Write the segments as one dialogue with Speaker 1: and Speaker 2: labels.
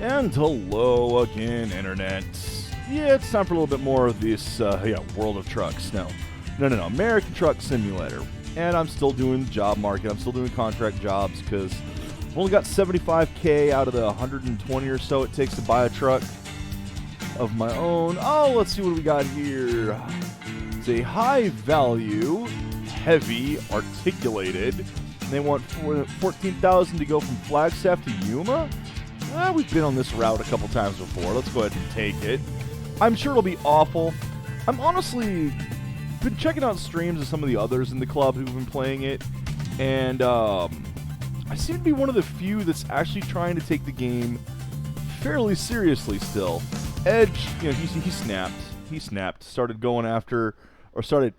Speaker 1: And hello again, Internet. Yeah, it's time for a little bit more of this, World of Trucks. No, American Truck Simulator. And I'm still doing the job market. I'm still doing contract jobs because I've only got 75K out of the 120 or so it takes to buy a truck of my own. Oh, let's see what we got here. It's a high value, heavy, articulated. And they want 14,000 to go from Flagstaff to Yuma. We've been on this route a couple times before. Let's go ahead and take it. I'm sure it'll be awful. I'm honestly been checking out streams of some of the others in the club who've been playing it, and I seem to be one of the few that's actually trying to take the game fairly seriously still. Edge, he snapped. He snapped. Started going after, or started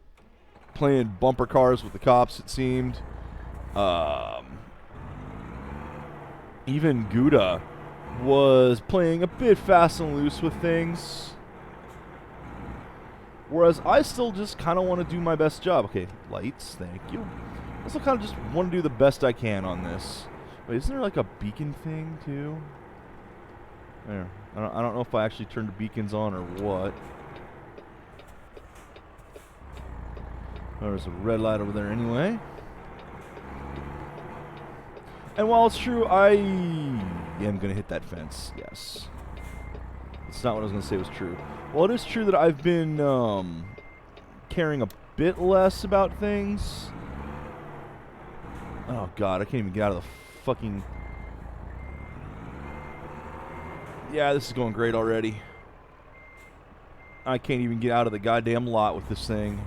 Speaker 1: playing bumper cars with the cops, it seemed. Even Gouda was playing a bit fast and loose with things. Whereas I still just kind of want to do my best job. Okay, lights, thank you. I still kind of just want to do the best I can on this. Wait, isn't there like a beacon thing too? There. I don't know if I actually turned the beacons on or what. There's a red light over there anyway. And while it's true, I am going to hit that fence, yes. It's not what I was going to say was true. Well, it is true that I've been caring a bit less about things. Oh, God, I can't even get out of the fucking... Yeah, this is going great already. I can't even get out of the goddamn lot with this thing.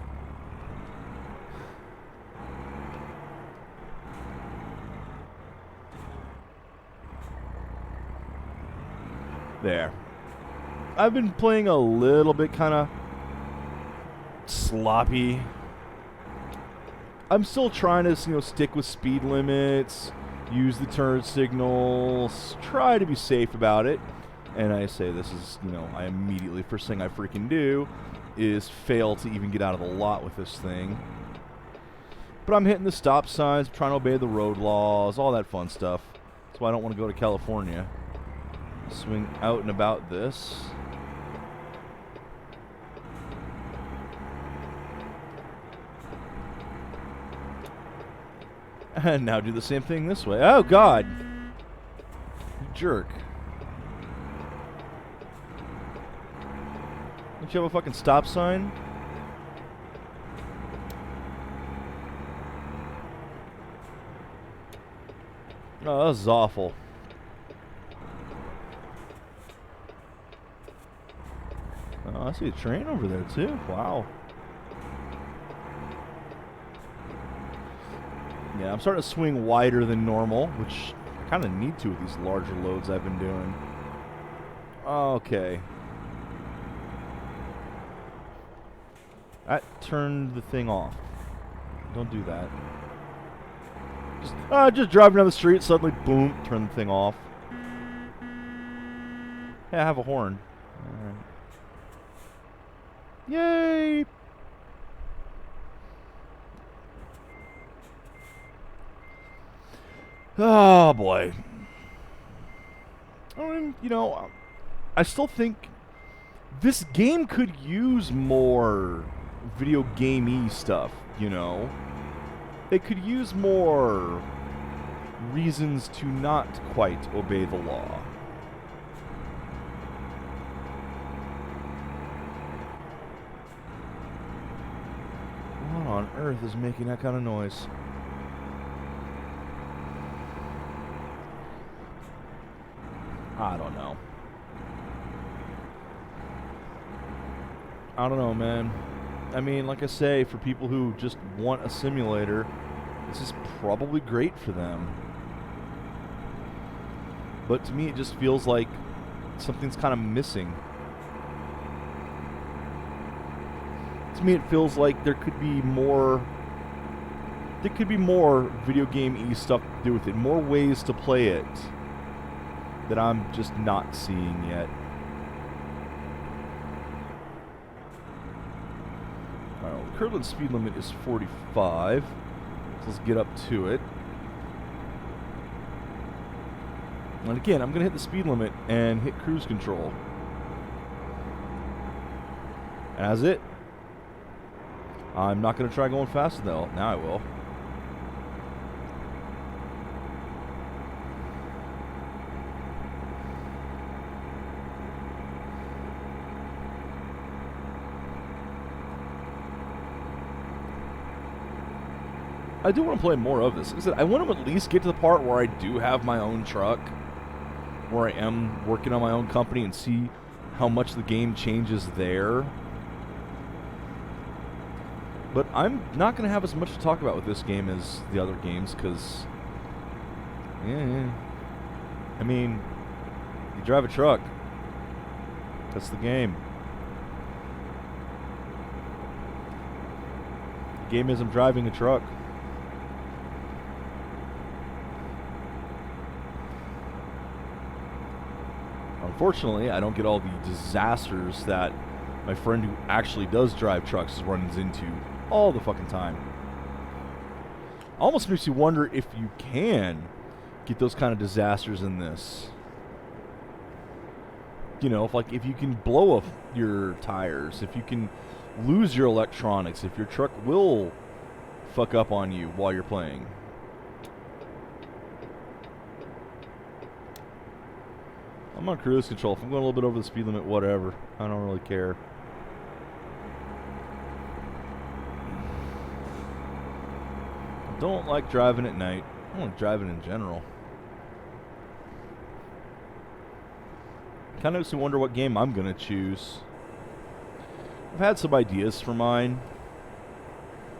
Speaker 1: There. I've been playing a little bit kind of sloppy. I'm still trying to, stick with speed limits, use the turn signals, try to be safe about it. And I say this is, I immediately, first thing I freaking do is fail to even get out of the lot with this thing. But I'm hitting the stop signs, trying to obey the road laws, all that fun stuff. That's why I don't want to go to California. Swing out and about this. And now do the same thing this way. Oh, God. You jerk. Don't you have a fucking stop sign? Oh, this is awful. Oh, I see a train over there, too. Wow. Yeah, I'm starting to swing wider than normal, which I kind of need to with these larger loads I've been doing. Okay. That turned the thing off. Don't do that. Just driving down the street, suddenly, boom, turn the thing off. Hey, I have a horn. All right. Yay! Oh, boy. I mean, I still think this game could use more video game-y stuff, It could use more reasons to not quite obey the law. What on earth is making that kind of noise? I don't know. I don't know, man. I mean, like I say, for people who just want a simulator, this is probably great for them. But to me, it just feels like something's kind of missing. To me, it feels like there could be more... There could be more video game-y stuff to do with it. More ways to play it that I'm just not seeing yet. Alright, the Kirtland speed limit is 45. So let's get up to it. And again, I'm going to hit the speed limit and hit cruise control. That's it. I'm not going to try going faster though. Now I will. I do want to play more of this. Like I said, I want to at least get to the part where I do have my own truck, where I am working on my own company, and see how much the game changes there. But I'm not going to have as much to talk about with this game as the other games, because, yeah, I mean, you drive a truck. That's the game. The game is I'm driving a truck. Unfortunately, I don't get all the disasters that my friend who actually does drive trucks runs into all the fucking time. Almost makes you wonder if you can get those kind of disasters in this. You know, if you can blow up your tires, if you can lose your electronics, if your truck will fuck up on you while you're playing. I'm on cruise control. If I'm going a little bit over the speed limit, whatever. I don't really care. I don't like driving at night. I don't like driving in general. Kind of makes me wonder what game I'm going to choose. I've had some ideas for mine.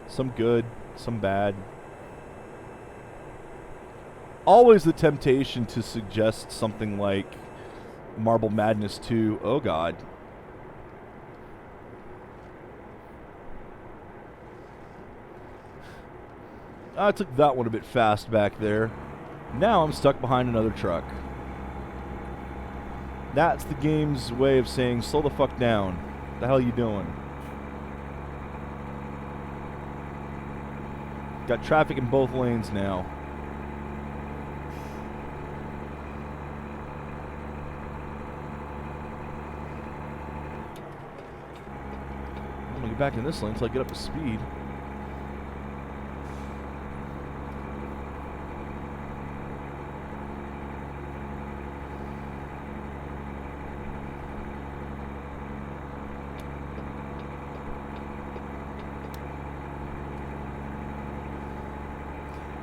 Speaker 1: Some good, some bad. Always the temptation to suggest something like Marble Madness 2. Oh, God. I took that one a bit fast back there. Now I'm stuck behind another truck. That's the game's way of saying, slow the fuck down. What the hell are you doing? Got traffic in both lanes now. I'm gonna get back in this lane until I get up to speed.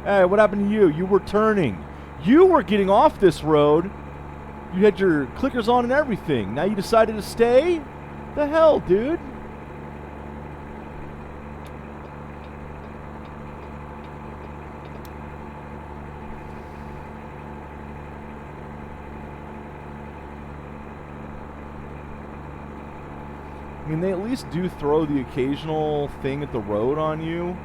Speaker 1: Hey, what happened to you? You were turning. You were getting off this road. You had your clickers on and everything. Now you decided to stay? The hell, dude? I mean, they at least do throw the occasional thing at the road on you.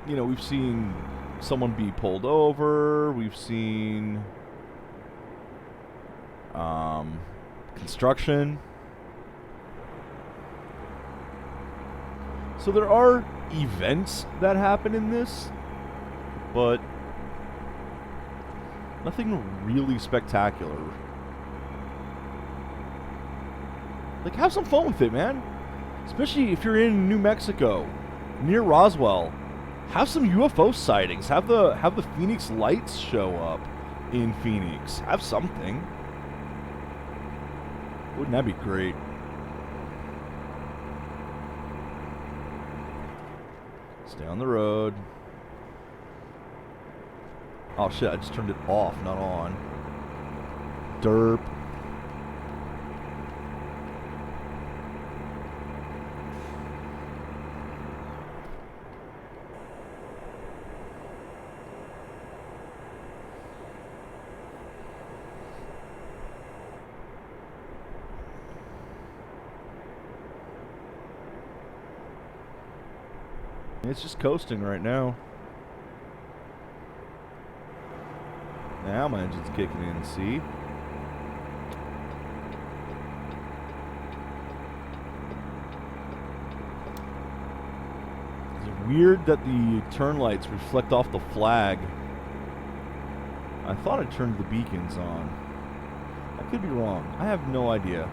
Speaker 1: You know, we've seen someone be pulled over. We've seen construction. So there are events that happen in this, but nothing really spectacular. Like, have some fun with it, man. Especially if you're in New Mexico, near Roswell. Have some UFO sightings. Have the Phoenix Lights show up in Phoenix. Have something. Wouldn't that be great? Stay on the road. Oh shit, I just turned it off, not on. Derp. It's just coasting right now. Now my engine's kicking in, see? It's weird that the turn lights reflect off the flag. I thought I turned the beacons on. I could be wrong. I have no idea.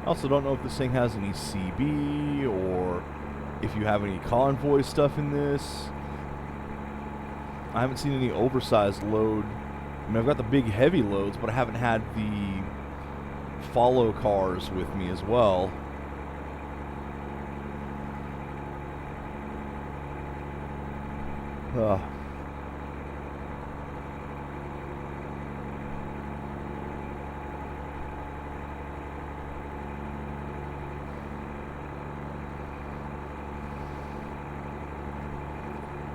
Speaker 1: I also don't know if this thing has any CB or if you have any convoy stuff in this. I haven't seen any oversized load. I mean, I've got the big heavy loads, but I haven't had the follow cars with me as well.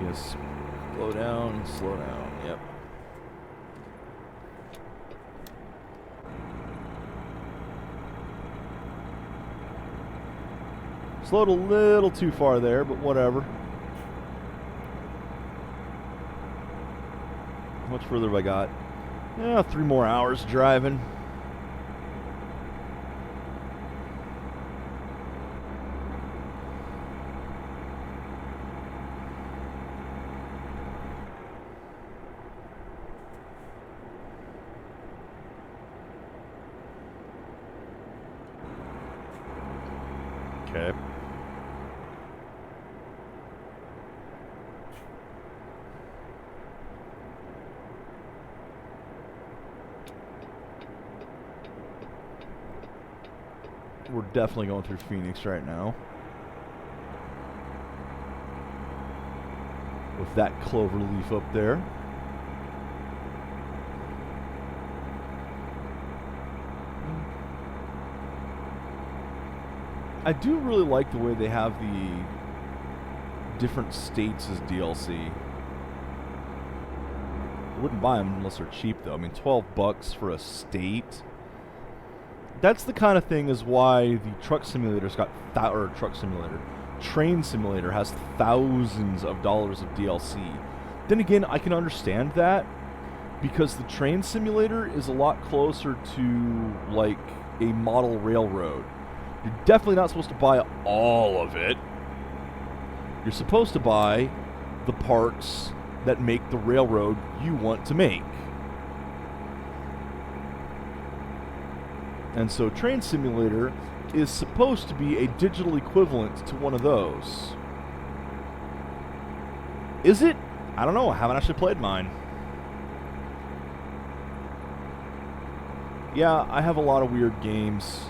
Speaker 1: Yes. Slow down, slow down. Yep. Slowed a little too far there, but whatever. How much further have I got? Yeah, 3 more hours driving. Okay. We're definitely going through Phoenix right now. With that clover leaf up there. I do really like the way they have the different states as DLC. I wouldn't buy them unless they're cheap, though. I mean, $12 for a state. That's the kind of thing is why the Truck Simulator's got Train Simulator has thousands of dollars of DLC. Then again, I can understand that because the Train Simulator is a lot closer to like a model railroad. You're definitely not supposed to buy all of it. You're supposed to buy the parts that make the railroad you want to make. And so Train Simulator is supposed to be a digital equivalent to one of those. Is it? I don't know. I haven't actually played mine. Yeah, I have a lot of weird games.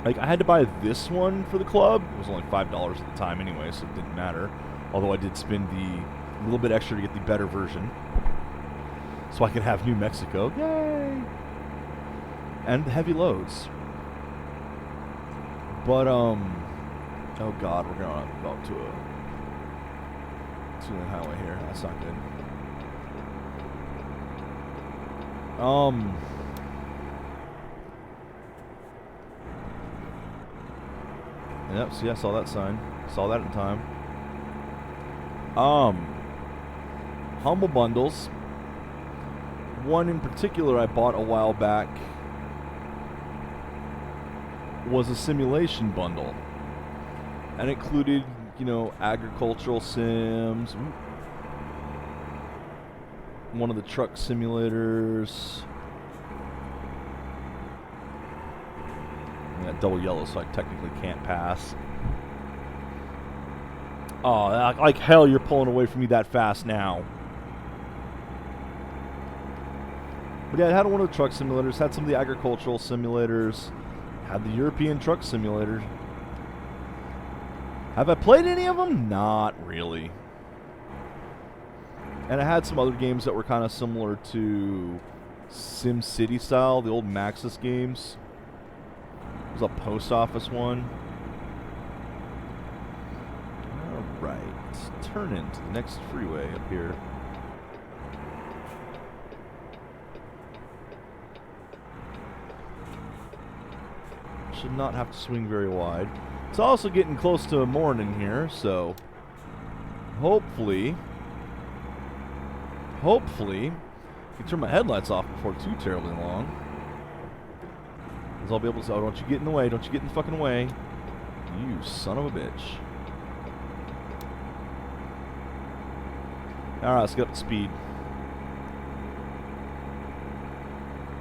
Speaker 1: Like, I had to buy this one for the club. It was only $5 at the time anyway, so it didn't matter. Although I did spend a little bit extra to get the better version. So I could have New Mexico. Yay! And heavy loads. But, oh god, we're going out to a two-lane highway here. That's not good. Yep, see, I saw that sign. Saw that in time. Humble Bundles. One in particular I bought a while back was a simulation bundle. And it included, you know, agricultural sims, one of the truck simulators. That double yellow, so I technically can't pass. Oh, like hell you're pulling away from me that fast now. But yeah, I had one of the truck simulators, had some of the agricultural simulators, had the European truck simulator. Have I played any of them? Not really. And I had some other games that were kind of similar to SimCity style, the old Maxis games. There's a post office one. Alright, turn into the next freeway up here. Should not have to swing very wide. It's also getting close to morning here, so hopefully, I can turn my headlights off before too terribly long. Because I'll be able to say, oh, don't you get in the way. Don't you get in the fucking way. You son of a bitch. Alright, let's get up to speed.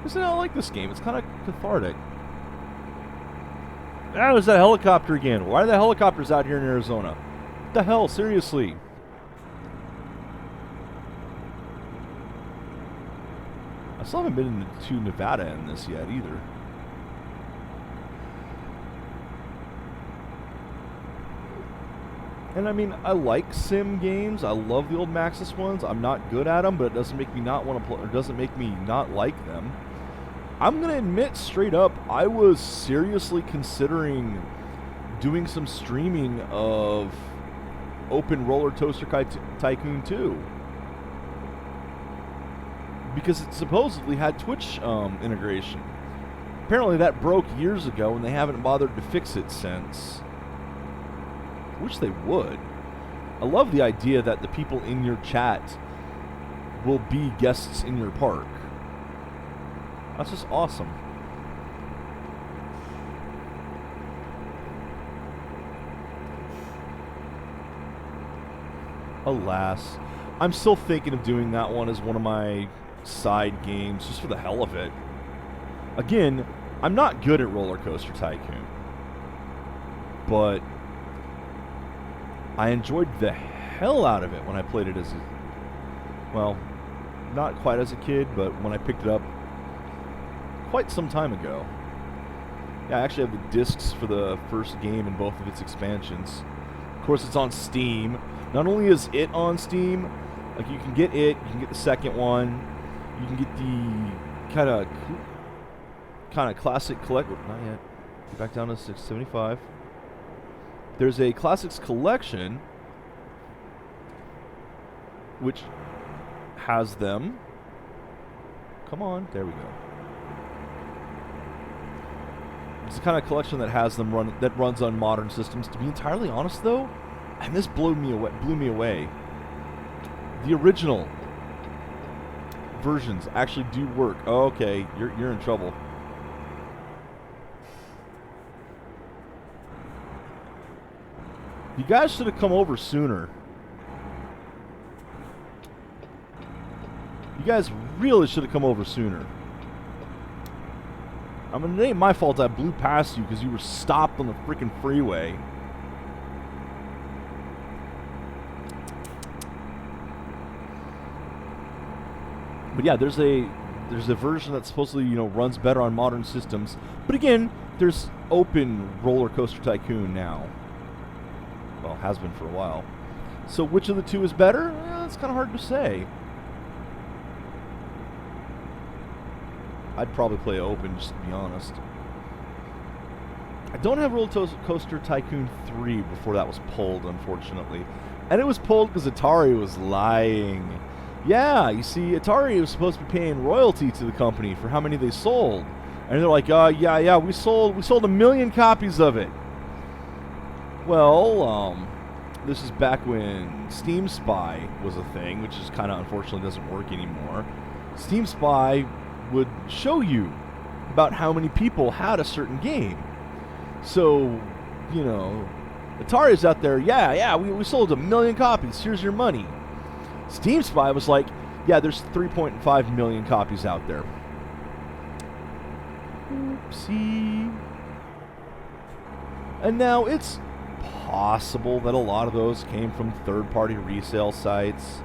Speaker 1: Isn't I like this game? It's kind of cathartic. Ah, there's that helicopter again. Why are the helicopters out here in Arizona? What the hell? Seriously. I still haven't been to Nevada in this yet either. And I mean, I like sim games. I love the old Maxis ones. I'm not good at them, but it doesn't make me not want to play, or doesn't make me not like them. I'm gonna admit straight up, I was seriously considering doing some streaming of Open Roller Coaster Tycoon 2. Because it supposedly had Twitch integration. Apparently that broke years ago and they haven't bothered to fix it since. Wish they would. I love the idea that the people in your chat will be guests in your park. That's just awesome. Alas, I'm still thinking of doing that one as one of my side games, just for the hell of it. Again, I'm not good at Roller Coaster Tycoon, but I enjoyed the hell out of it when I played it as a, well, not quite as a kid, but when I picked it up quite some time ago. Yeah, I actually have the discs for the first game in both of its expansions. Of course, it's on Steam. Not only is it on Steam, like you can get it, you can get the second one, you can get the kind of classic collect. Not yet. Get back down to 675. There's a Classics Collection, which has them. Come on, there we go. It's the kind of collection that has them runs on modern systems. To be entirely honest, though, and this blew me away. The original versions actually do work. Oh, okay, you're in trouble. You guys should have come over sooner. You guys really should have come over sooner. I mean, it ain't my fault I blew past you because you were stopped on the freaking freeway. But yeah, there's a version that supposedly, you know, runs better on modern systems. But again, there's Open Roller Coaster Tycoon now. Well, has been for a while. So which of the two is better? It's kind of hard to say. I'd probably play Open, just to be honest. I don't have Roller Coaster Tycoon 3 before that was pulled, unfortunately. And it was pulled because Atari was lying. Yeah, you see, Atari was supposed to be paying royalty to the company for how many they sold. And they're like, yeah, we sold 1 million copies of it. Well, this is back when Steam Spy was a thing, which is kind of unfortunately doesn't work anymore. Steam Spy would show you about how many people had a certain game. So, you know, Atari's out there, yeah, we sold 1 million copies, here's your money. Steam Spy was like, yeah, there's 3.5 million copies out there. Oopsie. And now it's possible that a lot of those came from third-party resale sites,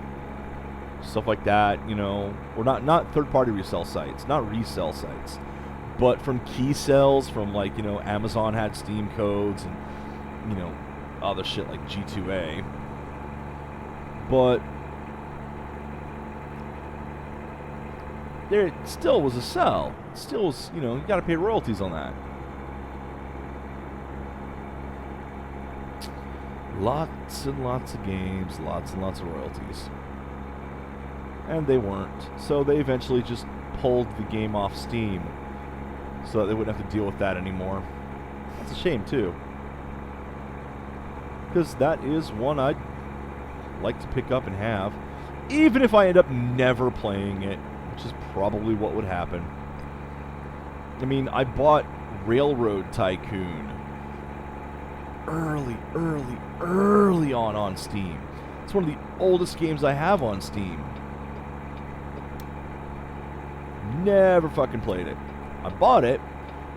Speaker 1: stuff like that, you know, or not third-party resale sites, not resale sites, but from key sales from, like, you know, Amazon had Steam codes and, you know, other shit like G2A. But there still was a sell. It still was, you know, you gotta pay royalties on that. Lots and lots of games, lots and lots of royalties. And they weren't. So they eventually just pulled the game off Steam so that they wouldn't have to deal with that anymore. That's a shame, too. Because that is one I'd like to pick up and have, even if I end up never playing it, which is probably what would happen. I mean, I bought Railroad Tycoon. Early on Steam. It's one of the oldest games I have on Steam. Never fucking played it. I bought it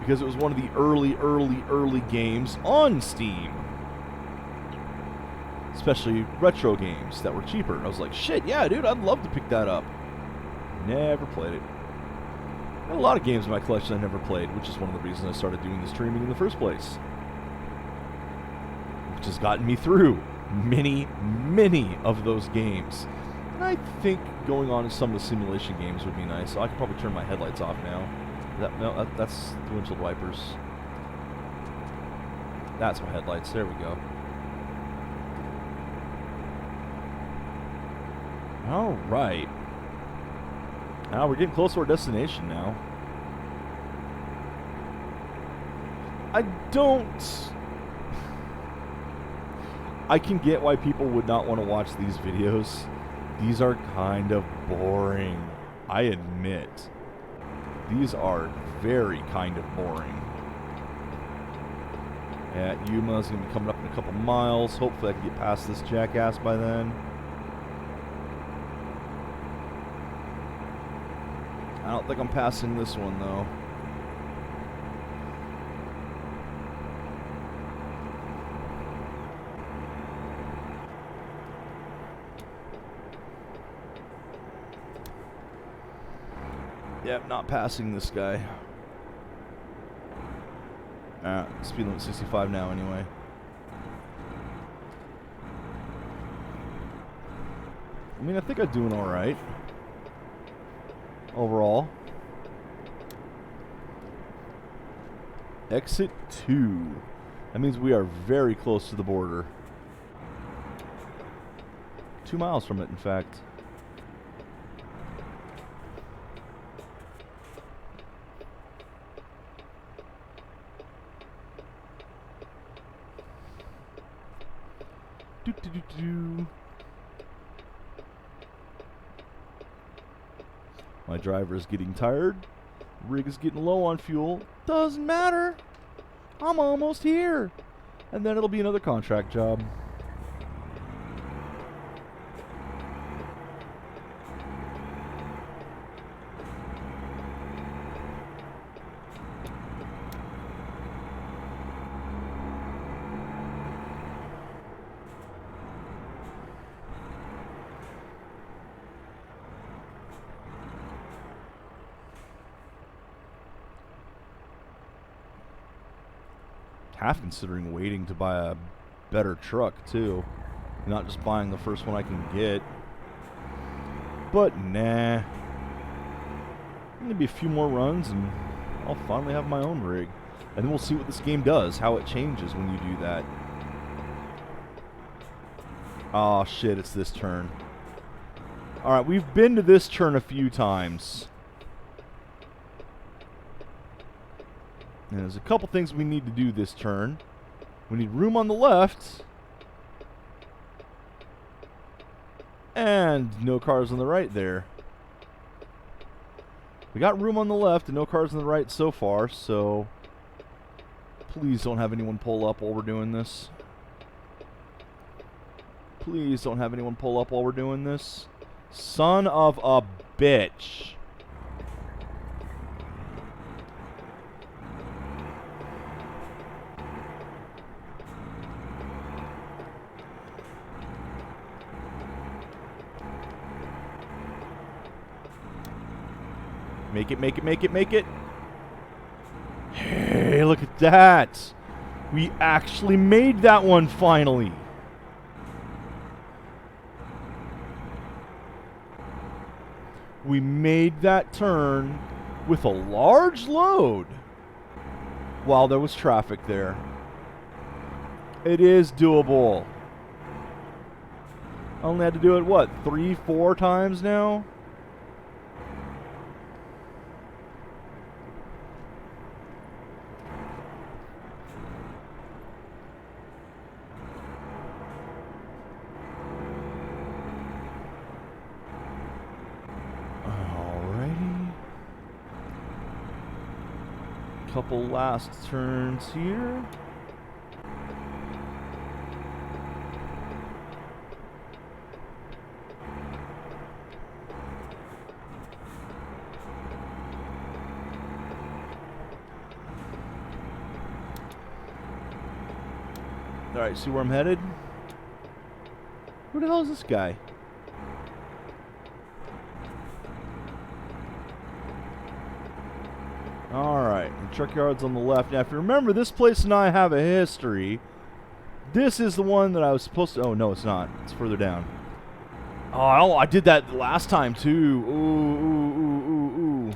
Speaker 1: because it was one of the early games on Steam. Especially retro games that were cheaper. I was like, shit, yeah, dude, I'd love to pick that up. Never played it. I had a lot of games in my collection I never played, which is one of the reasons I started doing the streaming in the first place. Which has gotten me through many of those games. And I think going on to some of the simulation games would be nice. So I could probably turn my headlights off now. That's the windshield wipers. That's my headlights. There we go. Alright. Now we're getting close to our destination now. I can get why people would not want to watch these videos. These are kind of boring. I admit. These are very kind of boring. Yeah, Yuma's going to be coming up in a couple miles. Hopefully I can get past this jackass by then. I don't think I'm passing this one, though. Yep, not passing this guy. Speed limit 65 now, anyway. I mean, I think I'm doing alright. Overall. Exit 2. That means we are very close to the border. 2 miles from it, in fact. My driver is getting tired. Rig is getting low on fuel. Doesn't matter. I'm almost here. And then it'll be another contract job. Half considering waiting to buy a better truck too, not just buying the first one I can get. But nah, maybe a few more runs and I'll finally have my own rig, and then we'll see what this game does, how it changes when you do that. Oh shit, it's this turn. Alright, we've been to this turn a few times. And there's a couple things we need to do this turn. We need room on the left. And no cars on the right there. We got room on the left and no cars on the right so far, so please don't have anyone pull up while we're doing this. Please don't have anyone pull up while we're doing this. Son of a bitch. Make it, make it, make it, make it. Hey, look at that. We actually made that one finally. We made that turn with a large load while there was traffic there. It is doable. I only had to do it, what, 3-4 times now? Couple last turns here. Alright, see where I'm headed? Who the hell is this guy? Alright, the truck yard's on the left. Now, if you remember, this place and I have a history. This is the one that I was supposed to... Oh, no, it's not. It's further down. Oh, I did that last time, too. Ooh.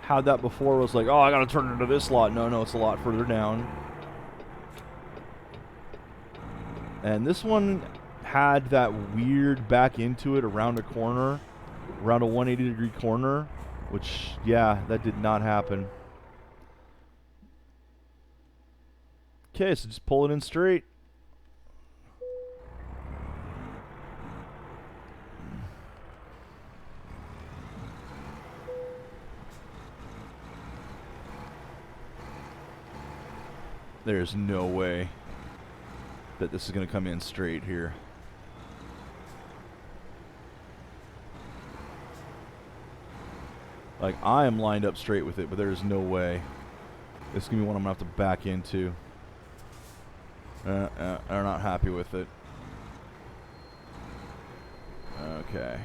Speaker 1: Had that before. I was like, oh, I gotta turn into this lot. No, it's a lot further down. And this one had that weird back into it around a corner. Around a 180-degree corner. Which, yeah, that did not happen. Okay, so just pull it in straight. There's no way that this is going to come in straight here. Like, I am lined up straight with it, but there's no way. This is going to be one I'm going to have to back into. I'm not happy with it. Okay.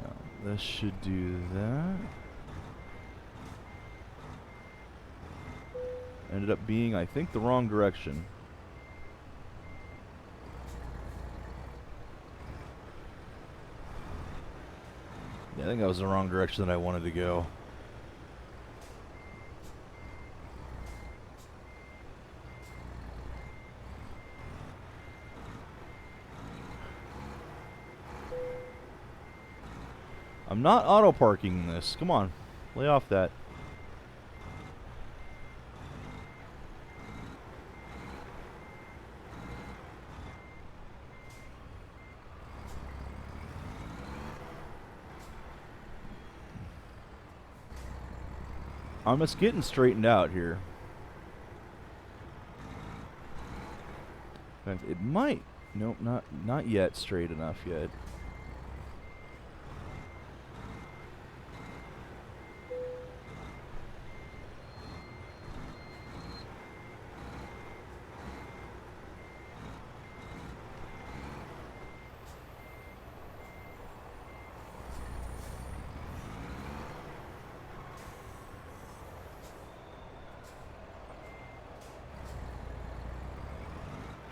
Speaker 1: Now, this should do that. Ended up being, I think, the wrong direction. Yeah, I think that was the wrong direction that I wanted to go. I'm not auto parking this. Come on, lay off that. I'm just getting straightened out here. In fact, it might. Nope, not yet straight enough yet.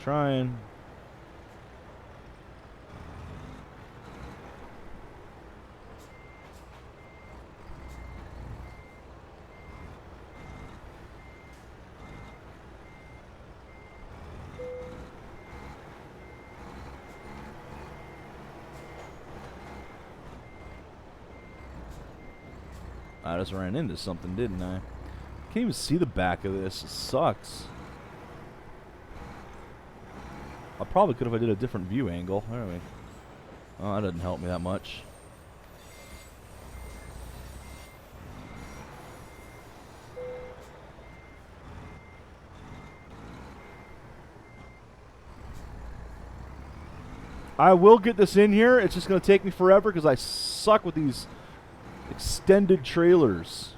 Speaker 1: Trying. I just ran into something, didn't I? Can't even see the back of this. It sucks. I probably could if I did a different view angle. There we go. Oh, that doesn't help me that much. I will get this in here. It's just going to take me forever because I suck with these extended trailers.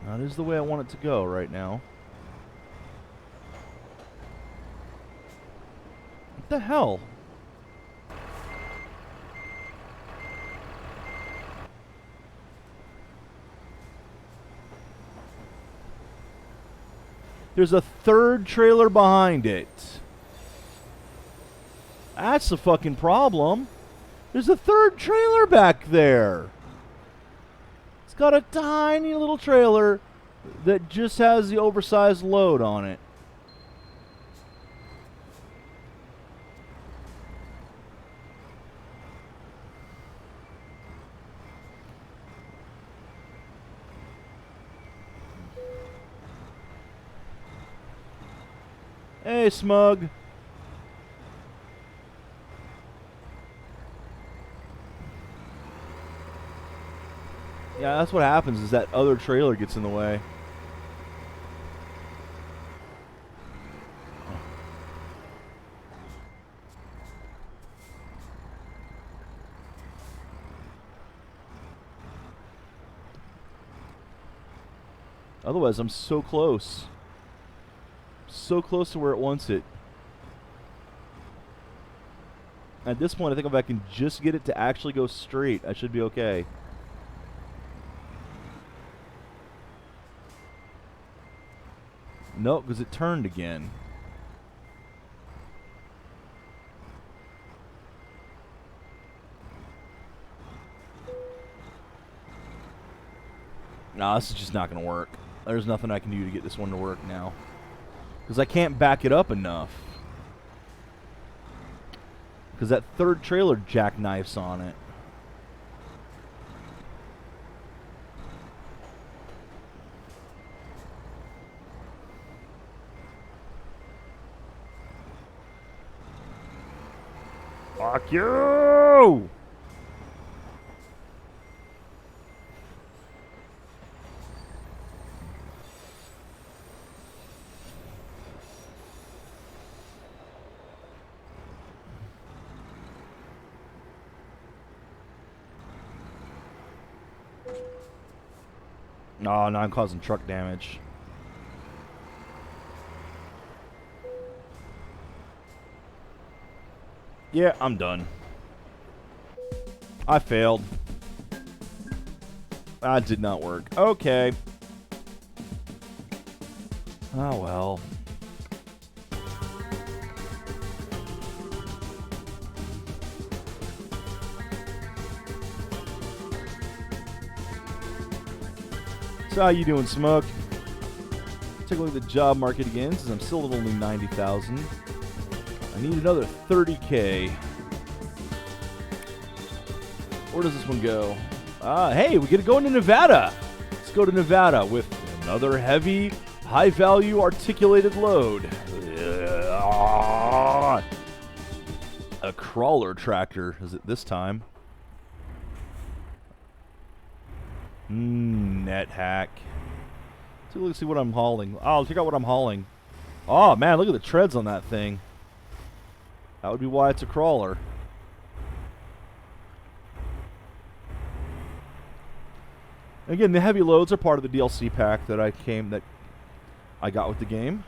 Speaker 1: That is the way I want it to go right now. What the hell? There's a third trailer behind it. That's the fucking problem. There's a third trailer back there. It's got a tiny little trailer that just has the oversized load on it. Hey, Smug. Yeah, that's what happens is that other trailer gets in the way. Otherwise, I'm so close. So close to where it wants it. At this point, I think if I can just get it to actually go straight, I should be okay. Nope, because it turned again. Nah, this is just not going to work. There's nothing I can do to get this one to work now. Because I can't back it up enough. Because that third trailer jackknifes on it. Fuck you! Oh, no, I'm causing truck damage. Yeah, I'm done. I failed. That did not work. Okay. Oh, well. So how you doing, Smoke? Take a look at the job market again, since I'm still at only 90,000. I need another 30K. Where does this one go? Hey, we get to go into Nevada. Let's go to Nevada with another heavy, high-value articulated load. A crawler tractor, is it this time? Net hack. So let's see what I'm hauling. Oh, check out what I'm hauling. Oh, man, look at the treads on that thing. That would be why it's a crawler. Again, the heavy loads are part of the DLC pack that I got with the game.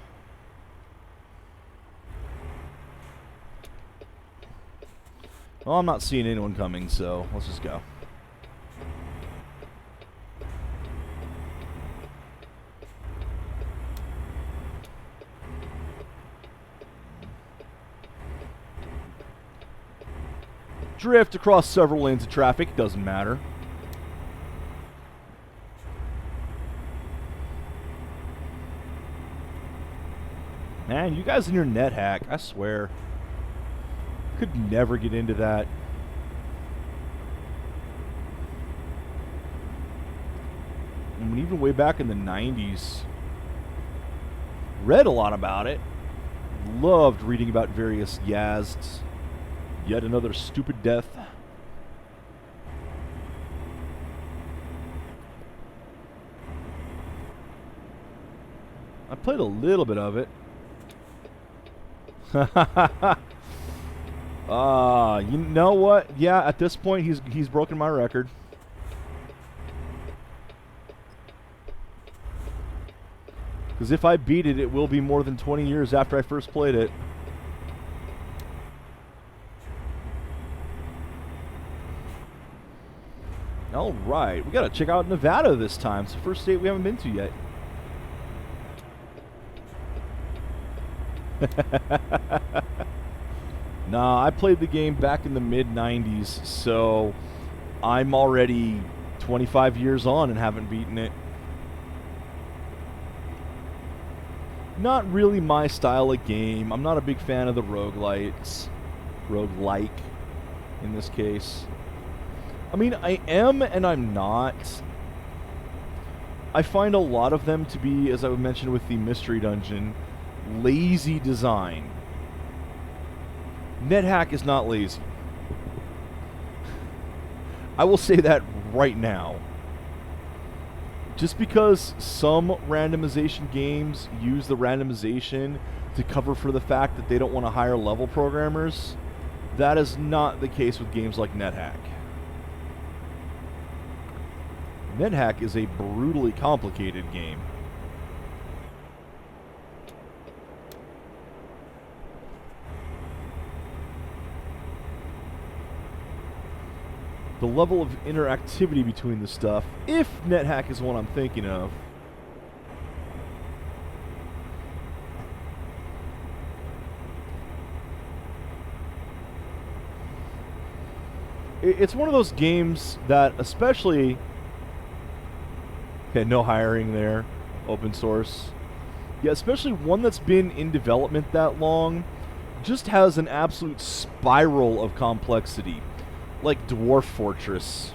Speaker 1: Well, I'm not seeing anyone coming, so let's just go. Drift across several lanes of traffic, doesn't matter. Man, you guys in your net hack, I swear. Could never get into that. I mean, even way back in the 90s, read a lot about it. Loved reading about various Yazds. Yet another stupid death. I played a little bit of it. You know what? Yeah, at this point he's broken my record. Because if I beat it, it will be more than 20 years after I first played it. Alright, we gotta check out Nevada this time. It's the first state we haven't been to yet. Nah, I played the game back in the mid-90s, so I'm already 25 years on and haven't beaten it. Not really my style of game. I'm not a big fan of the roguelites. Roguelike, in this case. I mean, I am and I'm not. I find a lot of them to be, as I mentioned with the Mystery Dungeon, lazy design. NetHack is not lazy. I will say that right now. Just because some randomization games use the randomization to cover for the fact that they don't want to hire level programmers, that is not the case with games like NetHack. NetHack is a brutally complicated game. The level of interactivity between the stuff, if NetHack is what I'm thinking of, it's one of those games that, especially, okay, no hiring there, open source, yeah, especially one that's been in development that long, just has an absolute spiral of complexity. Like Dwarf Fortress.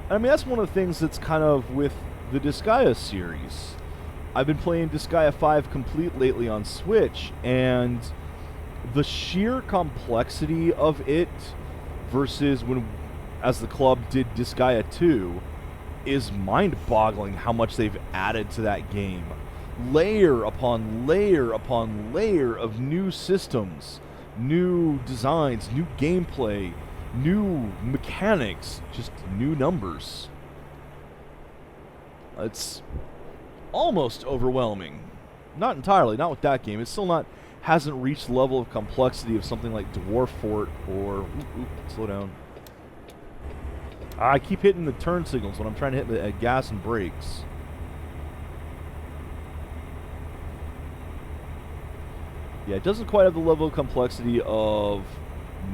Speaker 1: I mean, that's one of the things that's kind of with the Disgaea series. I've been playing Disgaea 5 Complete lately on Switch, and the sheer complexity of it versus when, as the club did Disgaea 2, is mind-boggling how much they've added to that game. Layer upon layer upon layer of new systems, new designs, new gameplay, new mechanics, just new numbers. It's almost overwhelming. Not entirely, not with that game. It's still not, hasn't reached the level of complexity of something like Dwarf Fort or... slow down. I keep hitting the turn signals when I'm trying to hit the gas and brakes. Yeah, it doesn't quite have the level of complexity of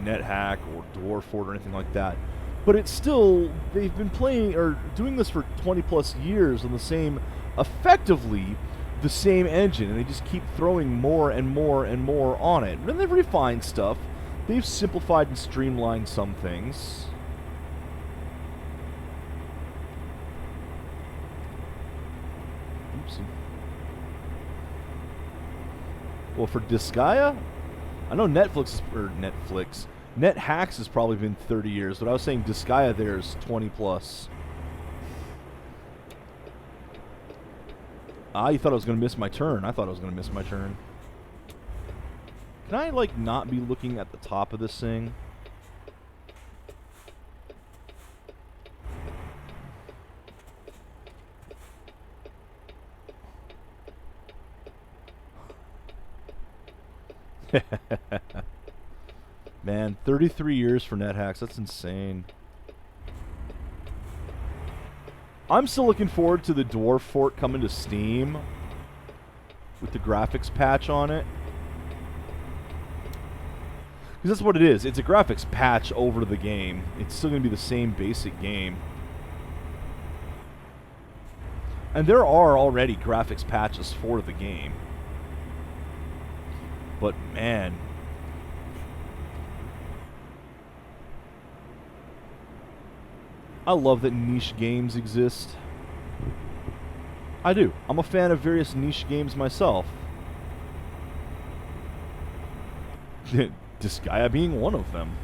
Speaker 1: NetHack or Dwarf Fort or anything like that. But it's still, they've been playing, or doing this for 20 plus years on the same, effectively, the same engine. And they just keep throwing more and more and more on it. And they've refined stuff. They've simplified and streamlined some things. Oopsie. Well, for Disgaea, I know NetHacks has probably been 30 years, but I was saying Disgaea there is 20 plus. Ah, you thought I was going to miss my turn. I thought I was going to miss my turn. Can I, like, not be looking at the top of this thing? Man, 33 years for NetHacks. That's insane. I'm still looking forward to the Dwarf Fort coming to Steam with the graphics patch on it. Because that's what it is. It's a graphics patch over the game. It's still going to be the same basic game. And there are already graphics patches for the game. But man, I love that niche games exist. I do. I'm a fan of various niche games myself. Disgaea being one of them.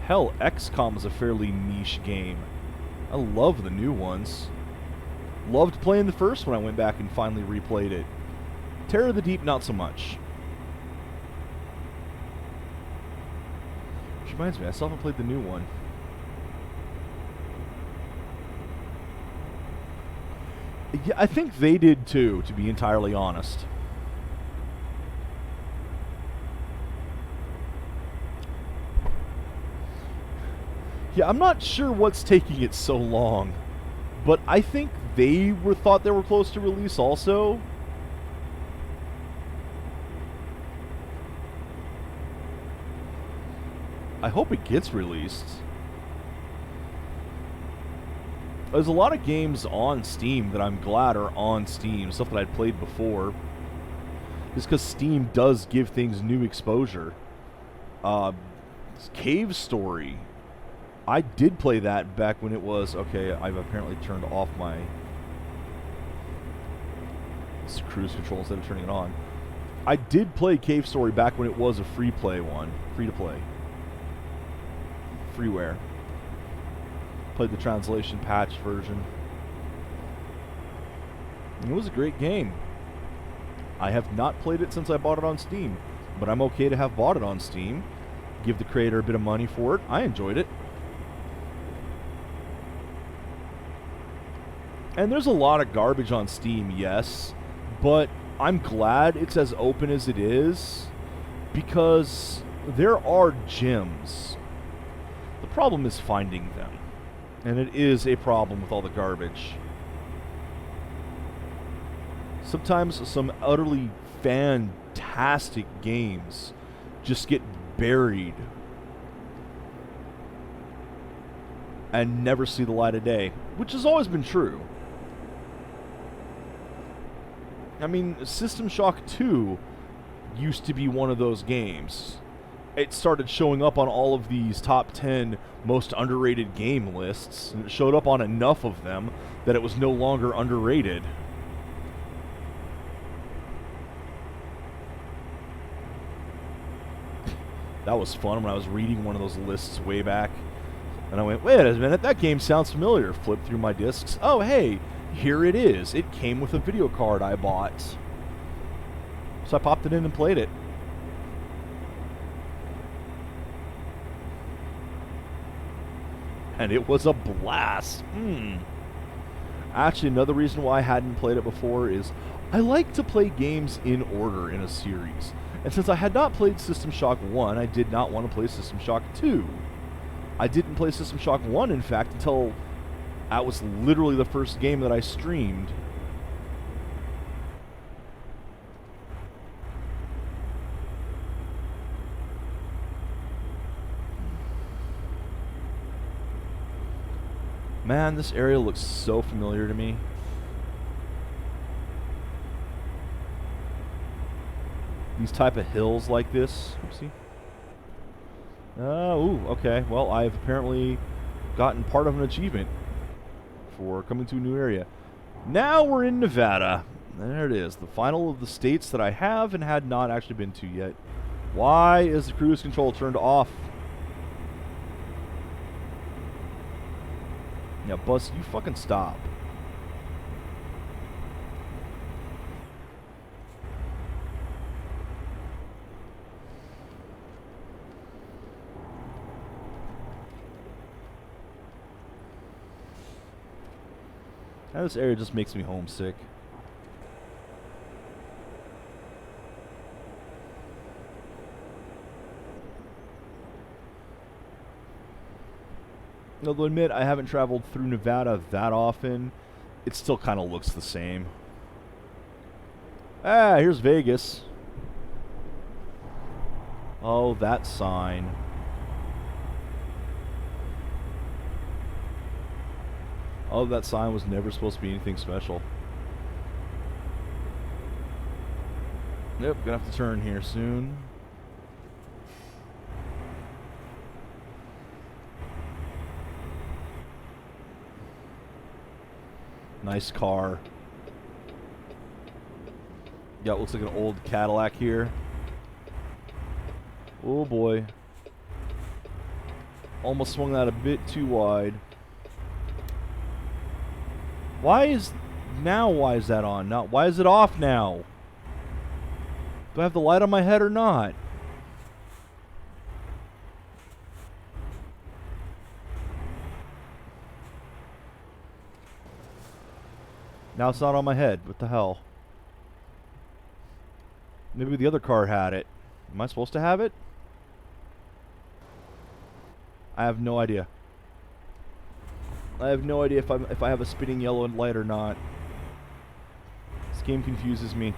Speaker 1: Hell, XCOM is a fairly niche game. I love the new ones. Loved playing the first one. I went back and finally replayed it. Terror of the Deep, not so much. Which reminds me, I still haven't played the new one. Yeah, I think they did too, to be entirely honest. Yeah, I'm not sure what's taking it so long, but I think they thought they were close to release also. I hope it gets released. There's a lot of games on Steam that I'm glad are on Steam, stuff that I'd played before. Just because Steam does give things new exposure. Cave Story. I did play that back when it was... Okay, I've apparently turned off my cruise control instead of turning it on. I did play Cave Story back when it was a free-play one. Free-to-play. Freeware. Played the translation patch version. And it was a great game. I have not played it since I bought it on Steam, but I'm okay to have bought it on Steam. Give the creator a bit of money for it. I enjoyed it. And there's a lot of garbage on Steam, yes, but I'm glad it's as open as it is because there are gems. The problem is finding them. And it is a problem with all the garbage. Sometimes some utterly fantastic games just get buried and never see the light of day, which has always been true. I mean, System Shock 2 used to be one of those games. It started showing up on all of these top 10 most underrated game lists, and it showed up on enough of them that it was no longer underrated. That was fun when I was reading one of those lists way back. And I went, wait a minute, that game sounds familiar. Flipped through my discs. Oh, hey, here it is. It came with a video card I bought. So I popped it in and played it. And it was a blast. Actually, another reason why I hadn't played it before is I like to play games in order in a series. And since I had not played System Shock 1, I did not want to play System Shock 2. I didn't play System Shock 1, in fact, until that was literally the first game that I streamed. Man, this area looks so familiar to me. These type of hills like this. Oopsie. Ooh, okay. Well, I've apparently gotten part of an achievement for coming to a new area. Now we're in Nevada. There it is. The final of the states that I have and had not actually been to yet. Why is the cruise control turned off? Yeah, bus, you fucking stop. Now this area just makes me homesick. I'll admit, I haven't traveled through Nevada that often. It still kind of looks the same. Ah, here's Vegas. Oh, that sign. Oh, that sign was never supposed to be anything special. Yep, gonna have to turn here soon. Nice car. Yeah, it looks like an old Cadillac here. Oh boy. Almost swung that a bit too wide. Why is that on? Not why is it off now? Do I have the light on my head or not? Now it's not on my head. What the hell? Maybe the other car had it. Am I supposed to have it? I have no idea. I have no idea if I have a spinning yellow light or not. This game confuses me.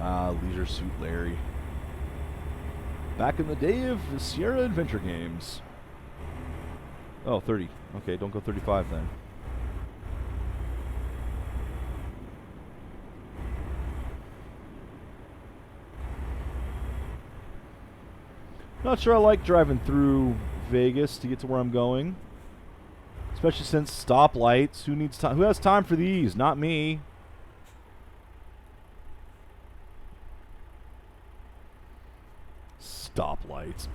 Speaker 1: Leisure Suit Larry. Back in the day of the Sierra Adventure games. Oh, 30. Okay, don't go 35 then. Not sure I like driving through Vegas to get to where I'm going. Especially since stoplights. Who needs time? Who has time for these? Not me. Stoplights.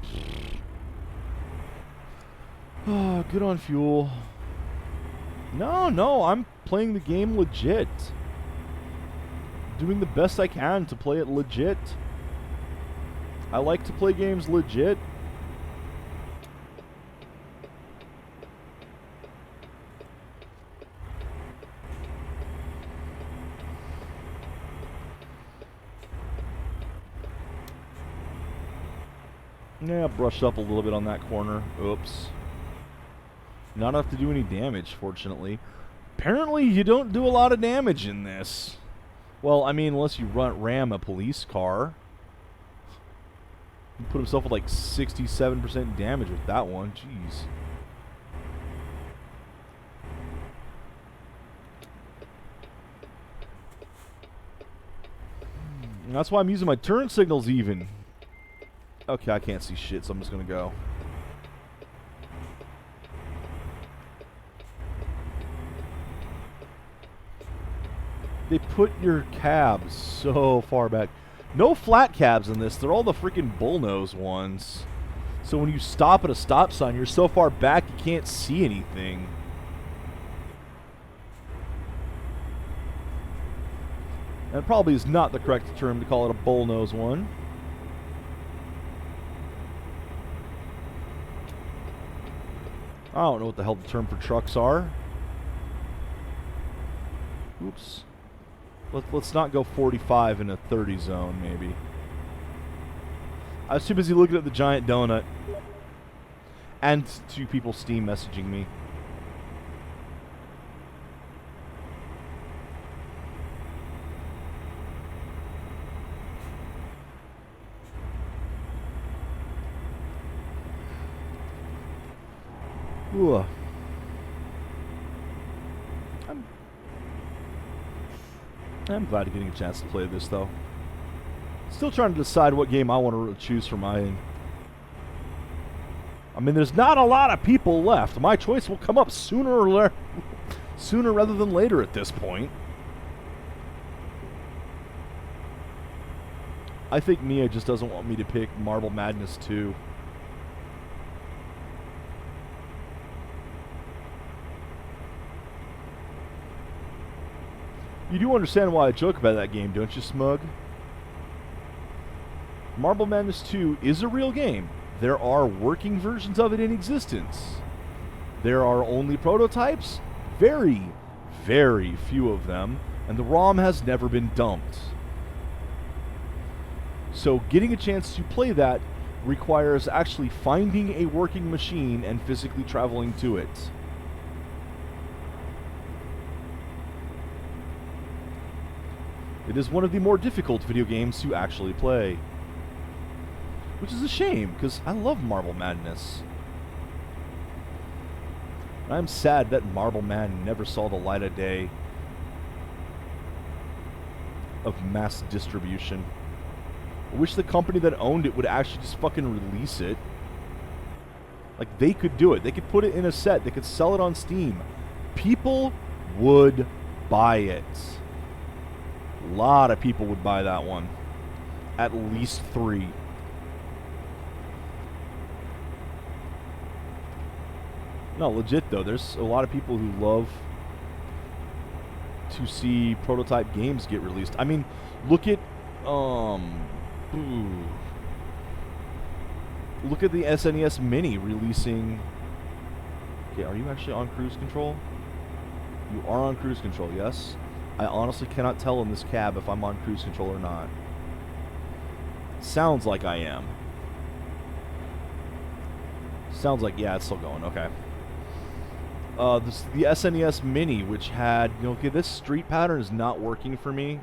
Speaker 1: Oh, good on fuel. No, I'm playing the game legit. Doing the best I can to play it legit. I like to play games legit. Yeah, brushed up a little bit on that corner. Oops. Not enough to do any damage, fortunately. Apparently, you don't do a lot of damage in this. Well, I mean, unless you ram a police car. He put himself with like 67% damage with that one. Jeez. And that's why I'm using my turn signals even. Okay, I can't see shit, so I'm just gonna go. They put your cabs so far back. No flat cabs in this. They're all the freaking bullnose ones. So when you stop at a stop sign, you're so far back you can't see anything. That probably is not the correct term to call it a bullnose one. I don't know what the hell the term for trucks are. Oops. Let's not go 45 in a 30 zone, maybe. I was too busy looking at the giant donut. And 2 people Steam messaging me. Ooh. I'm glad to getting a chance to play this, though. Still trying to decide what game I want to choose for mine. I mean, there's not a lot of people left. My choice will come up sooner rather than later at this point. I think Mia just doesn't want me to pick Marble Madness 2. You do understand why I joke about that game, don't you, Smug? Marble Madness 2 is a real game. There are working versions of it in existence. There are only prototypes, very, very few of them, and the ROM has never been dumped. So getting a chance to play that requires actually finding a working machine and physically traveling to it. It is one of the more difficult video games to actually play. Which is a shame, because I love Marble Madness. I'm sad that Marble Man never saw the light of day of mass distribution. I wish the company that owned it would actually just fucking release it. Like, they could do it. They could put it in a set. They could sell it on Steam. People would buy it. A lot of people would buy that one. At least 3. No, legit though. There's a lot of people who love to see prototype games get released. I mean, look at look at the SNES Mini releasing. Okay, are you actually on cruise control? You are on cruise control, yes? I honestly cannot tell in this cab if I'm on cruise control or not. Sounds like I am. Sounds like, yeah, it's still going, okay. The SNES Mini, which had, okay, this street pattern is not working for me.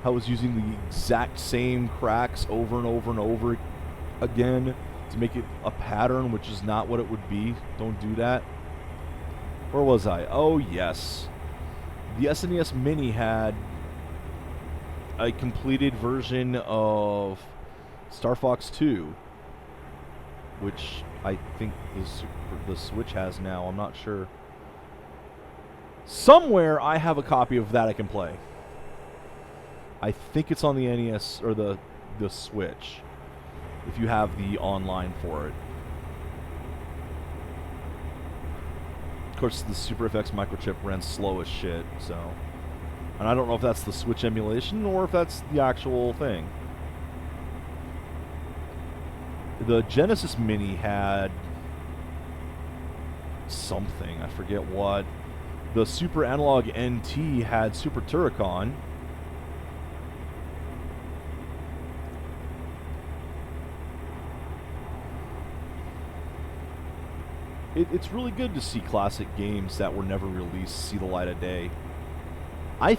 Speaker 1: how it was using the exact same cracks over and over and over again to make it a pattern, which is not what it would be. Don't do that. Where was I? Oh, yes. The SNES Mini had a completed version of Star Fox 2, which I think the Switch has now. I'm not sure. Somewhere I have a copy of that I can play. I think it's on the NES or the Switch, if you have the online for it. Of course, the Super FX microchip ran slow as shit, so... And I don't know if that's the Switch emulation or if that's the actual thing. The Genesis Mini had something, I forget what. The Super Analog NT had Super Turrican. It's really good to see classic games that were never released see the light of day. I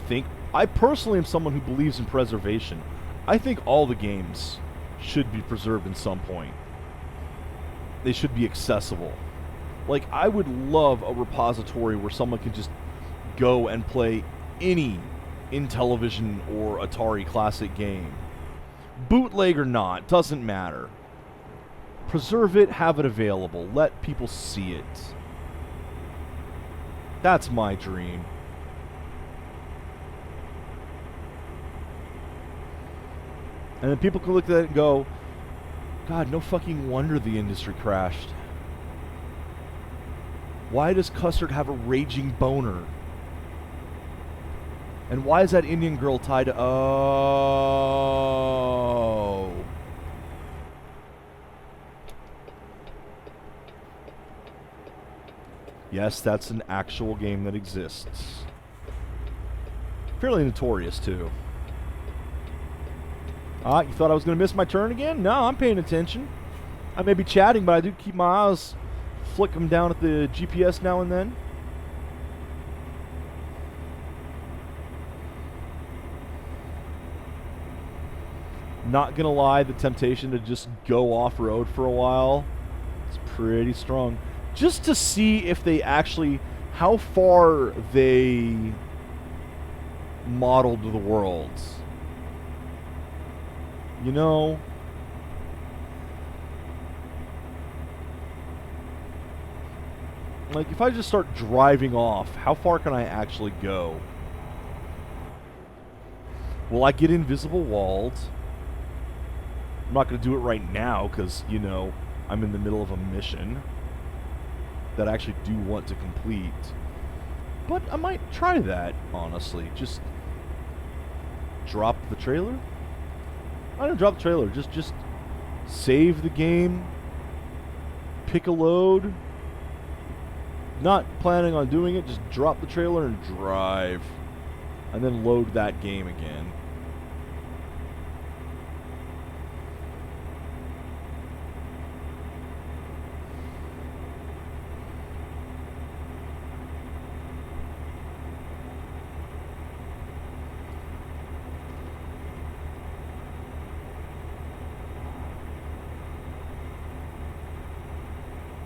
Speaker 1: personally am someone who believes in preservation. I think all the games should be preserved in some point. They should be accessible. Like, I would love a repository where someone can just go and play any Intellivision or Atari classic game. Bootleg or not, doesn't matter. Preserve it, have it available. Let people see it. That's my dream. And then people can look at it and go, God, no fucking wonder the industry crashed. Why does Custard have a raging boner? And why is that Indian girl tied to... Oh... Yes, that's an actual game that exists. Fairly notorious, too. Ah, you thought I was going to miss my turn again? No, I'm paying attention. I may be chatting, but I do keep my eyes flick them down at the GPS now and then. Not going to lie, the temptation to just go off-road for a while is pretty strong. Just to see if they actually, how far they modeled the worlds. You know, like if I just start driving off, how far can I actually go? Will I get invisible walls? I'm not going to do it right now because, you know, I'm in the middle of a mission that I actually do want to complete. But I might try that, honestly. Just drop the trailer? I don't drop the trailer. Just save the game. Pick a load. Not planning on doing it. Just drop the trailer and drive. And then load that game again.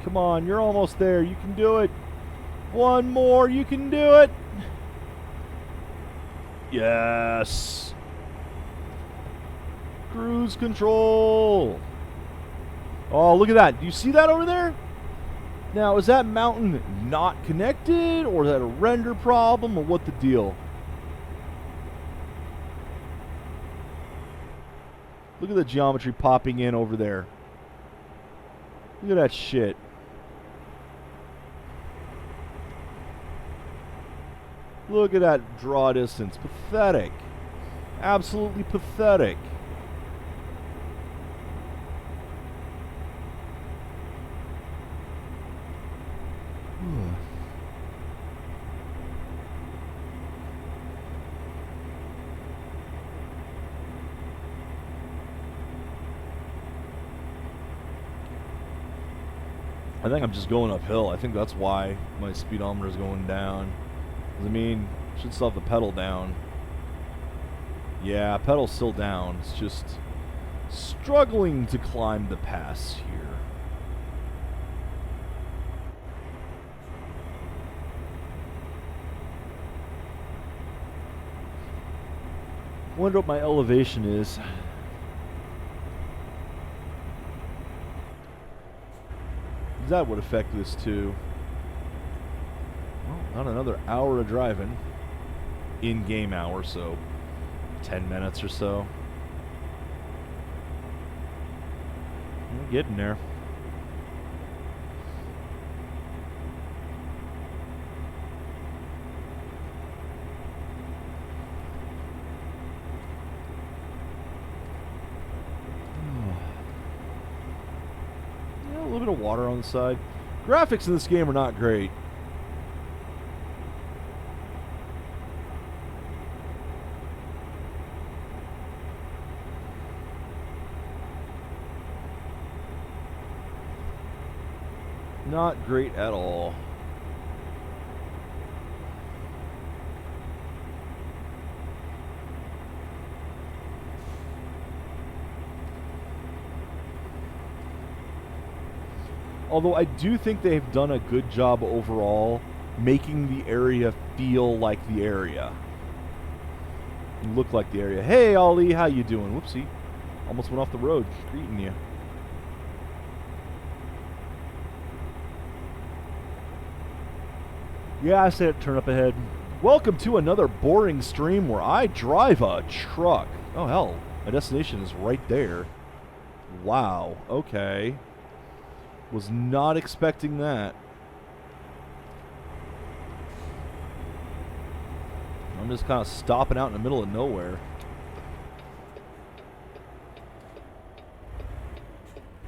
Speaker 1: Come on, you're almost there. You can do it. One more, you can do it. Yes. Cruise control. Oh, look at that. Do you see that over there? Now, is that mountain not connected, or is that a render problem, or what the deal? Look at the geometry popping in over there. Look at that shit. Look at that draw distance. Pathetic. Absolutely pathetic. I think I'm just going uphill. I think that's why my speedometer is going down. I mean, should still have the pedal down. Yeah, pedal's still down. It's just struggling to climb the pass here. Wonder what my elevation is. That would affect this too. Well, not another hour of driving. In-game hour, so 10 minutes or so. We're getting there. Yeah, a little bit of water on the side. Graphics in this game are not great. Not great at all. Although I do think they've done a good job overall making the area feel like the area. Look like the area. Hey, Ollie, how you doing? Whoopsie. Almost went off the road greeting you. Yeah, I said turn up ahead. Welcome to another boring stream where I drive a truck. Oh, hell. My destination is right there. Wow. Okay. Was not expecting that. I'm just kind of stopping out in the middle of nowhere.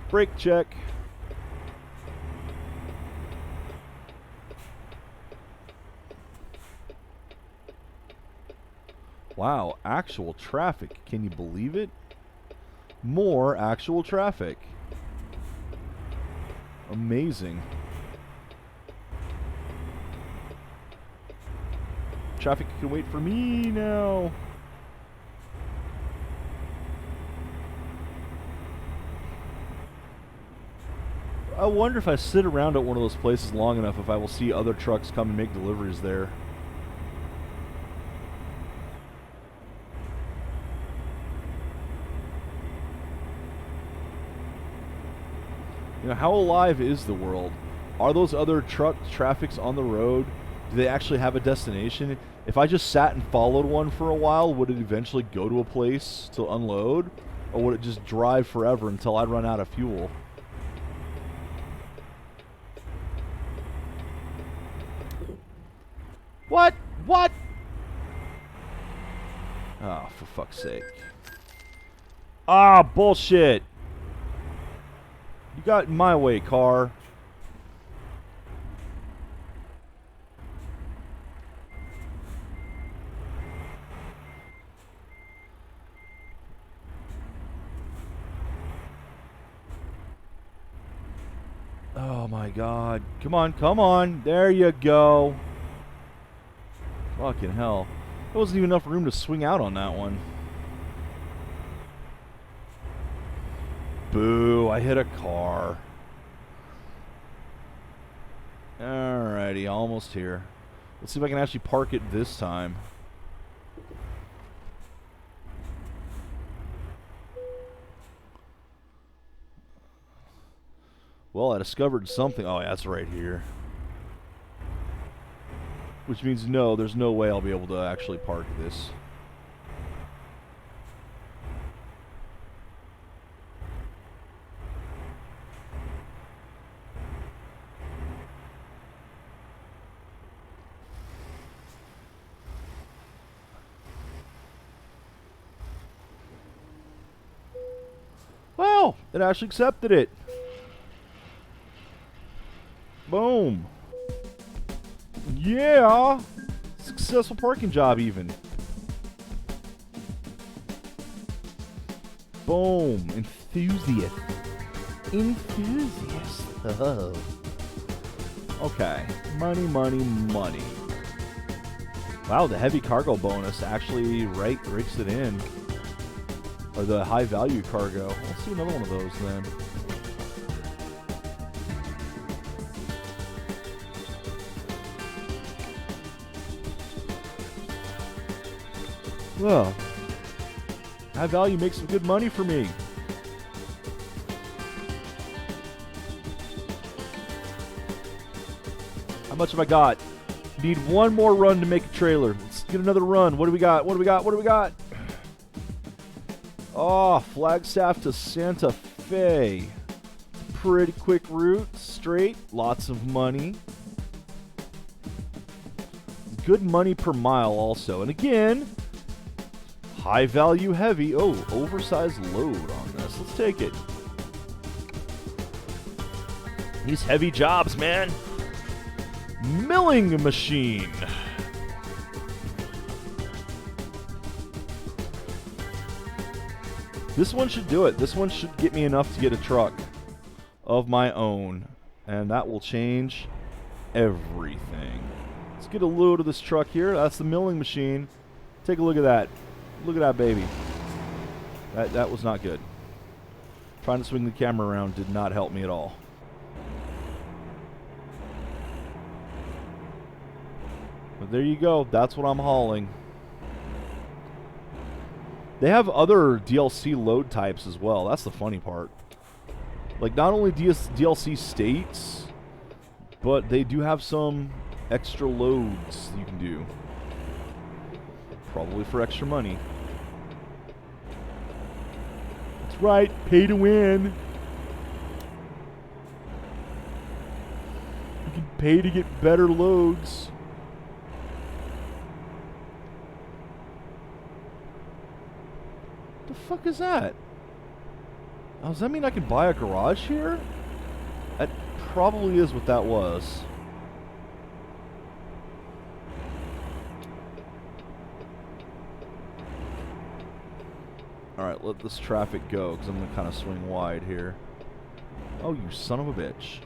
Speaker 1: Brake check. Wow, actual traffic. Can you believe it? More actual traffic. Amazing. Traffic can wait for me now. I wonder if I sit around at one of those places long enough if I will see other trucks come and make deliveries there. You know, how alive is the world? Are those other traffics on the road? Do they actually have a destination? If I just sat and followed one for a while, would it eventually go to a place to unload? Or would it just drive forever until I run out of fuel? What? What? Oh, for fuck's sake. Ah, bullshit. You got in my way, car. Oh my god. Come on, come on. There you go. Fucking hell. There wasn't even enough room to swing out on that one. Boo, I hit a car. Alrighty, almost here. Let's see if I can actually park it this time. Well, I discovered something. Oh, yeah, that's right here. Which means no, there's no way I'll be able to actually park this. Well, it actually accepted it. Boom. Yeah. Successful parking job even. Boom. Enthusiast. Enthusiast. Oh. Okay. Money, money, money. Wow, the heavy cargo bonus actually rakes it in. Or the high value cargo. Let's see another one of those then. Well, high value makes some good money for me. How much have I got? Need one more run to make a trailer. Let's get another run. What do we got? What do we got? What do we got? Oh, Flagstaff to Santa Fe. Pretty quick route. Straight. Lots of money. Good money per mile also. And again, high value heavy. Oh, oversized load on this. Let's take it. These heavy jobs, man. Milling machine. This one should do it. This one should get me enough to get a truck of my own. And that will change everything. Let's get a load of this truck here. That's the milling machine. Take a look at that. Look at that baby. That was not good. Trying to swing the camera around did not help me at all. But there you go. That's what I'm hauling. They have other DLC load types as well. That's the funny part. Like, not only DLC states, but they do have some extra loads you can do. Probably for extra money. That's right. Pay to win. You can pay to get better loads. The fuck is that? Oh, does that mean I can buy a garage here? That probably is what that was. Alright, let this traffic go, because I'm going to kind of swing wide here. Oh, you son of a bitch.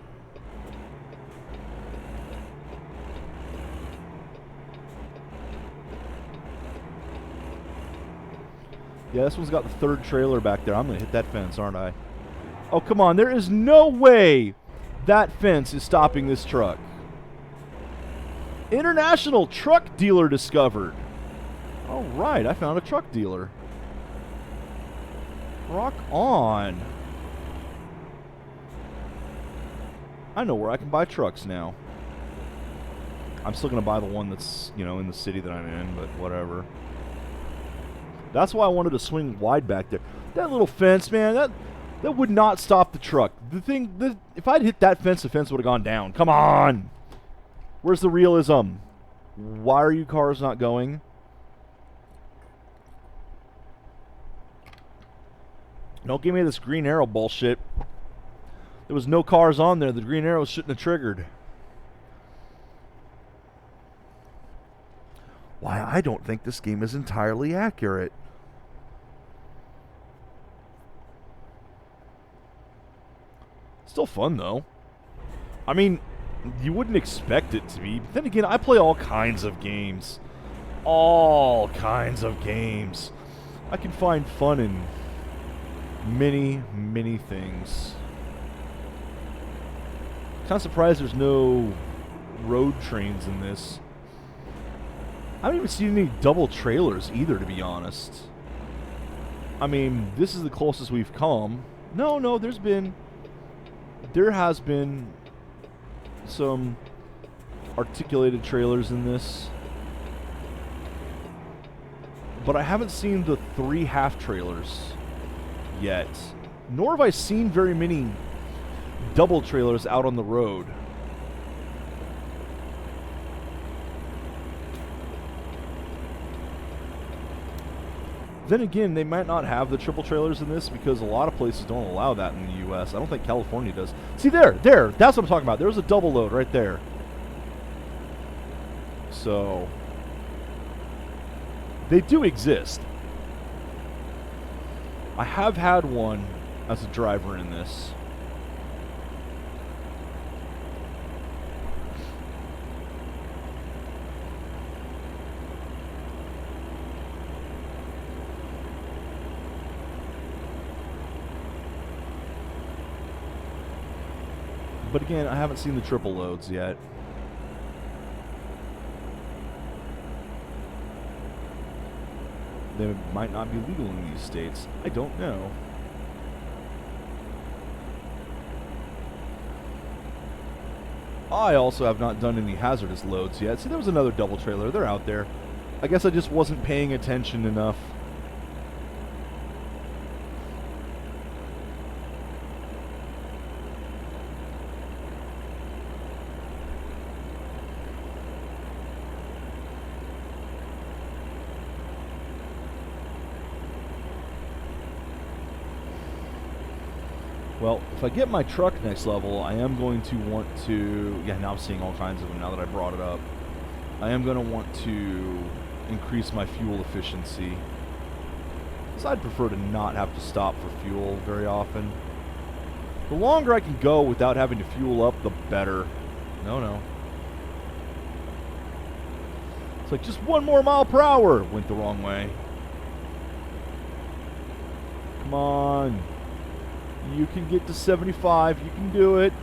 Speaker 1: Yeah, this one's got the third trailer back there. I'm going to hit that fence, aren't I? Oh, come on. There is no way that fence is stopping this truck. International truck dealer discovered. All right, I found a truck dealer. Rock on. I know where I can buy trucks now. I'm still going to buy the one that's, you know, in the city that I'm in, but whatever. That's why I wanted to swing wide back there. That little fence, man, that would not stop the truck. If I'd hit that fence, the fence would have gone down. Come on. Where's the realism? Why are you cars not going? Don't give me this green arrow bullshit. There was no cars on there. The green arrow shouldn't have triggered. Why, I don't think this game is entirely accurate. Still fun, though. I mean, you wouldn't expect it to be. But then again, I play all kinds of games. All kinds of games. I can find fun in many, many things. Kind of surprised there's no road trains in this. I haven't even seen any double trailers either, to be honest. I mean, this is the closest we've come. No, there has been some articulated trailers in this. But I haven't seen the 3 half trailers yet. Nor have I seen very many double trailers out on the road. Then again, they might not have the triple trailers in this because a lot of places don't allow that in the U.S. I don't think California does. See, there, that's what I'm talking about. There's a double load right there. So, they do exist. I have had one as a driver in this. But again, I haven't seen the triple loads yet. They might not be legal in these states. I don't know. I also have not done any hazardous loads yet. See, there was another double trailer. They're out there. I guess I just wasn't paying attention enough. Well, if I get my truck next level, I am going to want to... Yeah, now I'm seeing all kinds of them now that I brought it up. I am going to want to increase my fuel efficiency. Because I'd prefer to not have to stop for fuel very often. The longer I can go without having to fuel up, the better. No. It's like just 1 more mile per hour. Went the wrong way. Come on. You can get to 75. You can do it.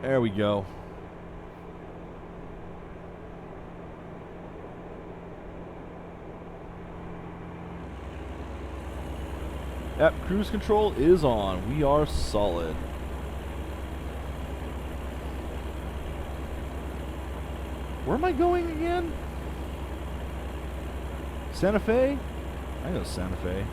Speaker 1: There we go. Yep, cruise control is on. We are solid. Where am I going again? Santa Fe? I know Santa Fe.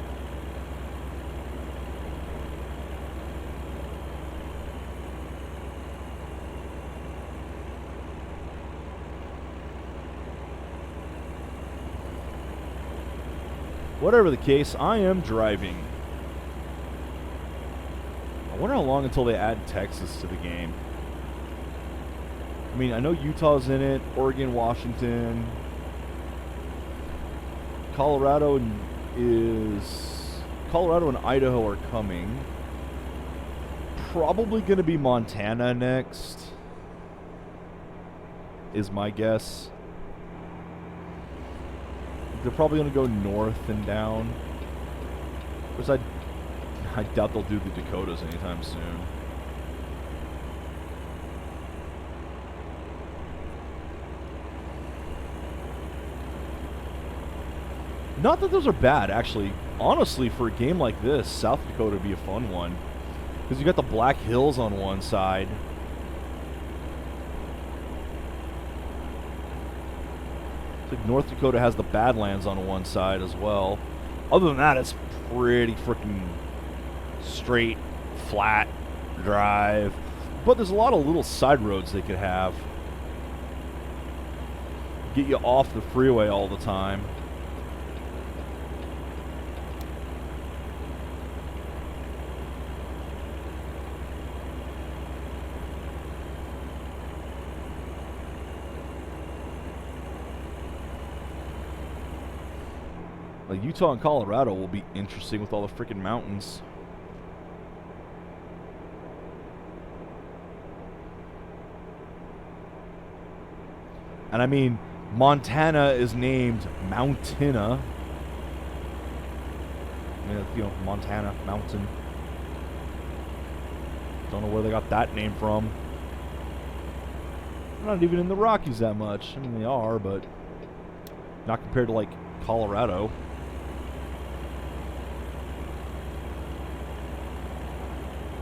Speaker 1: Whatever the case, I am driving. I wonder how long until they add Texas to the game. I mean, I know Utah's in it, Oregon, Washington. Colorado and Idaho are coming. Probably going to be Montana next, is my guess. They're probably going to go north and down. Because I doubt they'll do the Dakotas anytime soon. Not that those are bad, actually. Honestly, for a game like this, South Dakota would be a fun one. Because you got the Black Hills on one side. It's like North Dakota has the Badlands on one side as well. Other than that, it's pretty freaking straight, flat drive. But there's a lot of little side roads they could have. Get you off the freeway all the time. Like Utah and Colorado will be interesting with all the freaking mountains. And I mean, Montana is named Mountina. I mean, you know, Montana, mountain. Don't know where they got that name from. They're not even in the Rockies that much. I mean, they are, but not compared to, like, Colorado.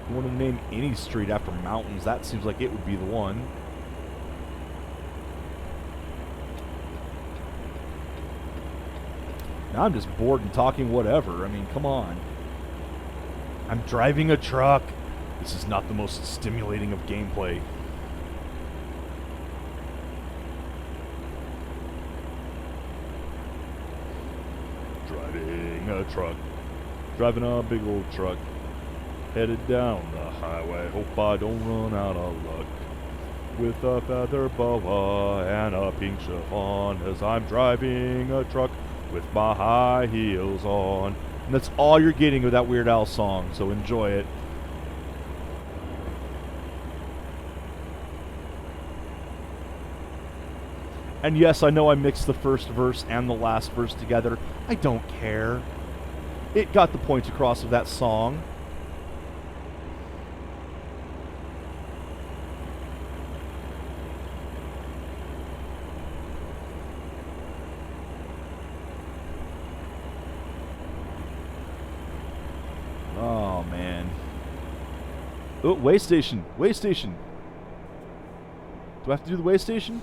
Speaker 1: If you want to name any street after mountains, that seems like it would be the one. Now I'm just bored and talking whatever. I mean, come on. I'm driving a truck. This is not the most stimulating of gameplay. Driving a truck. Driving a big old truck. Headed down the highway. Hope I don't run out of luck. With a feather boa and a pink chiffon as I'm driving a truck with my high heels on. And that's all you're getting with that Weird Al song, so enjoy it. And yes, I know I mixed the first verse and the last verse together. I don't care. It got the point across of that song. Oh, man. Oh, way station. Way station. Do I have to do the way station?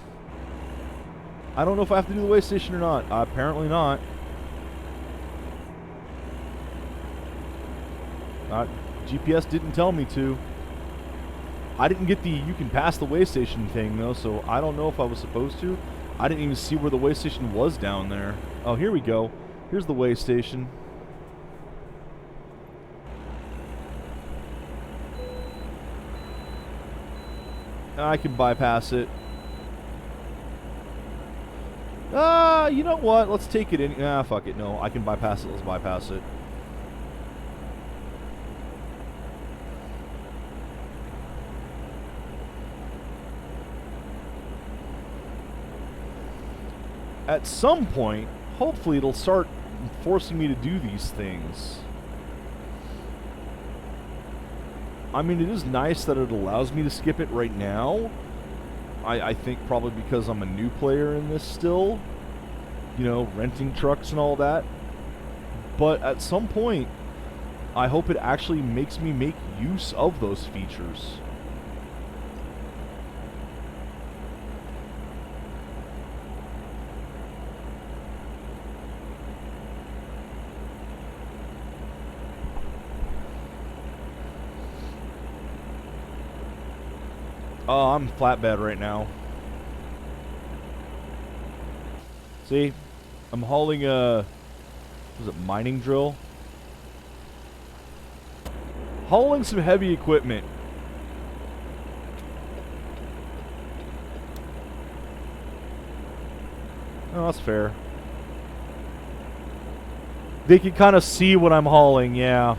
Speaker 1: I don't know if I have to do the way station or not. Apparently not. GPS didn't tell me to. I didn't get the you can pass the way station thing, though, so I don't know if I was supposed to. I didn't even see where the way station was down there. Oh, here we go. Here's the way station. I can bypass it. You know what? Let's take it in. Fuck it. No, I can bypass it. Let's bypass it. At some point, hopefully it'll start forcing me to do these things. I mean, it is nice that it allows me to skip it right now. I think probably because I'm a new player in this still. You know, renting trucks and all that. But at some point, I hope it actually makes me make use of those features. Oh, I'm flatbed right now. See? I'm hauling a... was it mining drill? Hauling some heavy equipment. Oh, that's fair. They can kind of see what I'm hauling, yeah.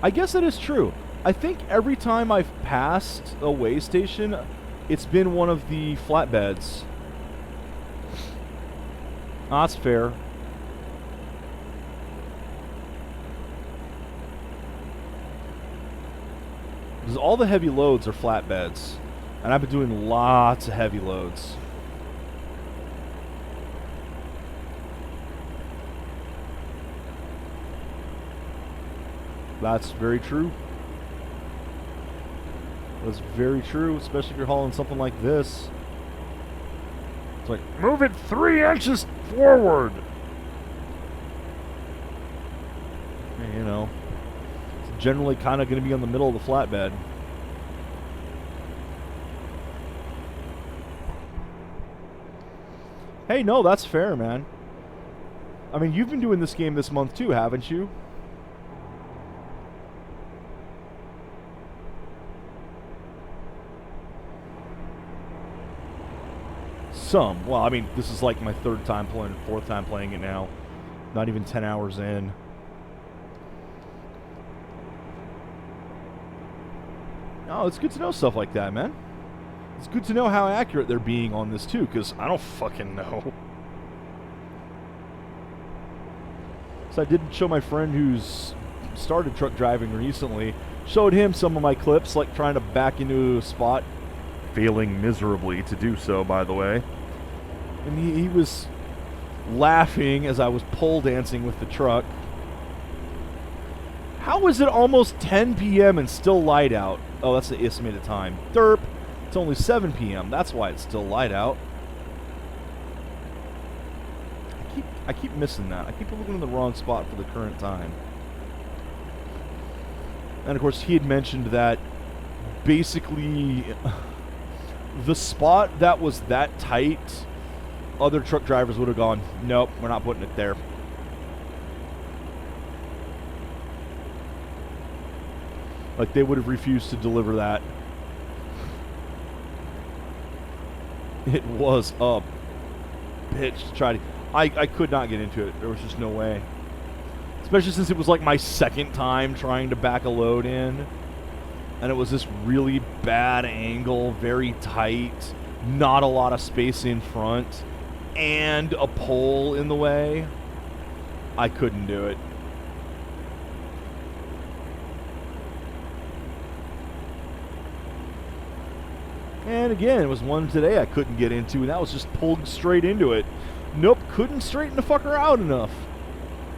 Speaker 1: I guess that is true. I think every time I've passed a way station, it's been one of the flatbeds. Oh, that's fair. Because all the heavy loads are flatbeds. And I've been doing lots of heavy loads. That's very true. That's very true, especially if you're hauling something like this. It's like, move it 3 inches forward! You know, it's generally kind of going to be on the middle of the flatbed. Hey, no, that's fair, man. I mean, you've been doing this game this month too, haven't you? Some. Well, I mean, this is like my 3rd time playing, 4th time playing it now. Not even 10 hours in. Oh, it's good to know stuff like that, man. It's good to know how accurate they're being on this, too, because I don't fucking know. So I did show my friend who's started truck driving recently, showed him some of my clips, like trying to back into a spot. Failing miserably to do so, by the way. And he was laughing as I was pole dancing with the truck. How is it almost 10 p.m. and still light out? Oh, that's the estimated time. Derp. It's only 7 p.m. That's why it's still light out. I keep missing that. I keep looking in the wrong spot for the current time. And of course, he had mentioned that basically the spot that was that tight, other truck drivers would have gone, nope, we're not putting it there. Like, they would have refused to deliver that. It was a bitch to try to... I could not get into it. There was just no way. Especially since it was like my second time trying to back a load in. And it was this really bad angle, very tight, not a lot of space in front, and a pole in the way. I couldn't do it. And again, it was one today I couldn't get into, and that was just pulled straight into it. Nope, couldn't straighten the fucker out enough.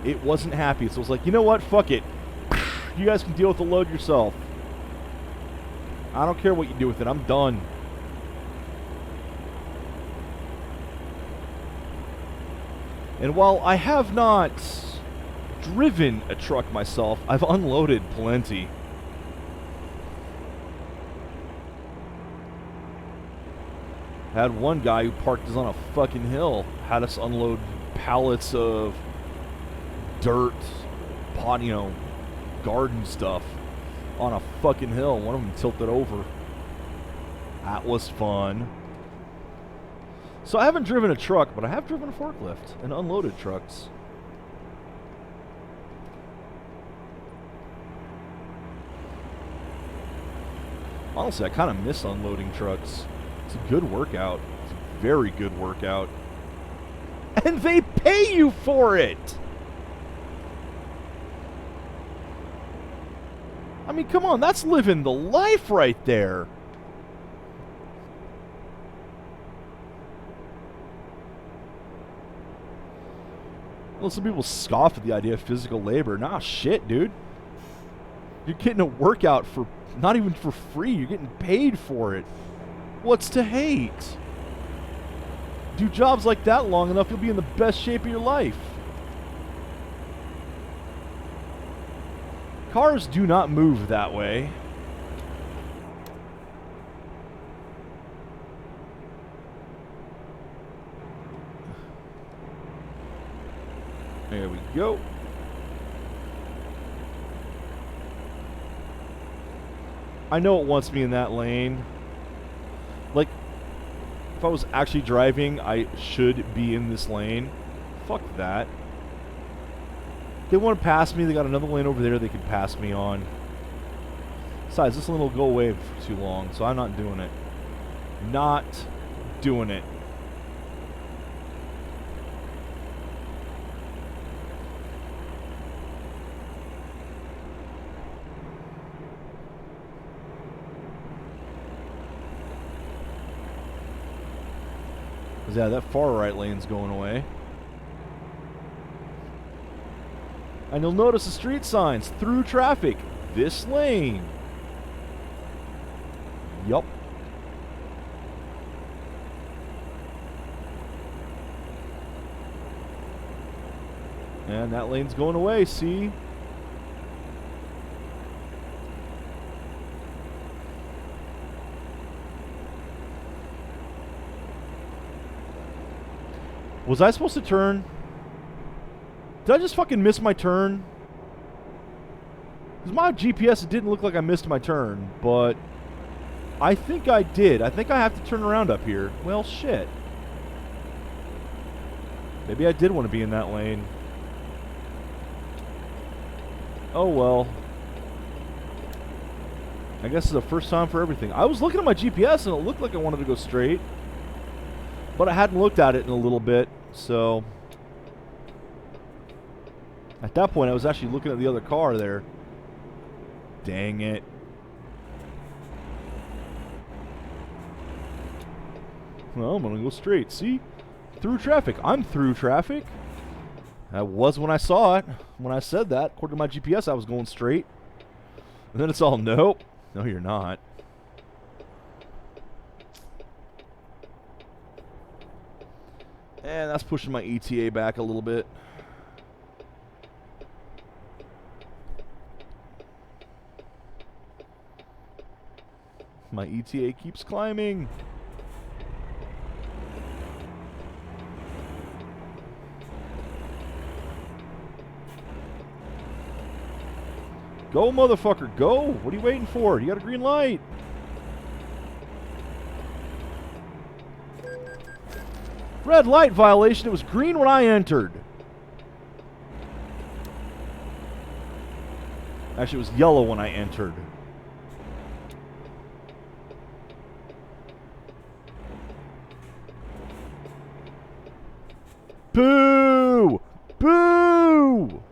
Speaker 1: It wasn't happy, so I was like, you know what, fuck it. You guys can deal with the load yourself. I don't care what you do with it, I'm done. And while I have not driven a truck myself, I've unloaded plenty. Had one guy who parked us on a fucking hill, had us unload pallets of dirt, pot, you know, garden stuff on a fucking hill. One of them tilted over. That was fun. So I haven't driven a truck, but I have driven a forklift and unloaded trucks. Honestly, I kind of miss unloading trucks. It's a good workout. It's a very good workout. And they pay you for it! I mean, come on, that's living the life right there. Well, some people scoff at the idea of physical labor. Nah, shit, dude. You're getting a workout for not even for free. You're getting paid for it. What's to hate? Do jobs like that long enough, you'll be in the best shape of your life. Cars do not move that way. There we go. I know it wants me in that lane. Like, if I was actually driving, I should be in this lane. Fuck that. They want to pass me. They got another lane over there they could pass me on. Besides, this lane will go away for too long, so I'm not doing it. Not doing it. Yeah, that far right lane's going away. And you'll notice the street signs, through traffic, this lane. Yup. And that lane's going away, see? Was I supposed to turn? Did I just fucking miss my turn? Because my GPS, it didn't look like I missed my turn, but I think I did. I think I have to turn around up here. Well, shit. Maybe I did want to be in that lane. Oh, well. I guess it's the first time for everything. I was looking at my GPS and it looked like I wanted to go straight. But I hadn't looked at it in a little bit, so at that point I was actually looking at the other car there. Dang it. Well, I'm gonna go straight. See? Through traffic. I'm through traffic. That was when I saw it. When I said that, according to my GPS, I was going straight. And then it's all, nope. No, you're not. And that's pushing my ETA back a little bit. My ETA keeps climbing. Go, motherfucker, go! What are you waiting for? You got a green light. Red light violation. It was green when I entered. Actually, it was yellow when I entered. Boo! Boo!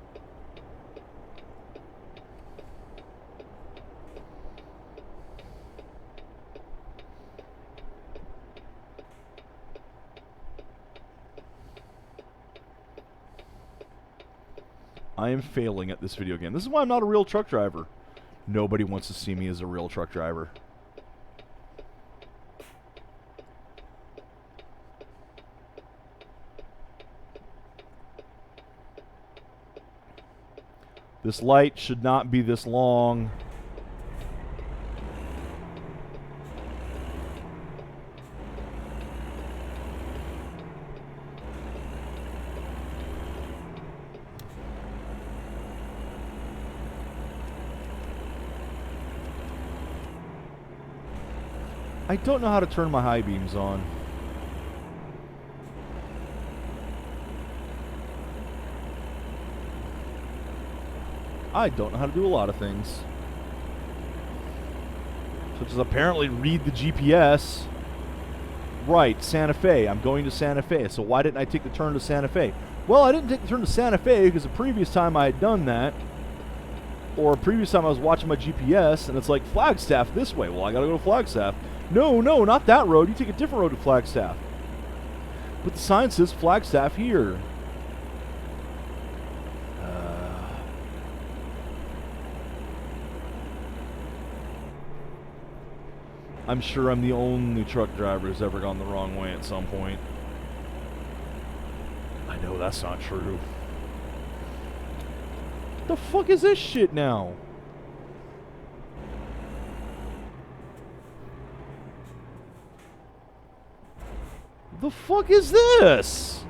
Speaker 1: I am failing at this video game. This is why I'm not a real truck driver. Nobody wants to see me as a real truck driver. This light should not be this long. I don't know how to turn my high beams on. I don't know how to do a lot of things. Such as apparently read the GPS. Right, Santa Fe. I'm going to Santa Fe. So why didn't I take the turn to Santa Fe? Well, I didn't take the turn to Santa Fe because the previous time I had done that, or previous time I was watching my GPS, and it's like, Flagstaff this way. Well, I gotta go to Flagstaff. No, no, not that road. You take a different road to Flagstaff. But the sign says Flagstaff here. I'm sure I'm the only truck driver who's ever gone the wrong way at some point. I know that's not true. The fuck is this shit now? The fuck is this?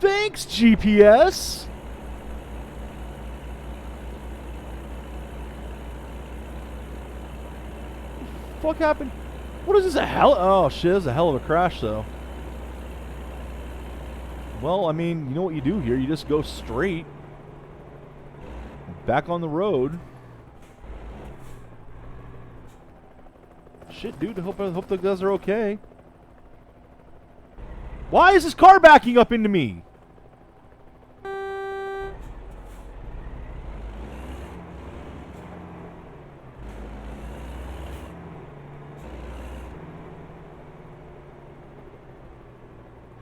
Speaker 1: Thanks, GPS! What the fuck happened? What is this, a hell? Oh shit, this is a hell of a crash though. Well, I mean, you know what you do here? You just go straight. Back on the road. Shit, dude, I hope the guys are okay. Why is this car backing up into me?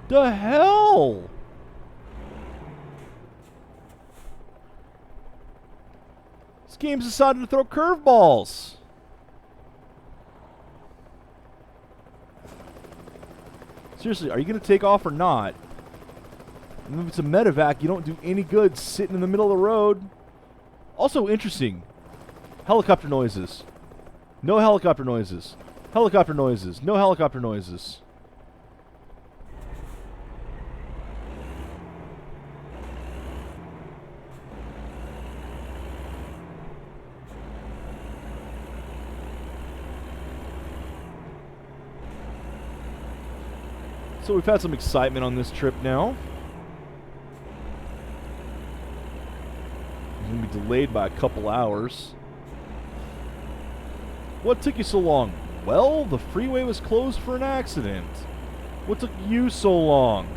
Speaker 1: The hell? This game's decided to throw curveballs. Seriously, are you going to take off or not? And if it's a medevac, you don't do any good sitting in the middle of the road. Also interesting. Helicopter noises. No helicopter noises. Helicopter noises. No helicopter noises. So we've had some excitement on this trip now. It's going to be delayed by a couple hours. What took you so long? Well, the freeway was closed for an accident. What took you so long?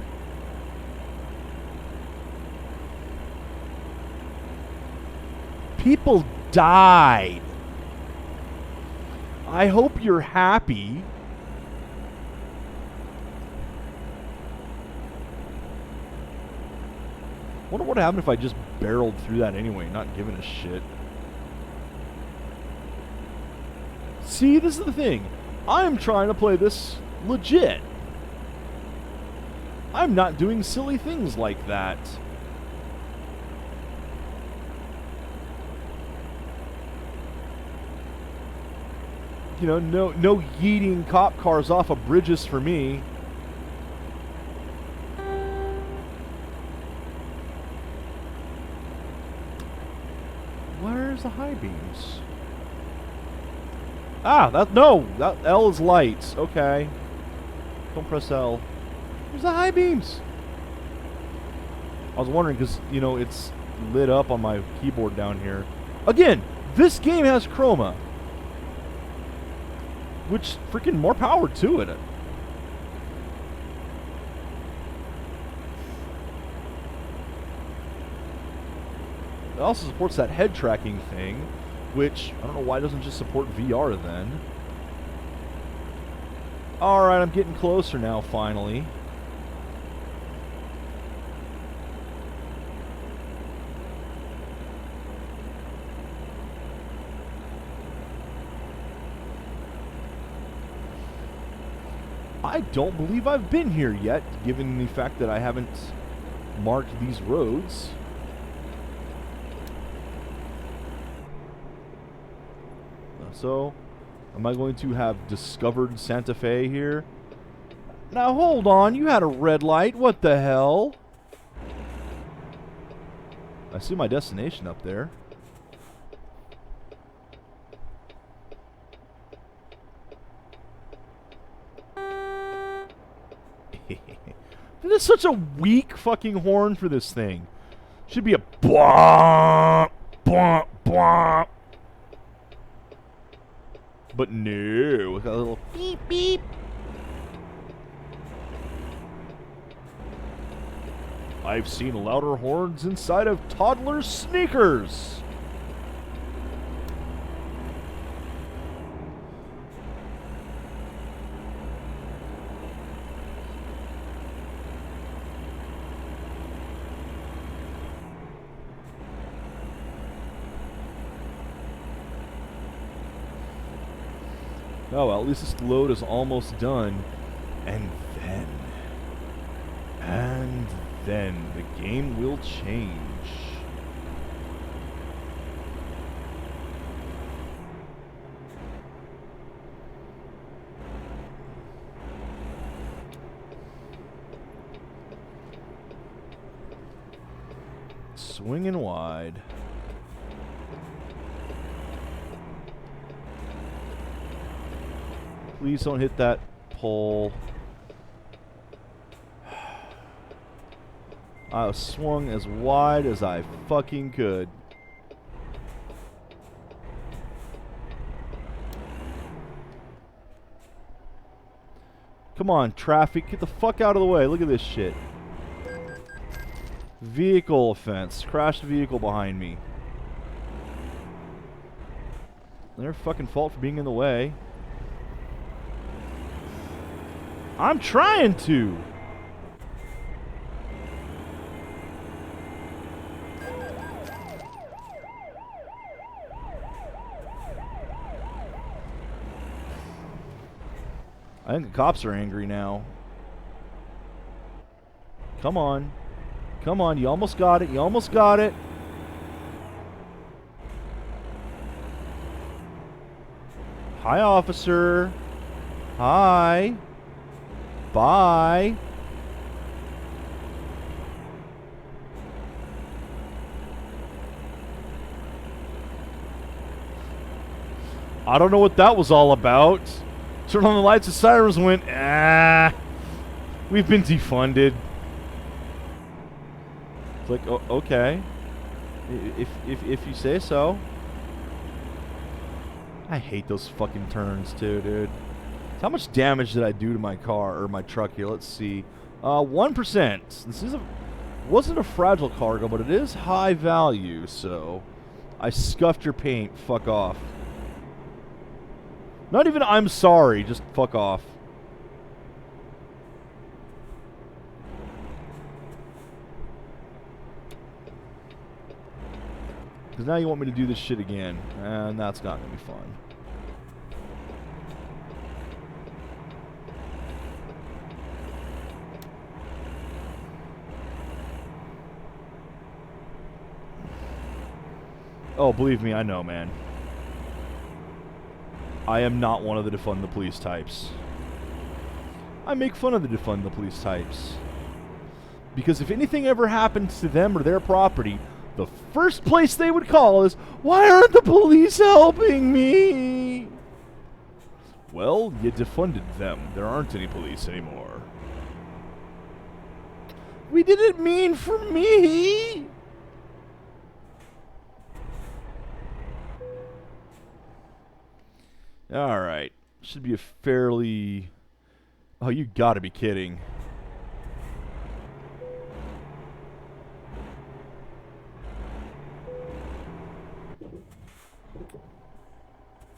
Speaker 1: People died. I hope you're happy. Wonder what happened if I just barreled through that anyway, not giving a shit. See, this is the thing. I'm trying to play this legit. I'm not doing silly things like that. You know, no yeeting cop cars off of bridges for me. Where's the high beams? That L is lights. Okay. Don't press L. There's the high beams. I was wondering because, you know, it's lit up on my keyboard down here. Again, this game has chroma. Which, freaking more power to it. It also supports that head tracking thing, which, I don't know why it doesn't just support VR then. Alright, I'm getting closer now, finally. I don't believe I've been here yet, given the fact that I haven't marked these roads. So, am I going to have discovered Santa Fe here? Now hold on, you had a red light, what the hell? I see my destination up there. That is such a weak fucking horn for this thing. Should be a bwomp, bwomp, bwomp. But no, it's got a little beep beep. I've seen louder horns inside of toddlers' sneakers. Oh, well, at least this load is almost done. And then the game will change. Swinging wide. Please don't hit that pole. I swung as wide as I fucking could. Come on, traffic. Get the fuck out of the way. Look at this shit. Vehicle offense. Crashed vehicle behind me. Their fucking fault for being in the way. I'm trying to. I think the cops are angry now. Come on. Come on, you almost got it. You almost got it. Hi, officer. Hi. Bye. I don't know what that was all about. Turned on the lights, the sirens went, we've been defunded. It's like, oh, okay. If you say so. I hate those fucking turns too, dude. How much damage did I do to my car or my truck here? Let's see. 1%. This wasn't a fragile cargo, but it is high value, so I scuffed your paint. Fuck off. Not even I'm sorry, just fuck off. Because now you want me to do this shit again, and that's not going to be fun. Oh, believe me, I know, man. I am not one of the defund the police types. I make fun of the defund the police types. Because if anything ever happens to them or their property, the first place they would call is, why aren't the police helping me? Well, you defunded them. There aren't any police anymore. We didn't mean for me! Alright. Should be a fairly... Oh, you gotta be kidding.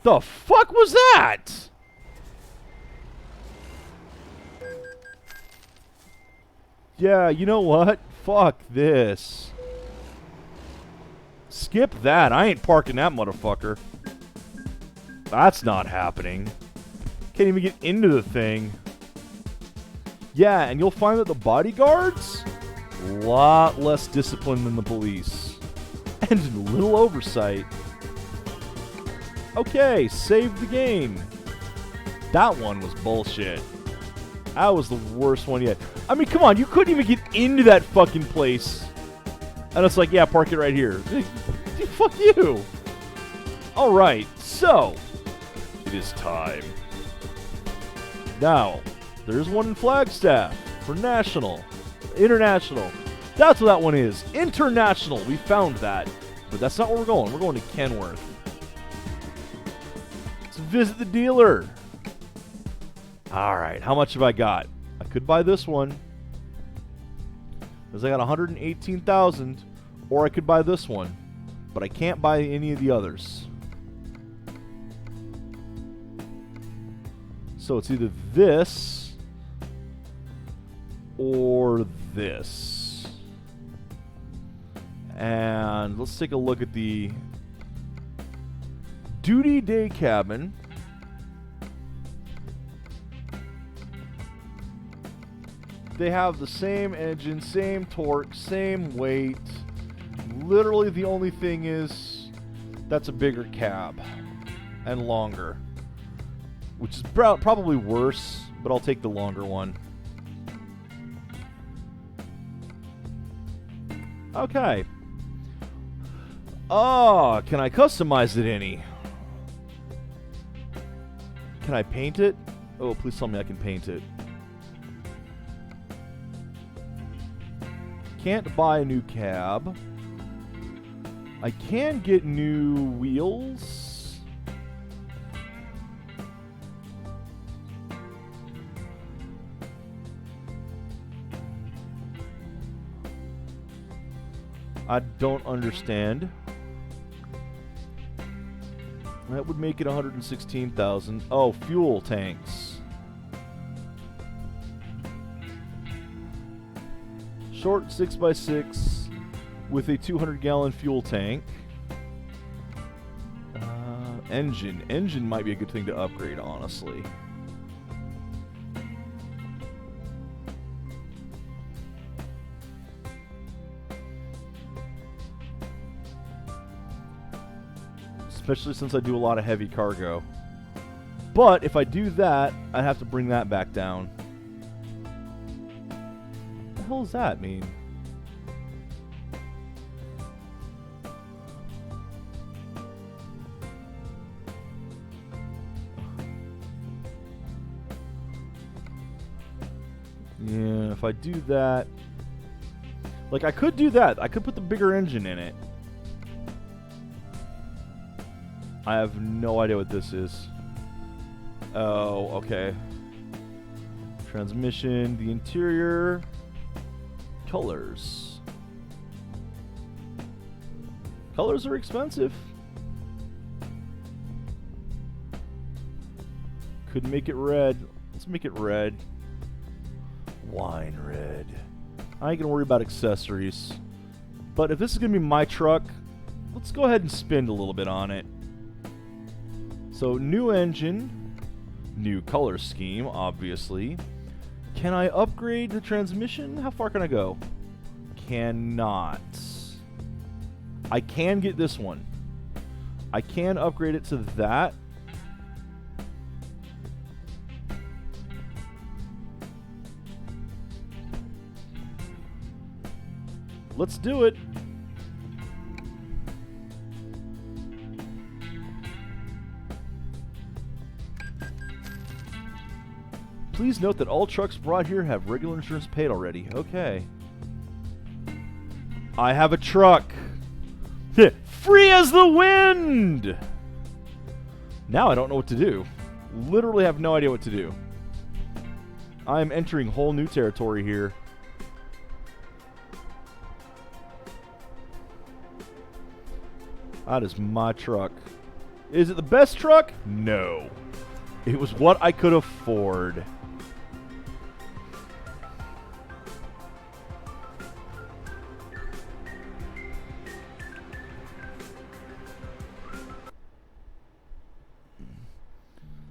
Speaker 1: The fuck was that? Yeah, you know what? Fuck this. Skip that. I ain't parking that motherfucker. That's not happening. Can't even get into the thing. Yeah, and you'll find that the bodyguards, a lot less disciplined than the police. And little oversight. Okay, save the game. That one was bullshit. That was the worst one yet. I mean, come on, you couldn't even get into that fucking place. And it's like, yeah, park it right here. Fuck you. Alright, so, it is time. Now, there's one in Flagstaff for national, international. That's what that one is. International. We found that. But that's not where we're going. We're going to Kenworth. Let's visit the dealer. Alright, how much have I got? I could buy this one. Because I got 118,000. Or I could buy this one. But I can't buy any of the others. So it's either this or this. And let's take a look at the Duty Day Cabin. They have the same engine, same torque, same weight. Literally the only thing is that's a bigger cab and longer, which is probably worse, but I'll take the longer one. Okay. Oh, can I customize it any? Can I paint it? Oh, please tell me I can paint it. Can't buy a new cab. I can get new wheels. I don't understand. That would make it 116,000. Oh, fuel tanks. Short 6x6 with a 200-gallon fuel tank. Engine. Engine might be a good thing to upgrade, honestly. Especially since I do a lot of heavy cargo. But if I do that, I have to bring that back down. What the hell does that mean? Yeah, if I do that... Like, I could do that. I could put the bigger engine in it. I have no idea what this is. Oh, okay. Transmission, the interior, colors. Colors are expensive. Could make it red. Let's make it red. Wine red. I ain't gonna worry about accessories. But if this is gonna be my truck, let's go ahead and spend a little bit on it. So, new engine, new color scheme, obviously. Can I upgrade the transmission? How far can I go? Cannot. I can get this one. I can upgrade it to that. Let's do it. Please note that all trucks brought here have regular insurance paid already. Okay. I have a truck. Free as the wind! Now I don't know what to do. Literally have no idea what to do. I am entering whole new territory here. That is my truck. Is it the best truck? No. It was what I could afford.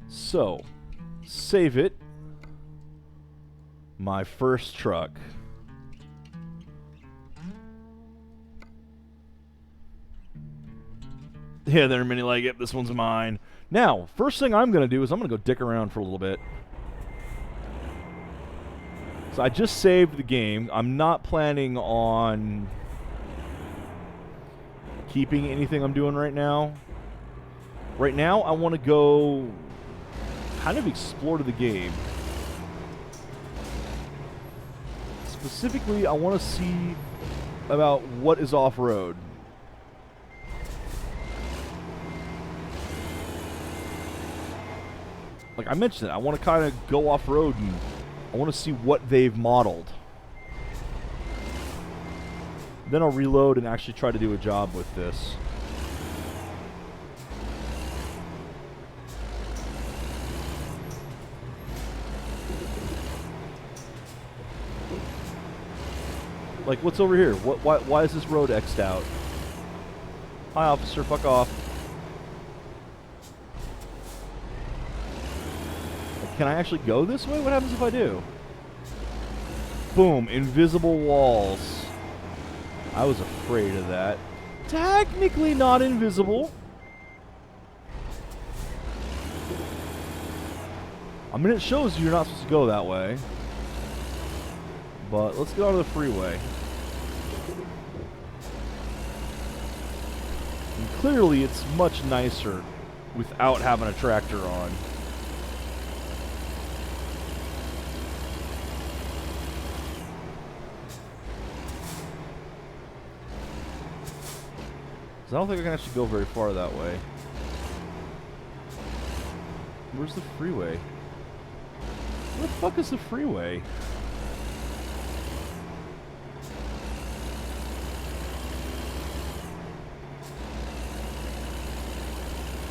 Speaker 1: So, save it. My first truck. Yeah, there are many like it. This one's mine. Now, first thing I'm going to do is I'm going to go dick around for a little bit. So I just saved the game. I'm not planning on keeping anything I'm doing right now. Right now, I want to go kind of explore the game. Specifically, I want to see about what is off-road. Like I mentioned, I want to kind of go off-road and I want to see what they've modeled. Then I'll reload and actually try to do a job with this. Like, what's over here? Why is this road X'd out? Hi, officer, fuck off. Can I actually go this way? What happens if I do? Boom, invisible walls. I was afraid of that. Technically not invisible. I mean, it shows you're not supposed to go that way. But let's get onto the freeway. And clearly, it's much nicer without having a tractor on. I don't think I can actually go very far that way. Where's the freeway? Where the fuck is the freeway?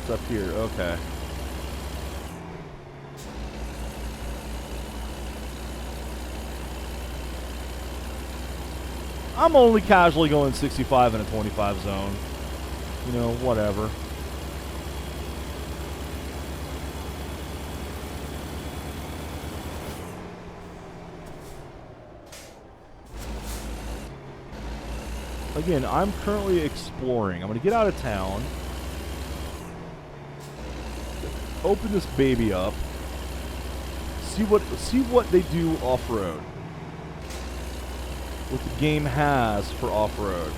Speaker 1: It's up here, okay. I'm only casually going 65 in a 25 zone. You know, whatever. Again, I'm currently exploring. I'm going to get out of town. Open this baby up. See what they do off-road. What the game has for off-road.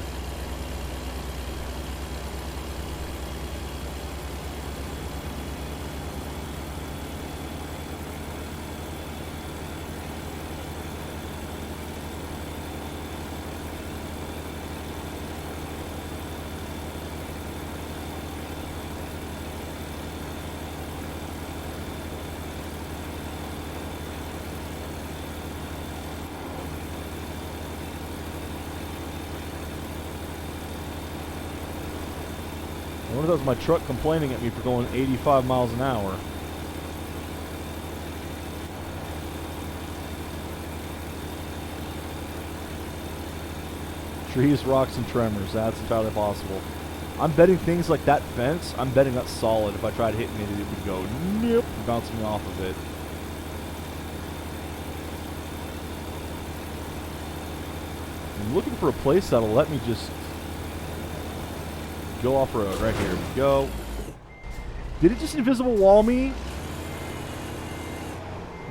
Speaker 1: I wonder if that was my truck complaining at me for going 85 miles an hour. Trees, rocks, and tremors. That's entirely possible. I'm betting things like that fence, I'm betting that's solid. If I tried hitting it, it would go, nope, bounce me off of it. I'm looking for a place that'll let me just go off-road. Right here we go. Did it just invisible wall me?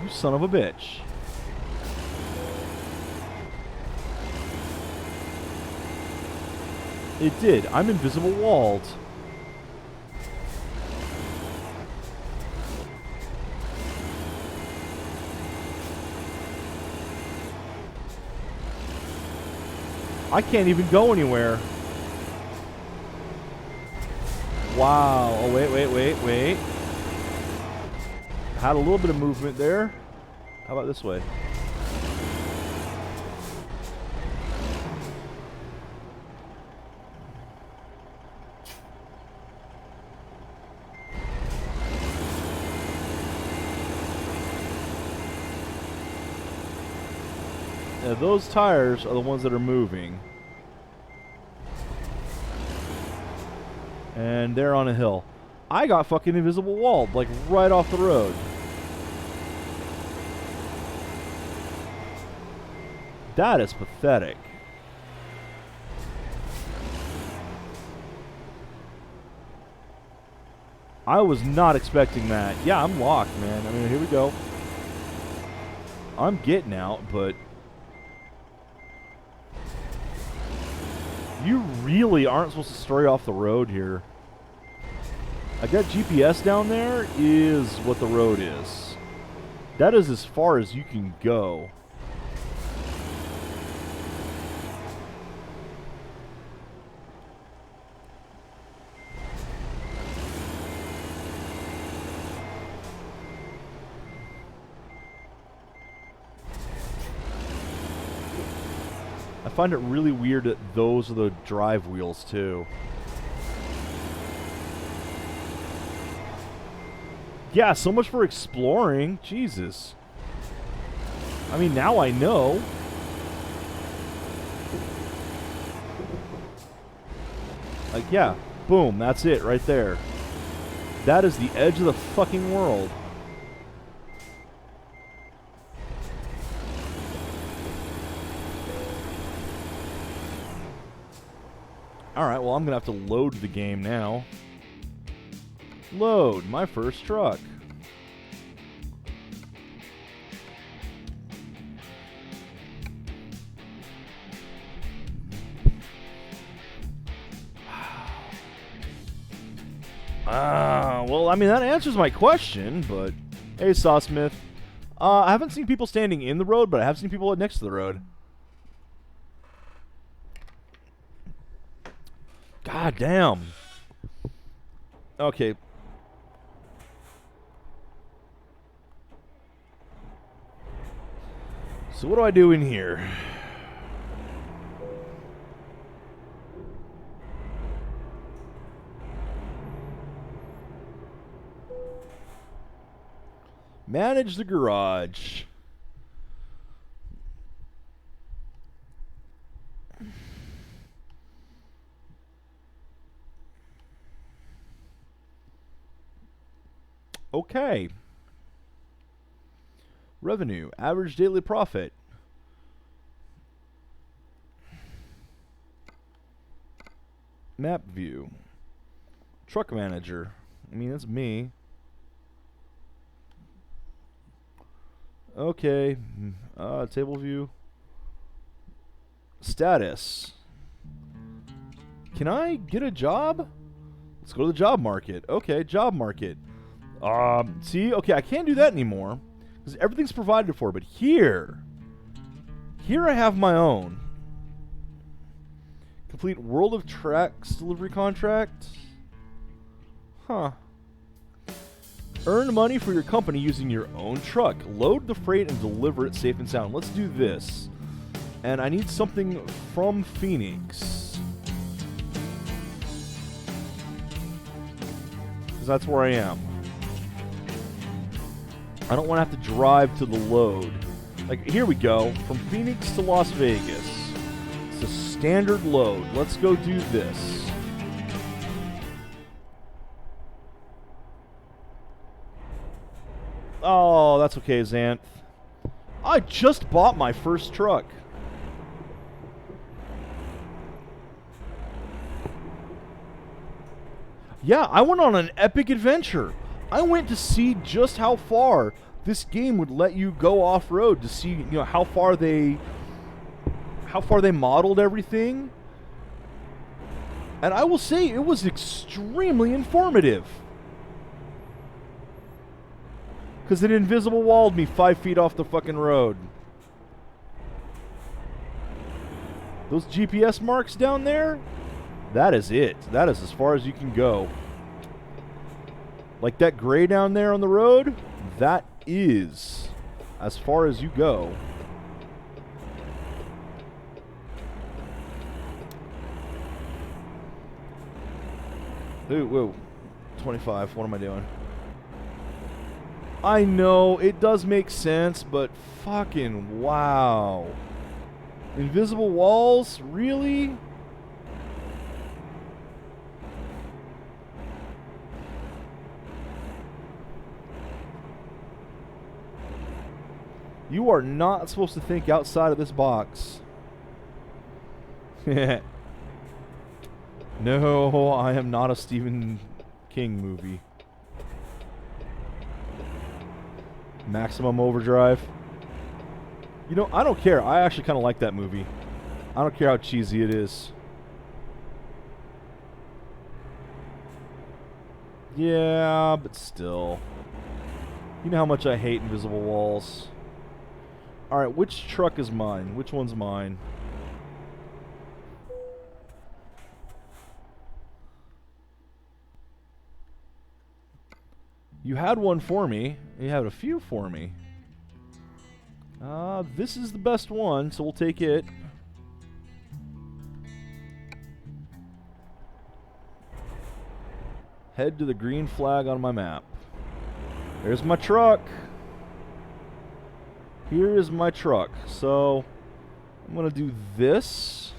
Speaker 1: You son of a bitch. It did. I'm invisible walled. I can't even go anywhere. Wow. Oh, wait. Had a little bit of movement there. How about this way? Now those tires are the ones that are moving. And they're on a hill. I got fucking invisible walled, like right off the road. That is pathetic. I was not expecting that. Yeah, I'm locked, man. I mean, here we go. I'm getting out, but you really aren't supposed to stray off the road here. I got GPS down there is what the road is. That is as far as you can go. I find it really weird that those are the drive wheels too. Yeah, so much for exploring. Jesus. I mean, now I know. Like, yeah. Boom. That's it right there. That is the edge of the fucking world. Alright, well, I'm going to have to load the game now. Load my first truck. Well, I mean, that answers my question, but... Hey, Sawsmith. I haven't seen people standing in the road, but I have seen people next to the road. God damn. Okay. So what do I do in here? Manage the garage. Okay. Revenue, average daily profit. Map view. Truck manager. I mean, that's me. Okay. Table view. Status. Can I get a job? Let's go to the job market. Okay, job market. See? Okay, I can't do that anymore. Because everything's provided for, but here I have my own. Complete World of Tracks delivery contract. Huh. Earn money for your company using your own truck. Load the freight and deliver it safe and sound. Let's do this. And I need something from Phoenix. Because that's where I am. I don't want to have to drive to the load. Like, here we go. From Phoenix to Las Vegas. It's a standard load. Let's go do this. Oh, that's okay, Xanth. I just bought my first truck. Yeah, I went on an epic adventure. I went to see just how far this game would let you go off-road, to see, you know, how far they modeled everything. And I will say it was extremely informative. Because it invisible walled me 5 feet off the fucking road. Those GPS marks down there, that is it. That is as far as you can go. Like that gray down there on the road, that is as far as you go. Ooh, whoa. 25. What am I doing? I know, it does make sense, but fucking wow. Invisible walls? Really? You are not supposed to think outside of this box. No, I am not a Stephen King movie. Maximum Overdrive. You know, I don't care. I actually kind of like that movie. I don't care how cheesy it is. Yeah, but still. You know how much I hate invisible walls. Alright, which truck is mine? Which one's mine? You had one for me. You had a few for me. This is the best one, so we'll take it. Head to the green flag on my map. There's my truck. Here is my truck. So, I'm going to do this.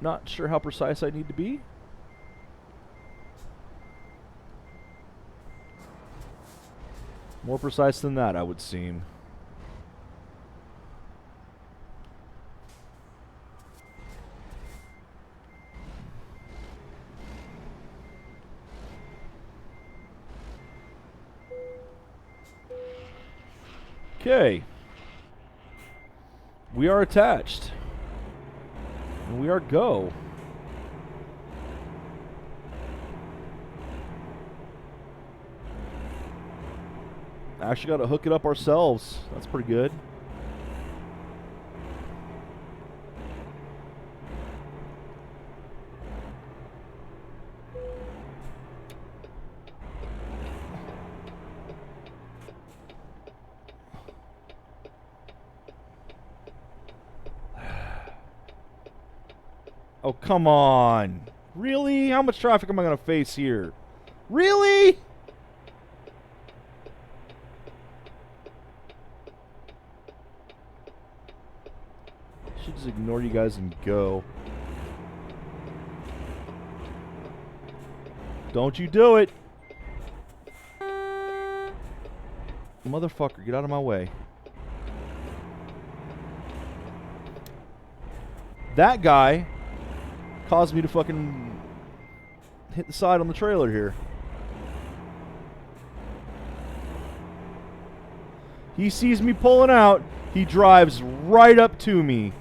Speaker 1: Not sure how precise I need to be. More precise than that, I would seem. Okay. We are attached. And we are go. Actually got to hook it up ourselves. That's pretty good. Oh, come on. Really? How much traffic am I going to face here? Really? Should just ignore you guys and go. Don't you do it. Motherfucker, get out of my way. That guy caused me to fucking hit the side on the trailer here. He sees me pulling out. He drives right up to me.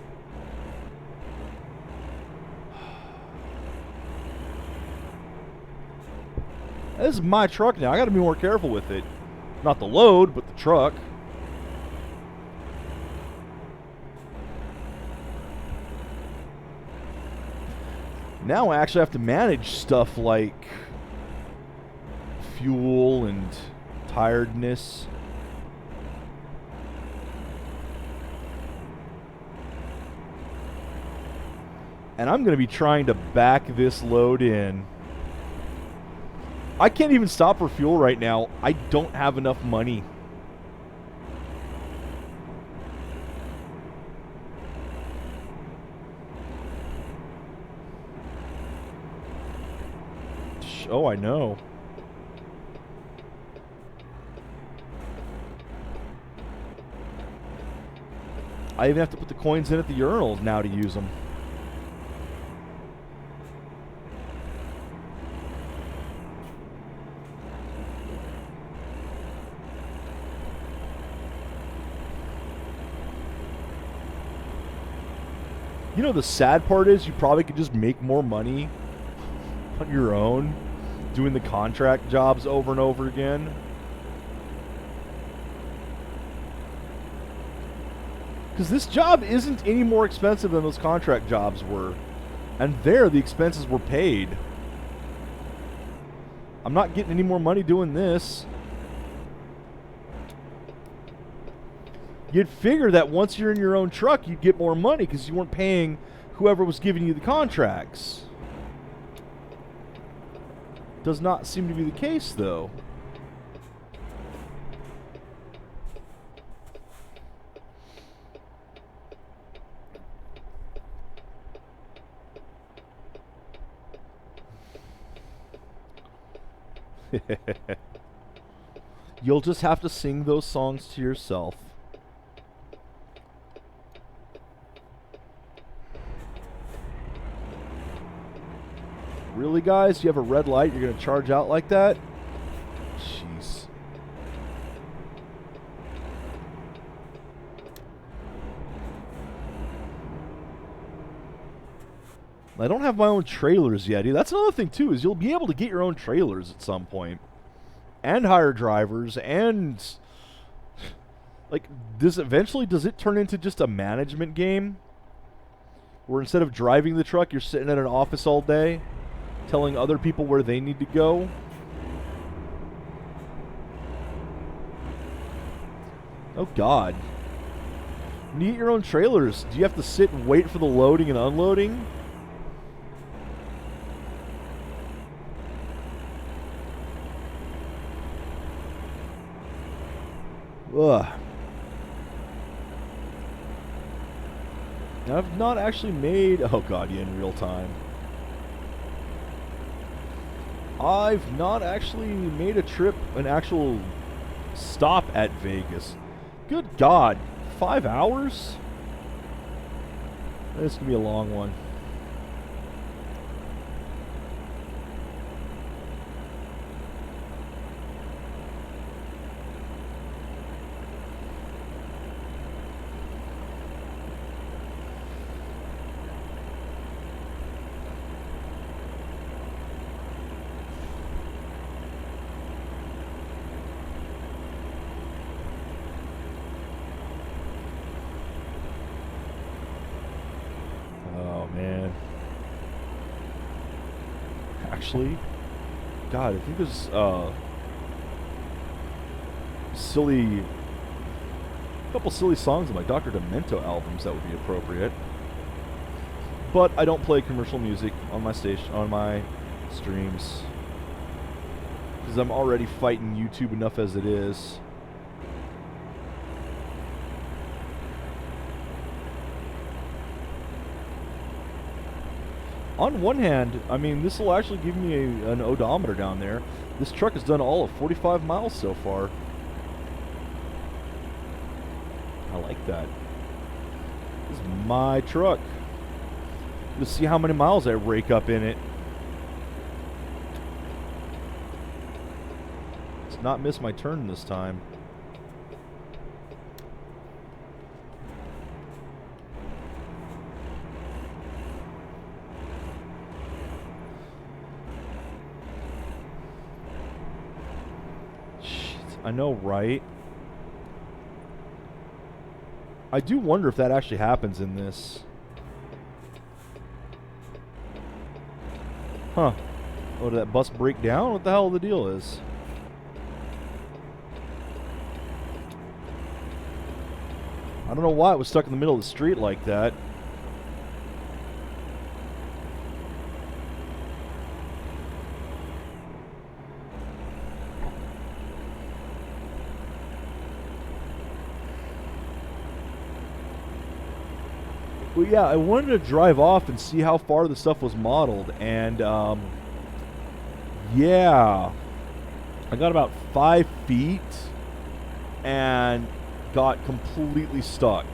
Speaker 1: This is my truck now. I gotta be more careful with it. Not the load, but the truck. Now I actually have to manage stuff like fuel and tiredness. And I'm going to be trying to back this load in. I can't even stop for fuel right now. I don't have enough money. Oh, I know. I even have to put the coins in at the urinals now to use them. You know, the sad part is you probably could just make more money on your own doing the contract jobs over and over again. Because this job isn't any more expensive than those contract jobs were. And there, the expenses were paid. I'm not getting any more money doing this. You'd figure that once you're in your own truck, you'd get more money because you weren't paying whoever was giving you the contracts. Does not seem to be the case, though. You'll just have to sing those songs to yourself. Really, guys? You have a red light? You're going to charge out like that? Jeez. I don't have my own trailers yet. That's another thing, too, is you'll be able to get your own trailers at some point. And hire drivers, and... Like, does it turn into just a management game? Where instead of driving the truck, you're sitting at an office all day, telling other people where they need to go? Oh, God. When you get your own trailers, do you have to sit and wait for the loading and unloading? Ugh. I've not actually made... Oh, God, yeah, in real time. I've not actually made a trip, an actual stop at Vegas. Good God. 5 hours? This is going to be a long one. Actually, God, I think there's a couple silly songs on my Dr. Demento albums that would be appropriate. But I don't play commercial music on my station, on my streams, because I'm already fighting YouTube enough as it is. On one hand, I mean, this will actually give me an odometer down there. This truck has done all of 45 miles so far. I like that. This is my truck. Let's see how many miles I rake up in it. Let's not miss my turn this time. I know, right? I do wonder if that actually happens in this. Huh. Oh, did that bus break down? What the hell the deal is? I don't know why it was stuck in the middle of the street like that. Well, yeah, I wanted to drive off and see how far the stuff was modeled, and yeah, I got about 5 feet and got completely stuck.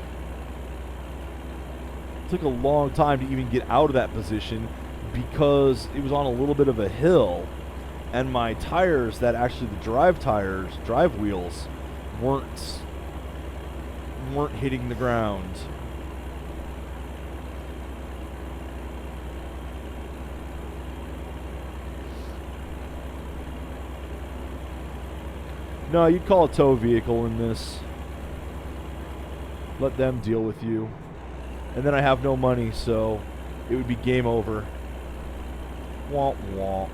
Speaker 1: It took a long time to even get out of that position because it was on a little bit of a hill, and my tires, that actually the drive wheels, weren't hitting the ground. No, you'd call a tow vehicle in this. Let them deal with you. And then I have no money, so it would be game over. Womp womp.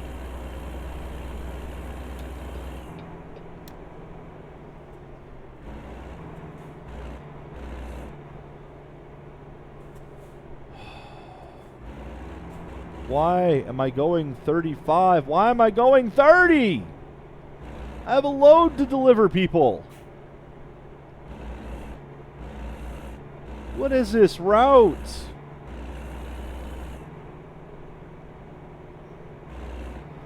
Speaker 1: Why am I going 35? Why am I going 30? I have a load to deliver, people. What is this route?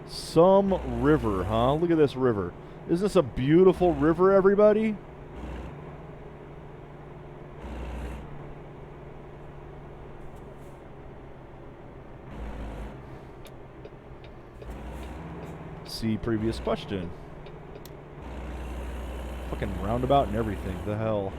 Speaker 1: Some river, huh? Look at this river. Isn't this a beautiful river, everybody? See previous question. Fucking roundabout and everything. The hell.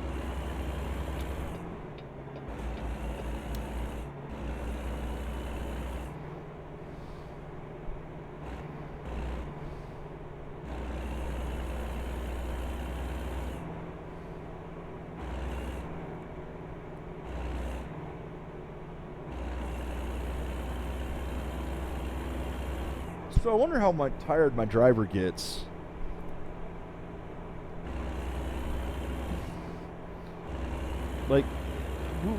Speaker 1: So I wonder how tired my driver gets. Like,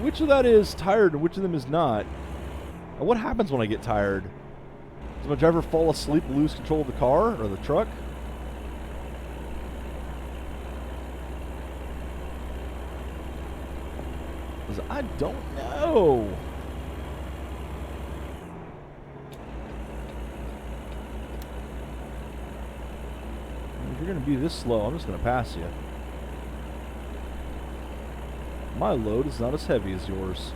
Speaker 1: which of that is tired and which of them is not? And what happens when I get tired? Does my driver fall asleep and lose control of the car or the truck? 'Cause I don't know. If you're going to be this slow, I'm just going to pass you. My load is not as heavy as yours.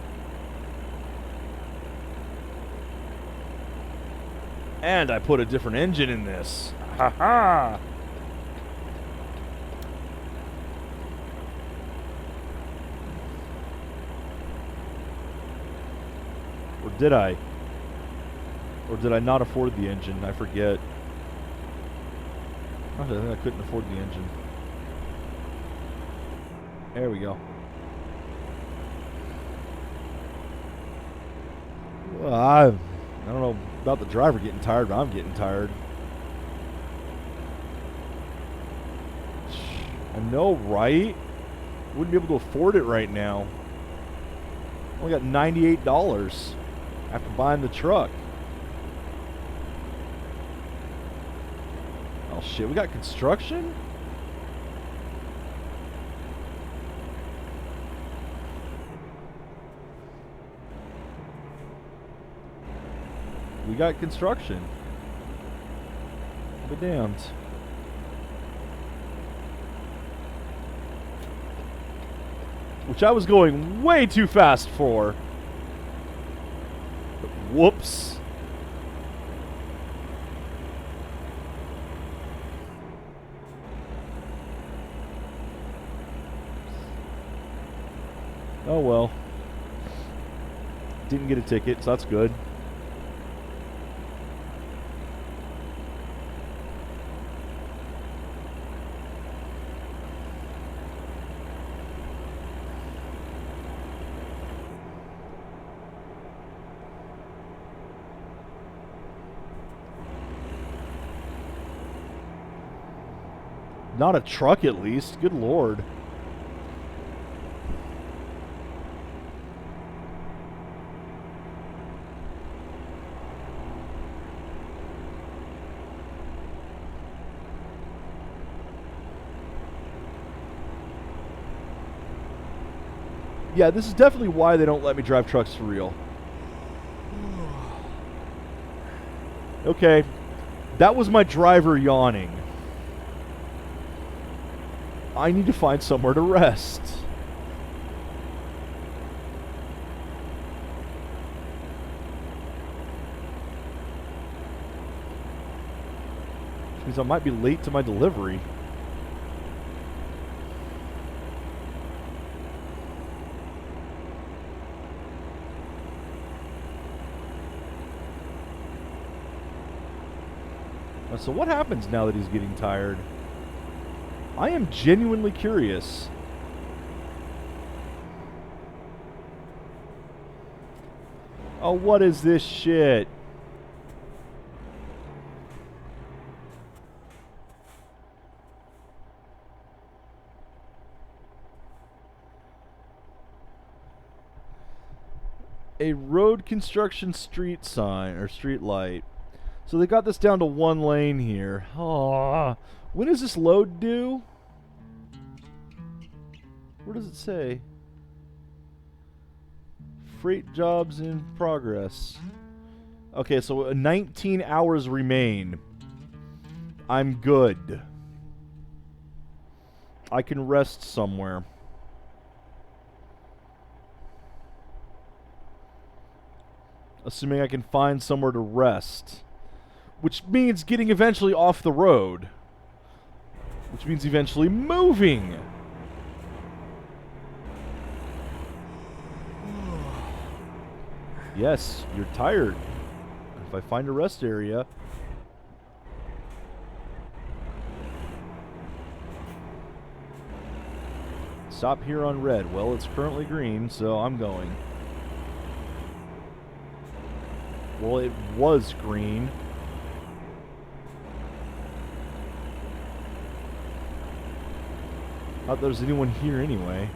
Speaker 1: And I put a different engine in this. Ha ha! Or did I? Or did I not afford the engine? I forget. I think I couldn't afford the engine. There we go. Well, I don't know about the driver getting tired, but I'm getting tired. I know, right? Wouldn't be able to afford it right now. Only got $98 after buying the truck. Oh shit, we got construction? We got construction. Be damned. Which I was going way too fast for. But whoops. Oh well. Didn't get a ticket, so that's good. Not a truck, at least. Good lord. Yeah, this is definitely why they don't let me drive trucks for real. Okay. That was my driver yawning. I need to find somewhere to rest. Which means I might be late to my delivery. So what happens now that he's getting tired? I am genuinely curious. Oh, what is this shit? A road construction street sign, or street light. So they got this down to one lane here. Oh, when does this load due? Where does it say? Freight jobs in progress. Okay, so 19 hours remain. I'm good. I can rest somewhere. Assuming I can find somewhere to rest. Which means getting eventually off the road. Which means eventually moving. Yes, you're tired. If I find a rest area... Stop here on red. Well, it's currently green, so I'm going. Well, it was green. Not that there's anyone here anyway.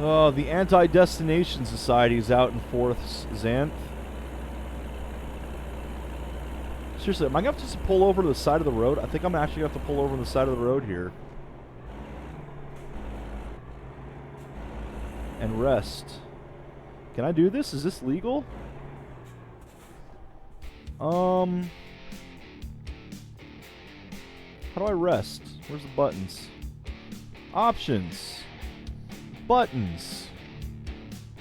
Speaker 1: Oh, the Anti-Destination Society is out in Fourth Xanth. Seriously, am I going to have to pull over to the side of the road? I think I'm actually going to have to pull over to the side of the road here. And rest. Can I do this? Is this legal? How do I rest? Where's the buttons? Options. Buttons.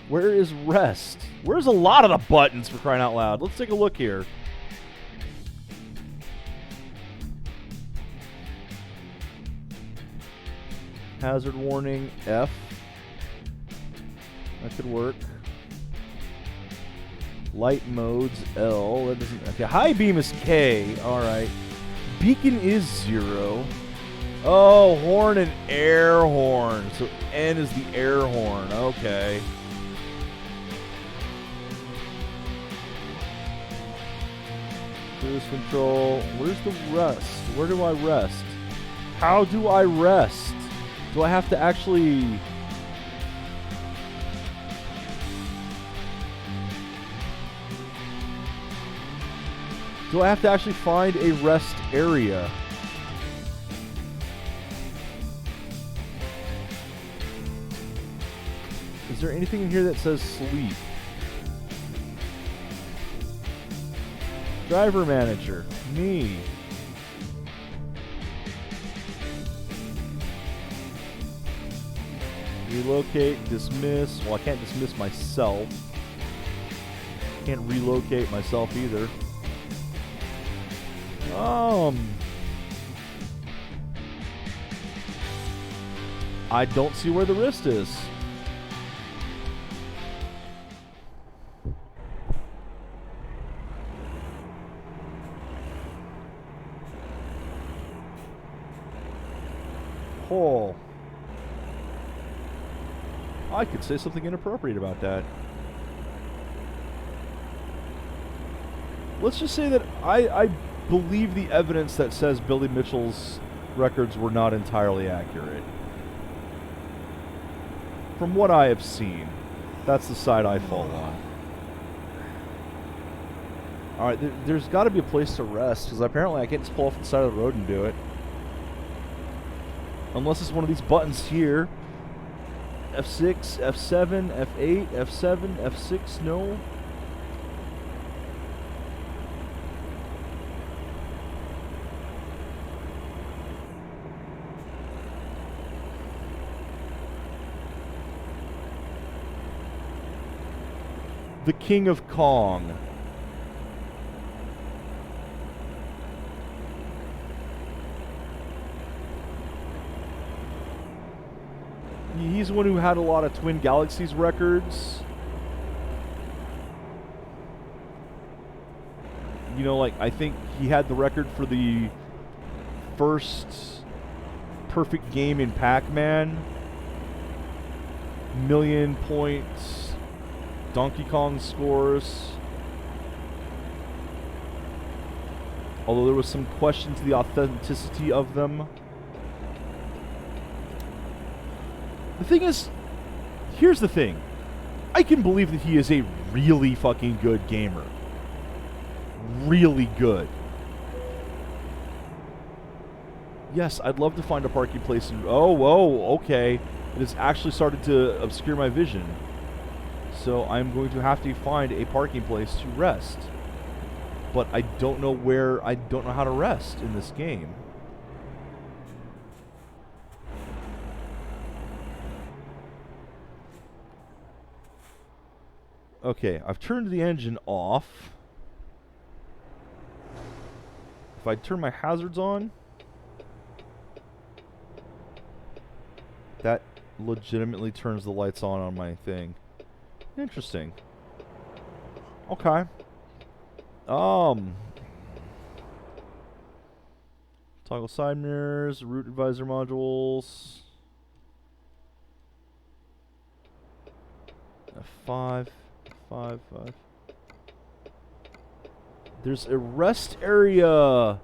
Speaker 1: Where is rest? Where's a lot of the buttons, for crying out loud? Let's take a look here. Hazard warning, F. That could work. Light modes, L. That doesn't. Okay, high beam is K. Alright. Beacon is 0. Oh, horn and air horn. So N is the air horn. Okay. Cruise control. Where's the rest? Where do I rest? How do I rest? Do I have to actually... Do I have to actually find a rest area? Is there anything in here that says sleep? Driver manager. Me. Relocate, dismiss. Well, I can't dismiss myself. Can't relocate myself either. I don't see where the wrist is. Oh. I could say something inappropriate about that. Let's just say that I believe the evidence that says Billy Mitchell's records were not entirely accurate. From what I have seen, that's the side I fall on. Alright, there's got to be a place to rest, because apparently I can't just pull off the side of the road and do it. Unless it's one of these buttons here. F6, F7, F8, F7, F6, no. The King of Kong. He's the one who had a lot of Twin Galaxies records. You know, like, I think he had the record for the first perfect game in Pac-Man. Million points. Donkey Kong scores. Although there was some question to the authenticity of them. The thing is, here's the thing. I can believe that he is a really fucking good gamer. Really good. Yes, I'd love to find a parking place in... Oh, whoa, okay. It has actually started to obscure my vision. So I'm going to have to find a parking place to rest. But I don't know where... I don't know how to rest in this game. Okay, I've turned the engine off. If I turn my hazards on... That legitimately turns the lights on my thing. Interesting. Okay. Toggle side mirrors, route advisor modules. F5, 5. There's a rest area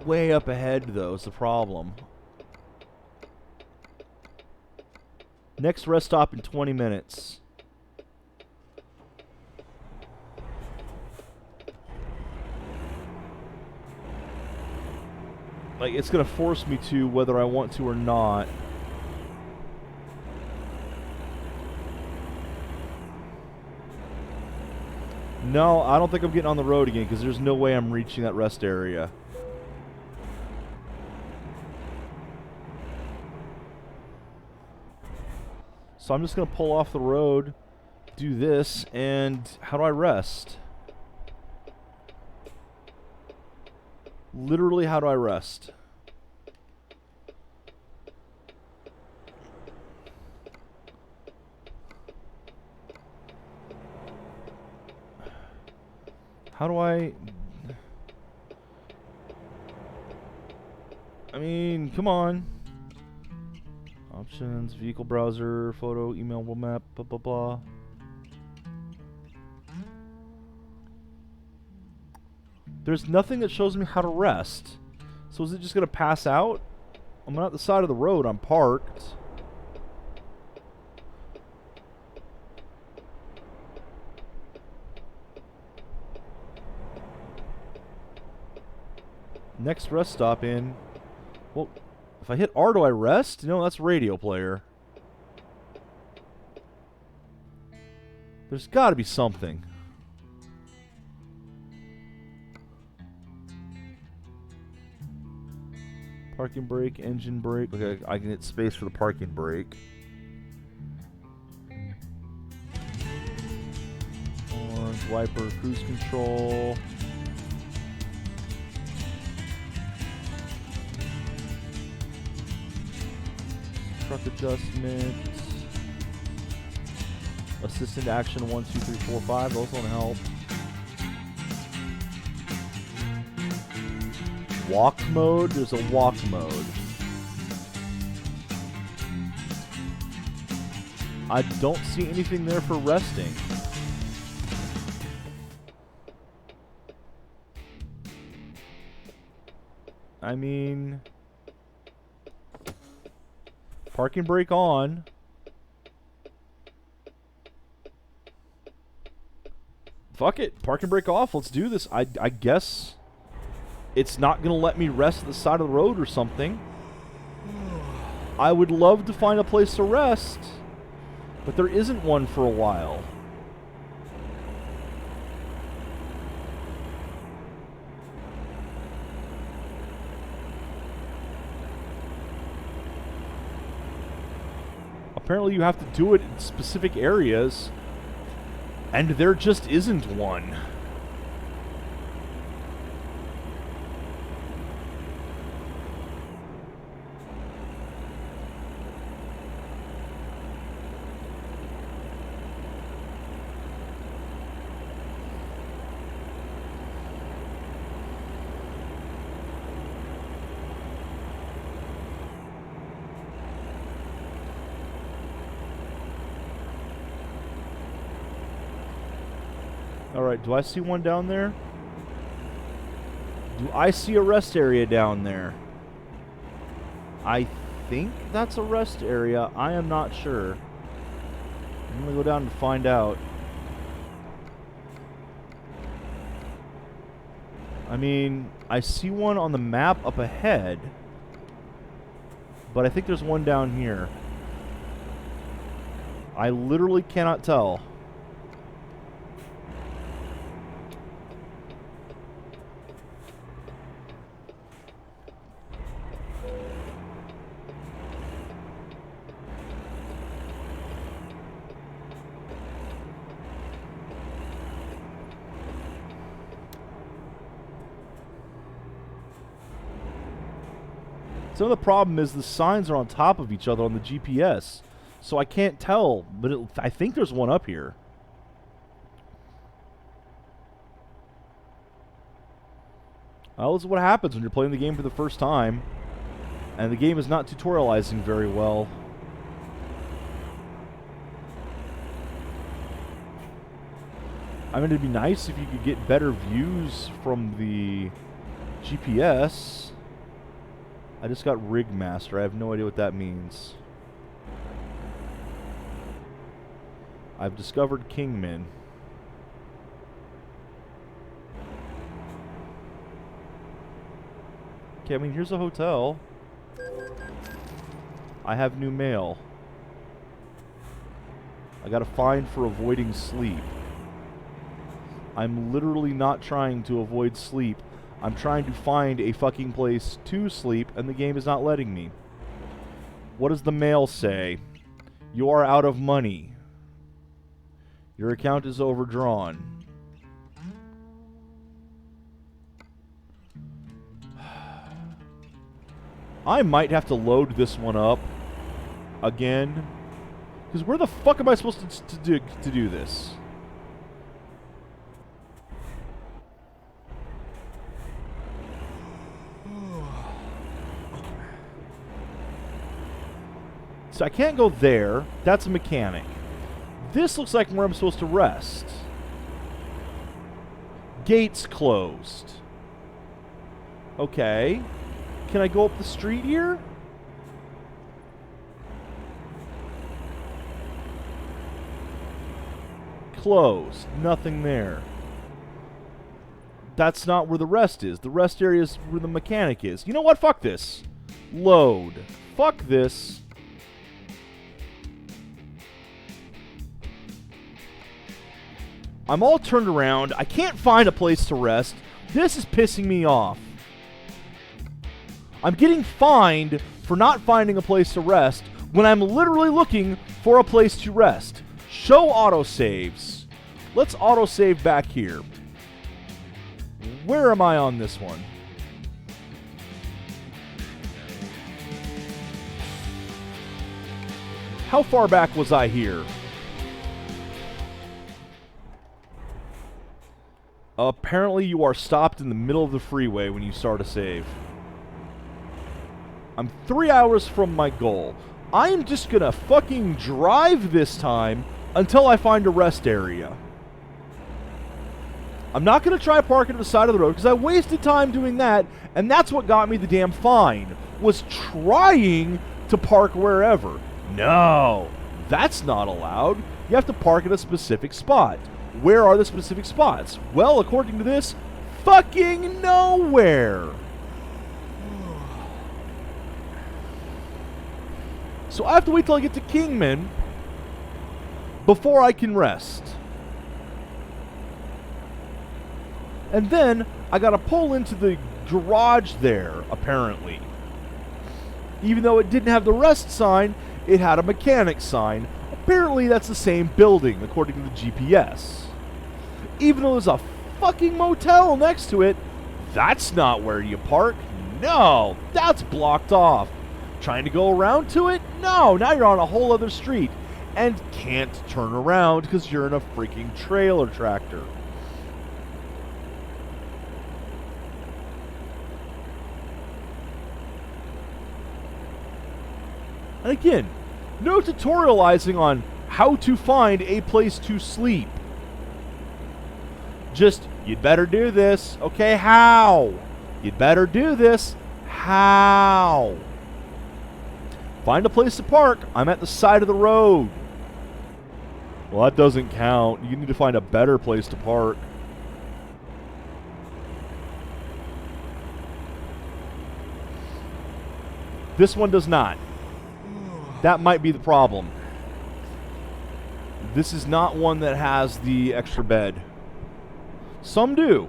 Speaker 1: way up ahead, though, is the problem. Next rest stop in 20 minutes. Like, it's gonna force me to, whether I want to or not. No, I don't think I'm getting on the road again, because there's no way I'm reaching that rest area. So I'm just going to pull off the road, do this, and how do I rest? Literally, how do I rest? How do I mean, come on. Options, vehicle browser, photo, email, map, blah, blah, blah. There's nothing that shows me how to rest. So is it just going to pass out? I'm not at the side of the road. I'm parked. Next rest stop in. Well, if I hit R, do I rest? No, that's radio player. There's got to be something. Parking brake, engine brake. Okay, I can hit space for the parking brake. Orange wiper, cruise control. Truck adjustments. Assistant action 1, 2, 3, 4, 5. Those won't help. Walk mode? There's a walk mode. I don't see anything there for resting. I mean... Parking brake on. Fuck it. Parking brake off. Let's do this. I guess it's not going to let me rest at the side of the road or something. I would love to find a place to rest, but there isn't one for a while. Apparently you have to do it in specific areas, and there just isn't one. Alright, do I see one down there? Do I see a rest area down there? I think that's a rest area. I am not sure. I'm going to go down and find out. I mean, I see one on the map up ahead. But I think there's one down here. I literally cannot tell. Some of the problem is the signs are on top of each other on the GPS, so I can't tell, but I think there's one up here. Well, this is what happens when you're playing the game for the first time, and the game is not tutorializing very well. I mean, it'd be nice if you could get better views from the GPS. I just got Rig Master. I have no idea what that means. I've discovered Kingman. Okay, I mean, here's a hotel. I have new mail. I got a fine for avoiding sleep. I'm literally not trying to avoid sleep. I'm trying to find a fucking place to sleep, and the game is not letting me. What does the mail say? You are out of money. Your account is overdrawn. I might have to load this one up again. Because where the fuck am I supposed to do this? So I can't go there. That's a mechanic. This looks like where I'm supposed to rest. Gates closed. Okay. Can I go up the street here? Closed. Nothing there. That's not where the rest is. The rest area is where the mechanic is. You know what? Fuck this. Load. Fuck this. I'm all turned around. I can't find a place to rest. This is pissing me off. I'm getting fined for not finding a place to rest when I'm literally looking for a place to rest. Show autosaves. Let's autosave back here. Where am I on this one? How far back was I here? Apparently you are stopped in the middle of the freeway when you start a save. I'm 3 hours from my goal. I'm just gonna fucking drive this time until I find a rest area. I'm not gonna try parking at the side of the road because I wasted time doing that, and that's what got me the damn fine, was trying to park wherever. No, that's not allowed. You have to park at a specific spot. Where are the specific spots? Well, according to this, fucking nowhere. So I have to wait till I get to Kingman before I can rest. And then I gotta pull into the garage there, apparently. Even though it didn't have the rest sign, it had a mechanic sign. Apparently that's the same building, according to the GPS. Even though there's a fucking motel next to it, that's not where you park. No, that's blocked off. Trying to go around to it? No, now you're on a whole other street. And can't turn around because you're in a freaking trailer tractor. And again, no tutorializing on how to find a place to sleep. Just, you'd better do this. Okay, how? You'd better do this. How? Find a place to park. I'm at the side of the road. Well, that doesn't count. You need to find a better place to park. This one does not. That might be the problem. This is not one that has the extra bed. Some do.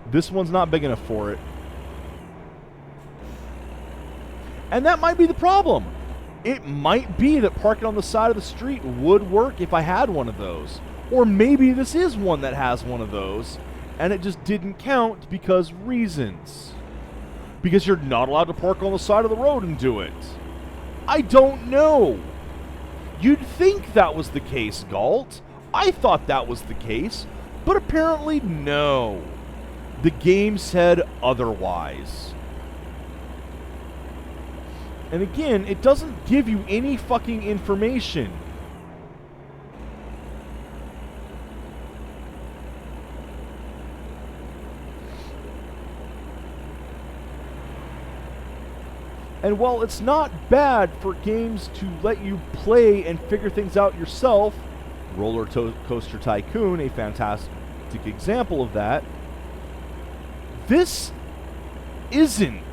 Speaker 1: This one's not big enough for it. And that might be the problem. It might be that parking on the side of the street would work if I had one of those. Or maybe this is one that has one of those, and it just didn't count because reasons. Because you're not allowed to park on the side of the road and do it. I don't know. You'd think that was the case, Galt. I thought that was the case, but apparently no. The game said otherwise. And again, it doesn't give you any fucking information. And while it's not bad for games to let you play and figure things out yourself, Roller Coaster Tycoon, a fantastic example of that, this isn't.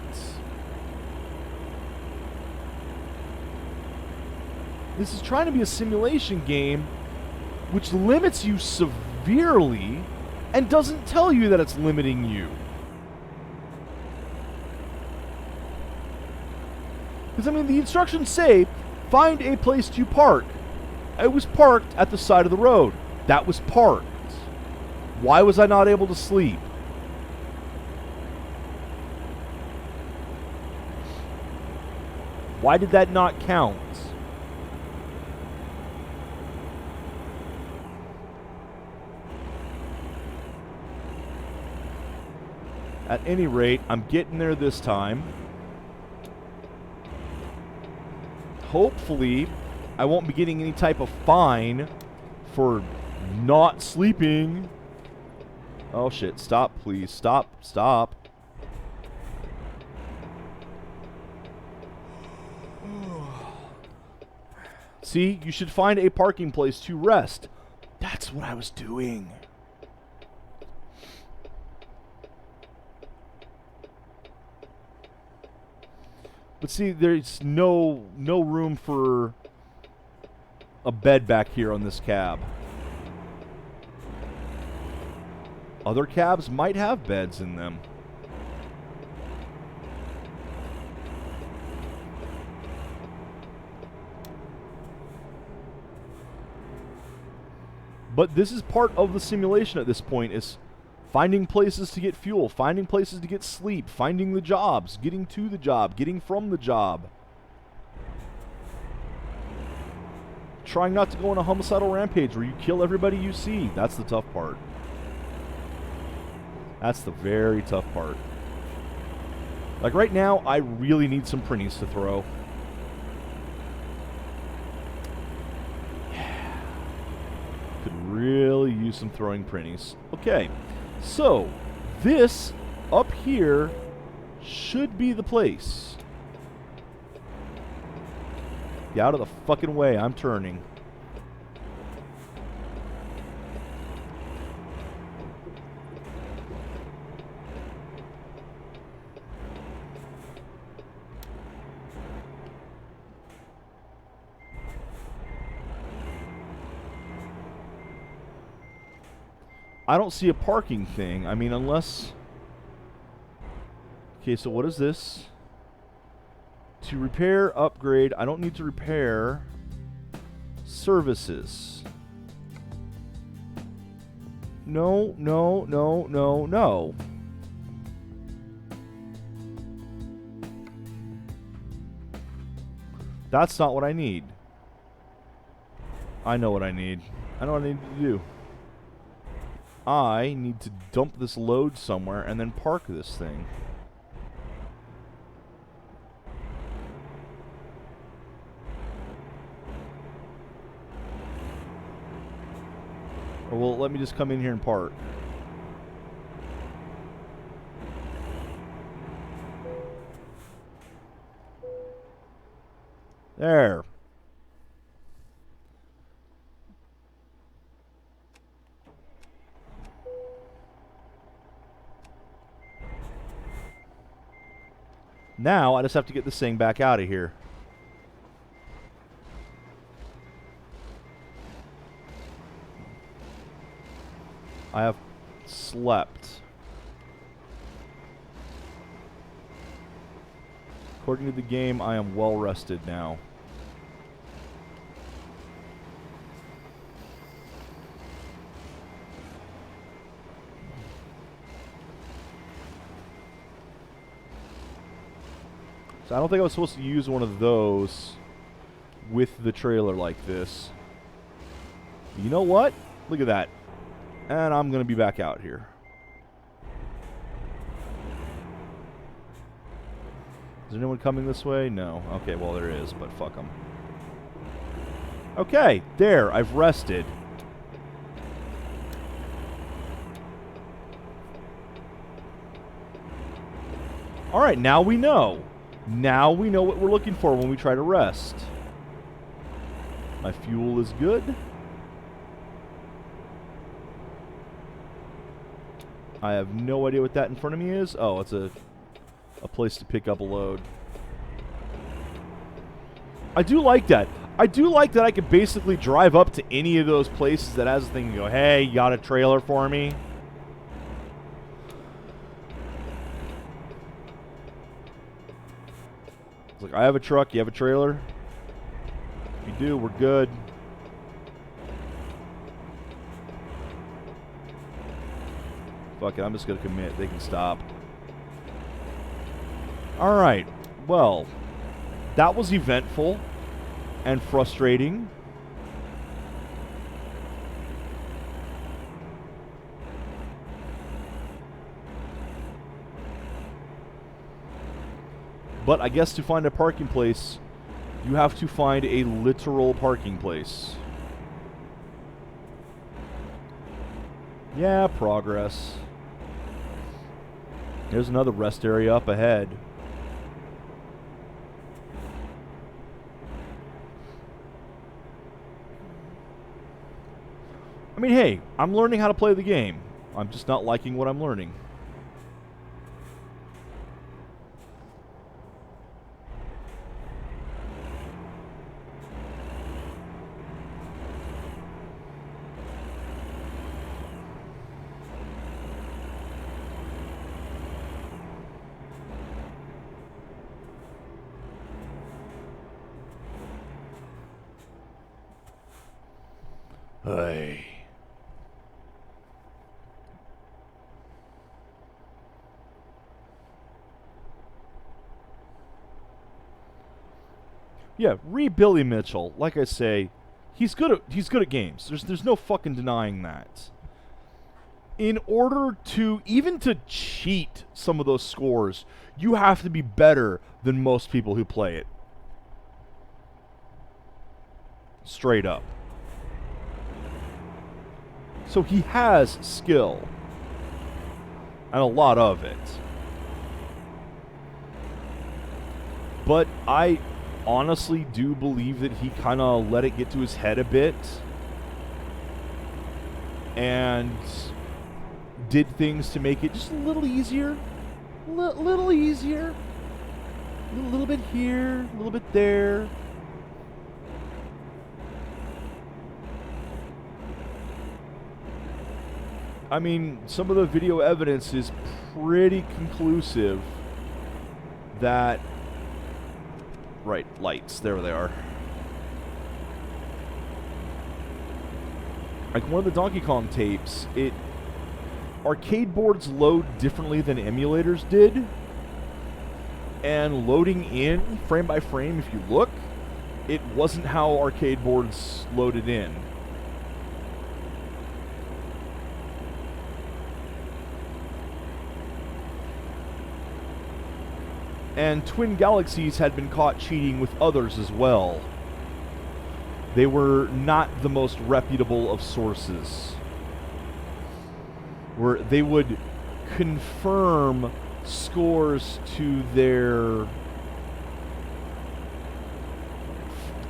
Speaker 1: This is trying to be a simulation game which limits you severely and doesn't tell you that it's limiting you. Because, I mean, the instructions say, find a place to park. It was parked at the side of the road. That was parked. Why was I not able to sleep? Why did that not count? At any rate, I'm getting there this time. Hopefully, I won't be getting any type of fine for not sleeping. Oh shit, stop please, stop. See, you should find a parking place to rest. That's what I was doing. But see, there's no room for a bed back here on this cab. Other cabs might have beds in them. But this is part of the simulation at this point, is finding places to get fuel, finding places to get sleep, finding the jobs, getting to the job, getting from the job. Trying not to go on a homicidal rampage where you kill everybody you see. That's the tough part. That's the very tough part. Like right now, I really need some printies to throw. Could really use some throwing printies. Okay. So, this up here should be the place. Get out of the fucking way, I'm turning. I don't see a parking thing. I mean, unless... Okay, so what is this? To repair, upgrade. I don't need to repair. Services. No. That's not what I need. I know what I need. I know what I need to do. I need to dump this load somewhere and then park this thing. Or well, let me just come in here and park. There. Now, I just have to get this thing back out of here. I have slept. According to the game, I am well rested now. So I don't think I was supposed to use one of those with the trailer like this. You know what? Look at that. And I'm going to be back out here. Is anyone coming this way? No. Okay, well, there is, but fuck them. Okay, there. I've rested. Alright, now we know. Now we know what we're looking for when we try to rest. My fuel is good. I have no idea what that in front of me is. Oh, it's a place to pick up a load. I do like that. I do like that I could basically drive up to any of those places that has a thing and go, hey, you got a trailer for me? It's like, I have a truck, you have a trailer? If you do, we're good. Fuck it, I'm just going to commit. They can stop. Alright, well, that was eventful and frustrating. But I guess to find a parking place, you have to find a literal parking place. Yeah, progress. There's another rest area up ahead. I mean, hey, I'm learning how to play the game. I'm just not liking what I'm learning. Hey. Yeah, Billy Mitchell, like I say, he's good at games. There's no fucking denying that. In order to even to cheat some of those scores, you have to be better than most people who play it. Straight up. So he has skill. And a lot of it. But I honestly do believe that he kind of let it get to his head a bit. And did things to make it just a little easier. Little easier. A little bit here, a little bit there. I mean, some of the video evidence is pretty conclusive that... Right, lights. There they are. Like one of the Donkey Kong tapes, arcade boards load differently than emulators did. And loading in, frame by frame, if you look, it wasn't how arcade boards loaded in. And Twin Galaxies had been caught cheating with others as well. They were not the most reputable of sources. Where they would confirm scores to their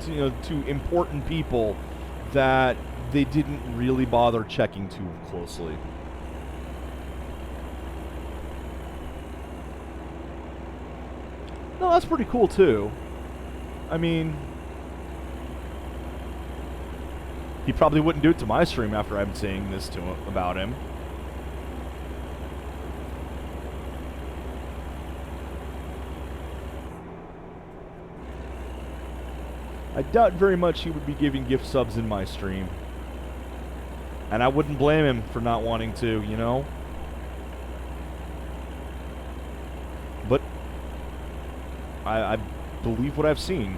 Speaker 1: to important people that they didn't really bother checking too closely. No, that's pretty cool too. I mean, he probably wouldn't do it to my stream after I'm saying this to him about him. I doubt very much he would be giving gift subs in my stream. And I wouldn't blame him for not wanting to, you know? But I believe what I've seen.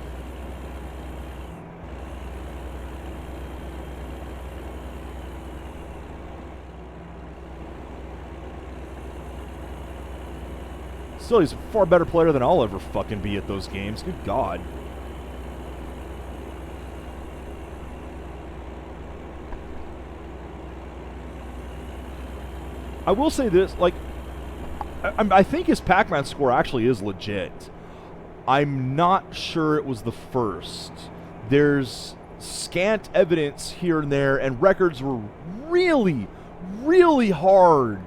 Speaker 1: Still, he's a far better player than I'll ever fucking be at those games. Good God. I will say this, like, I think his Pac-Man score actually is legit. I'm not sure it was the first. There's scant evidence here and there, and records were really, really hard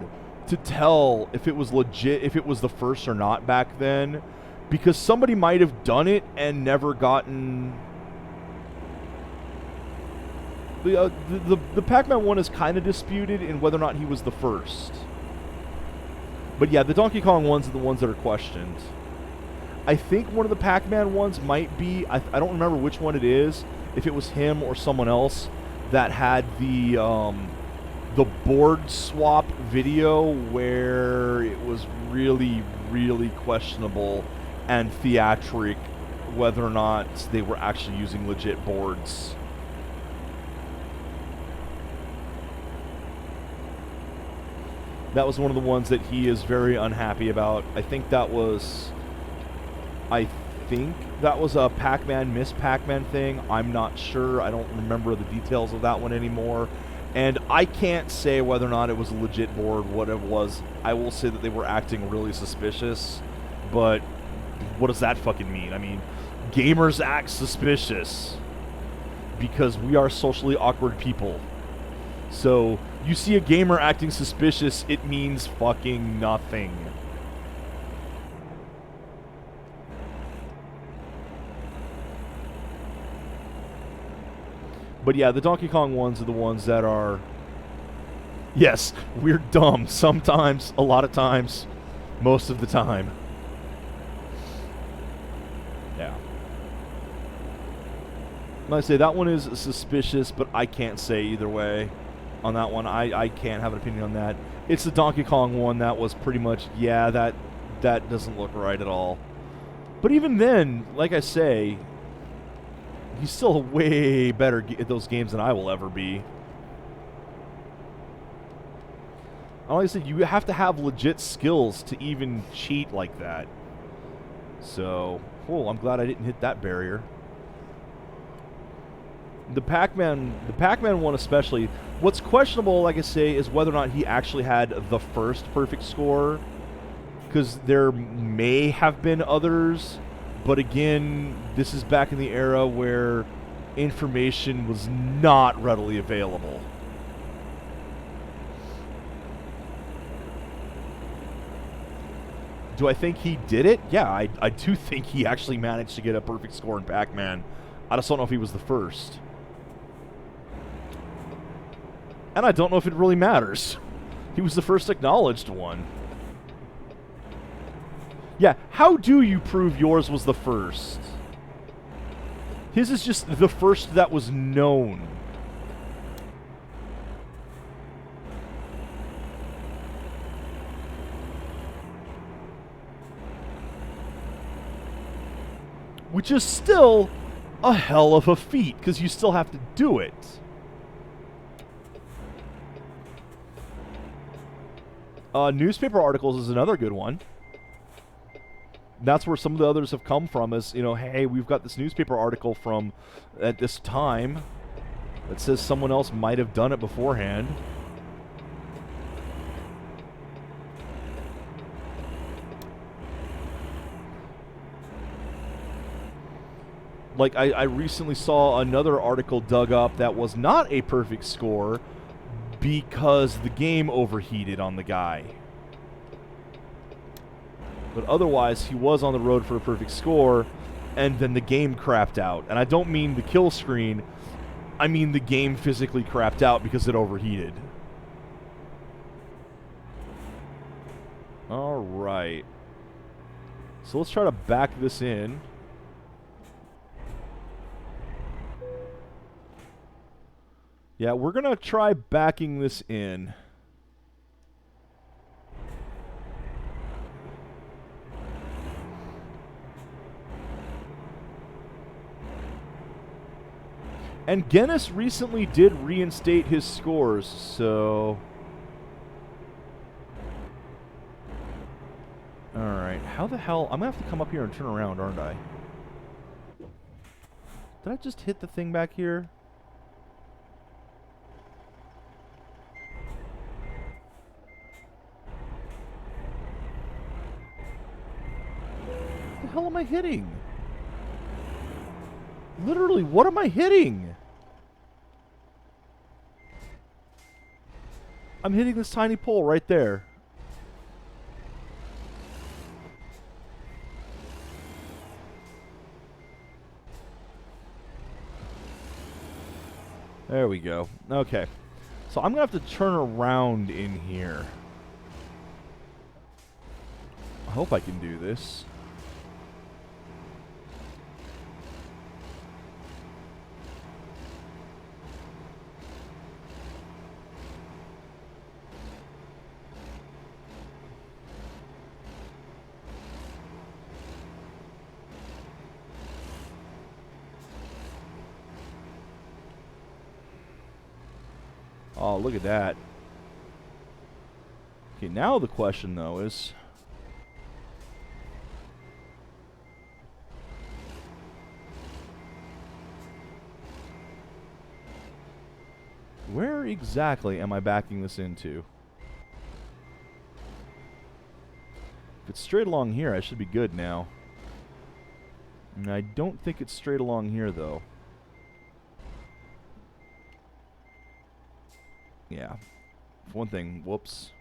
Speaker 1: to tell if it was legit, if it was the first or not back then, because somebody might have done it and never gotten... The Pac-Man one is kind of disputed in whether or not he was the first. But yeah, the Donkey Kong ones are the ones that are questioned. I think one of the Pac-Man ones might be, I don't remember which one it is, if it was him or someone else that had the board swap video where it was really, really questionable and theatric whether or not they were actually using legit boards. That was one of the ones that he is very unhappy about. I think that was a Pac-Man, Miss Pac-Man thing. I'm not sure. I don't remember the details of that one anymore. And I can't say whether or not it was a legit board, what it was. I will say that they were acting really suspicious. But what does that fucking mean? I mean, gamers act suspicious because we are socially awkward people. So, you see a gamer acting suspicious, it means fucking nothing. But yeah, the Donkey Kong ones are the ones that are... Yes, we're dumb sometimes, a lot of times, most of the time. Yeah. Like I say, that one is suspicious, but I can't say either way. On that one, I can't have an opinion on that. It's the Donkey Kong one that was pretty much, yeah, that doesn't look right at all. But even then, like I say, he's still way better at those games than I will ever be. Like I said, you have to have legit skills to even cheat like that. So, oh, I'm glad I didn't hit that barrier. The Pac-Man one especially, what's questionable, like I say, is whether or not he actually had the first perfect score. Because there may have been others, but again, this is back in the era where information was not readily available. Do I think he did it? Yeah, I do think he actually managed to get a perfect score in Pac-Man. I just don't know if he was the first. And I don't know if it really matters. He was the first acknowledged one. Yeah, how do you prove yours was the first? His is just the first that was known. Which is still a hell of a feat, because you still have to do it. Newspaper articles is another good one. That's where some of the others have come from, is, you know, hey, we've got this newspaper article from at this time that says someone else might have done it beforehand. Like, I recently saw another article dug up that was not a perfect score because the game overheated on the guy. But otherwise, he was on the road for a perfect score, and then the game crapped out. And I don't mean the kill screen, I mean the game physically crapped out because it overheated. Alright. So let's try to back this in. Yeah, we're going to try backing this in. And Guinness recently did reinstate his scores, so... Alright, how the hell... I'm going to have to come up here and turn around, aren't I? Did I just hit the thing back here? What the hell am I hitting? Literally, what am I hitting? I'm hitting this tiny pole right there. There we go. Okay. So I'm going to have to turn around in here. I hope I can do this. Oh, look at that. Okay, now the question, though, is... where exactly am I backing this into? If it's straight along here, I should be good now. And I don't think it's straight along here, though. Yeah. For one thing, whoops.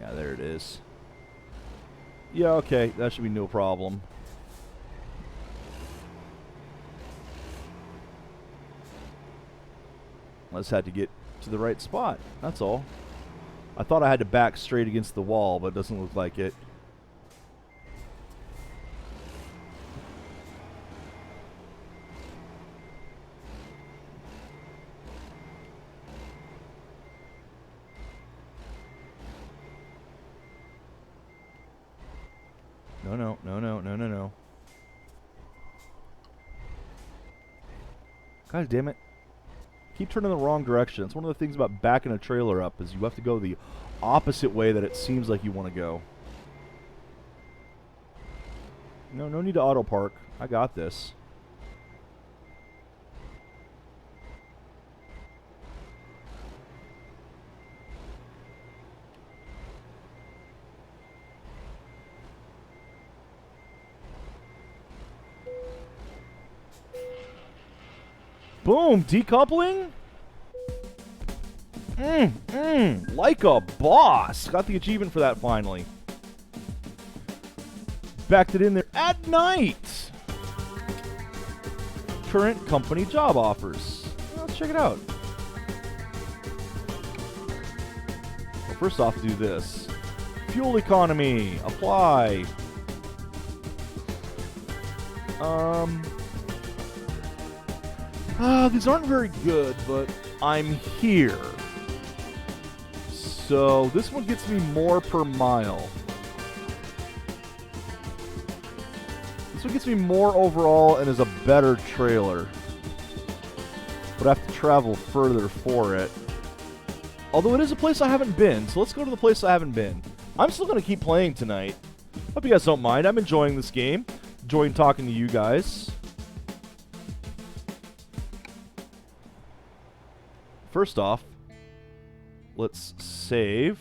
Speaker 1: Yeah, there it is. Yeah, okay, that should be no problem. I just had to get to the right spot, that's all. I thought I had to back straight against the wall, but it doesn't look like it. No. God damn it. Keep turning the wrong direction. It's one of the things about backing a trailer up is you have to go the opposite way that it seems like you want to go. No need to auto park. I got this. Boom! Decoupling? Like a boss! Got the achievement for that finally. Backed it in there at night! Current company job offers. Well, let's check it out. Well, first off, do this. Fuel economy. Apply. These aren't very good, but I'm here. So this one gets me more per mile. This one gets me more overall and is a better trailer. But I have to travel further for it. Although it is a place I haven't been, so let's go to the place I haven't been. I'm still going to keep playing tonight. Hope you guys don't mind. I'm enjoying this game. Enjoying talking to you guys. First off, let's save.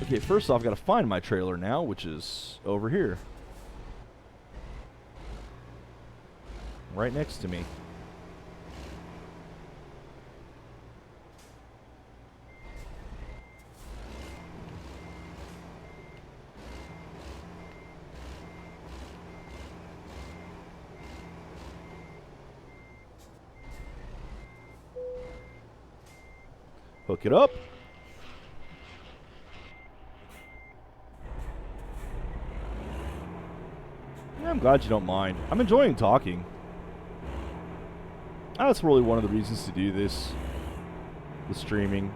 Speaker 1: Okay, first off, I've got to find my trailer now, which is over here. Right next to me. Hook it up. Yeah, I'm glad you don't mind. I'm enjoying talking. That's really one of the reasons to do this. The streaming.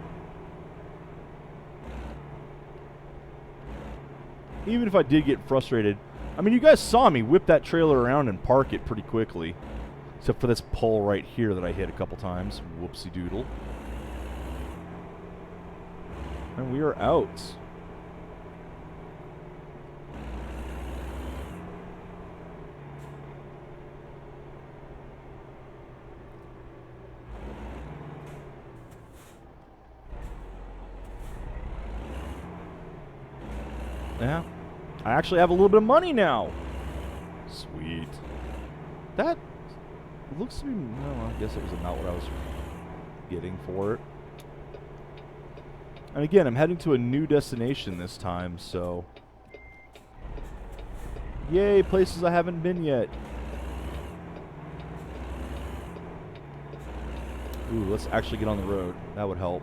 Speaker 1: Even if I did get frustrated. I mean, you guys saw me whip that trailer around and park it pretty quickly. Except for this pole right here that I hit a couple times. Whoopsie doodle. And we are out. Yeah. I actually have a little bit of money now. Sweet. That looks to be... Well, I guess it was not what I was getting for it. And again, I'm heading to a new destination this time, so... Yay, places I haven't been yet. Ooh, let's actually get on the road. That would help.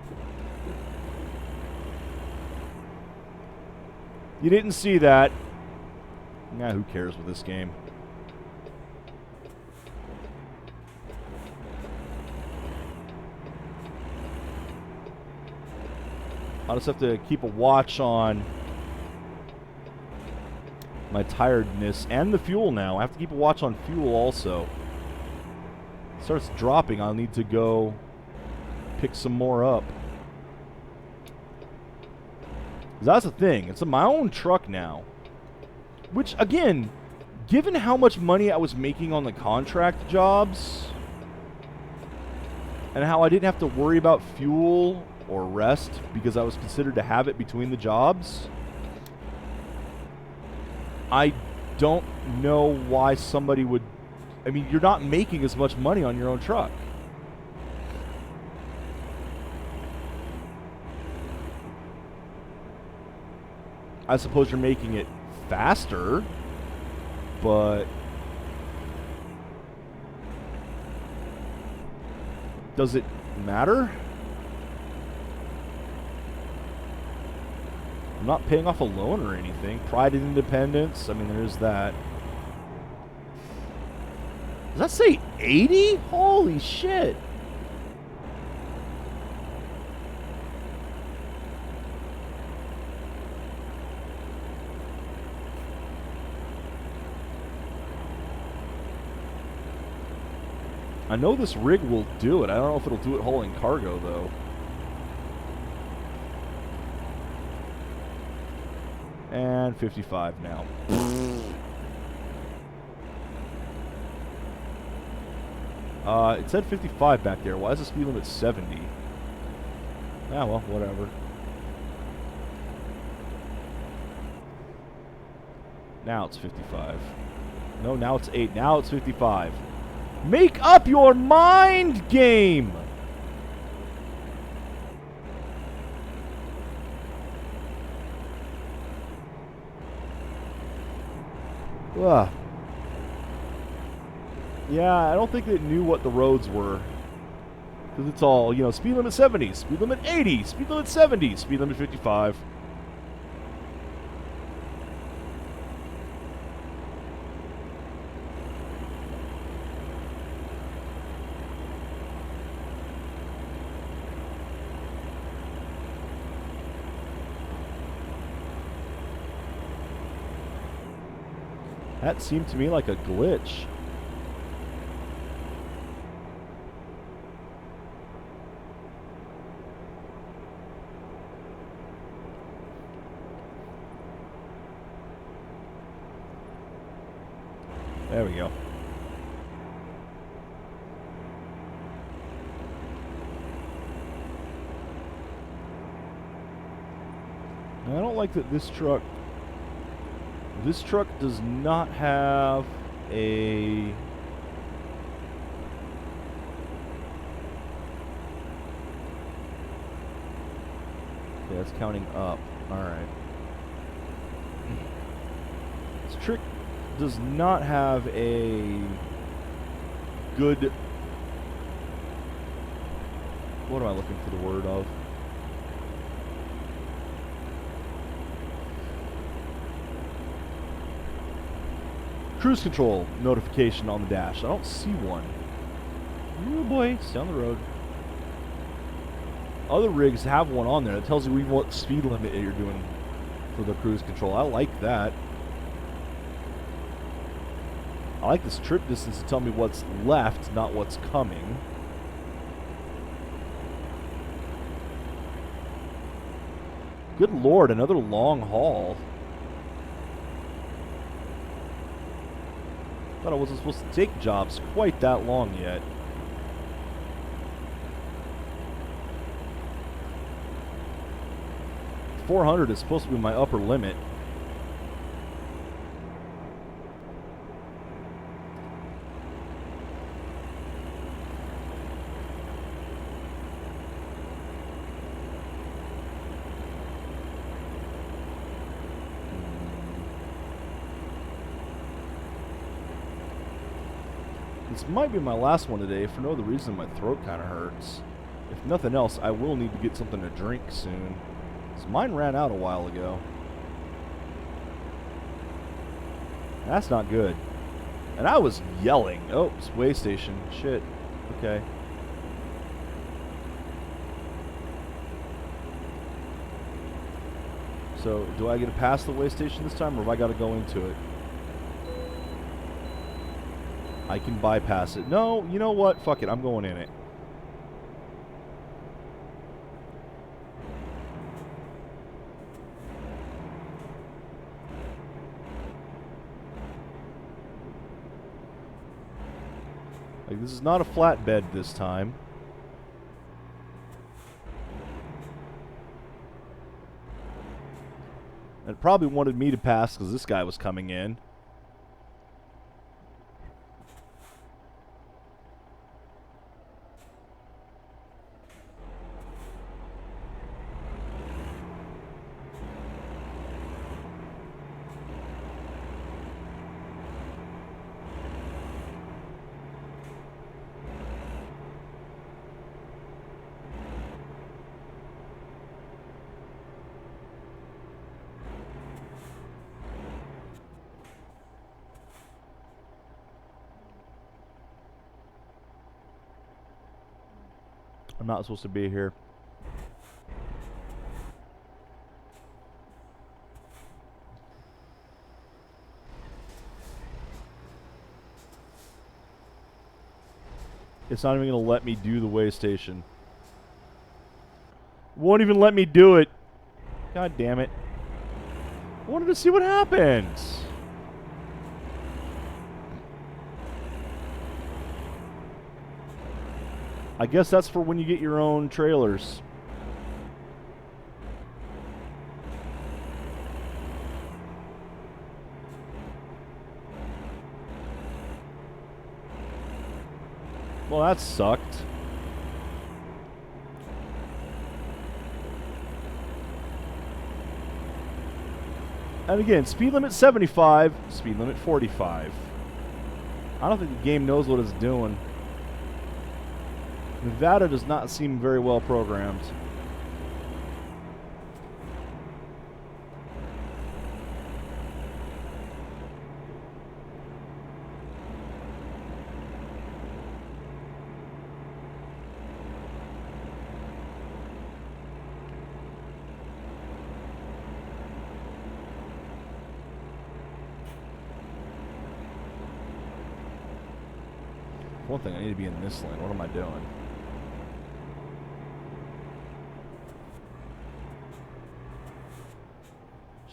Speaker 1: You didn't see that. Nah, who cares with this game? I'll just have to keep a watch on my tiredness and the fuel now. I have to keep a watch on fuel also. It starts dropping. I'll need to go pick some more up. That's the thing. It's my own truck now. Which, again, given how much money I was making on the contract jobs, and how I didn't have to worry about fuel or rest because I was considered to have it between the jobs, I don't know why somebody would... I mean, you're not making as much money on your own truck. I suppose you're making it faster, but does it matter? I'm not paying off a loan or anything. Pride and independence, I mean, there's that. Does that say 80? Holy shit. I know this rig will do it. I don't know if it'll do it hauling cargo, though. And 55 now. It said 55 back there. Why is the speed limit 70? Ah, well, whatever. Now it's 55. No, now it's 8. Now it's 55. Make up your mind, game! Ugh. Yeah, I don't think it knew what the roads were. Because it's all, you know, speed limit 70, speed limit 80, speed limit 70, speed limit 55. That seemed to me like a glitch. There we go. Now, I don't like that this truck does not have a... Okay, that's counting up. Alright. This truck does not have a good... What am I looking for the word of? Cruise control notification on the dash. I don't see one. Oh boy, it's down the road. Other rigs have one on there that tells you what speed limit you're doing for the cruise control. I like that. I like this trip distance to tell me what's left, not what's coming. Good lord, another long haul. Thought I wasn't supposed to take jobs quite that long yet. $400 is supposed to be my upper limit. This might be my last one today. For no other reason, my throat kind of hurts. If nothing else, I will need to get something to drink soon. So mine ran out a while ago. That's not good. And I was yelling. Oh, it's way station. Shit. Okay. So, do I get to pass the way station this time, or have I got to go into it? I can bypass it. No, you know what? Fuck it. I'm going in it. Like, this is not a flatbed this time. And it probably wanted me to pass because this guy was coming in. I'm not supposed to be here. It's not even going to let me do the way station. Won't even let me do it. God damn it. I wanted to see what happens. I guess that's for when you get your own trailers. Well, that sucked. And again, speed limit 75, speed limit 45. I don't think the game knows what it's doing. Nevada does not seem very well programmed. One thing, I need to be in this lane. What am I doing?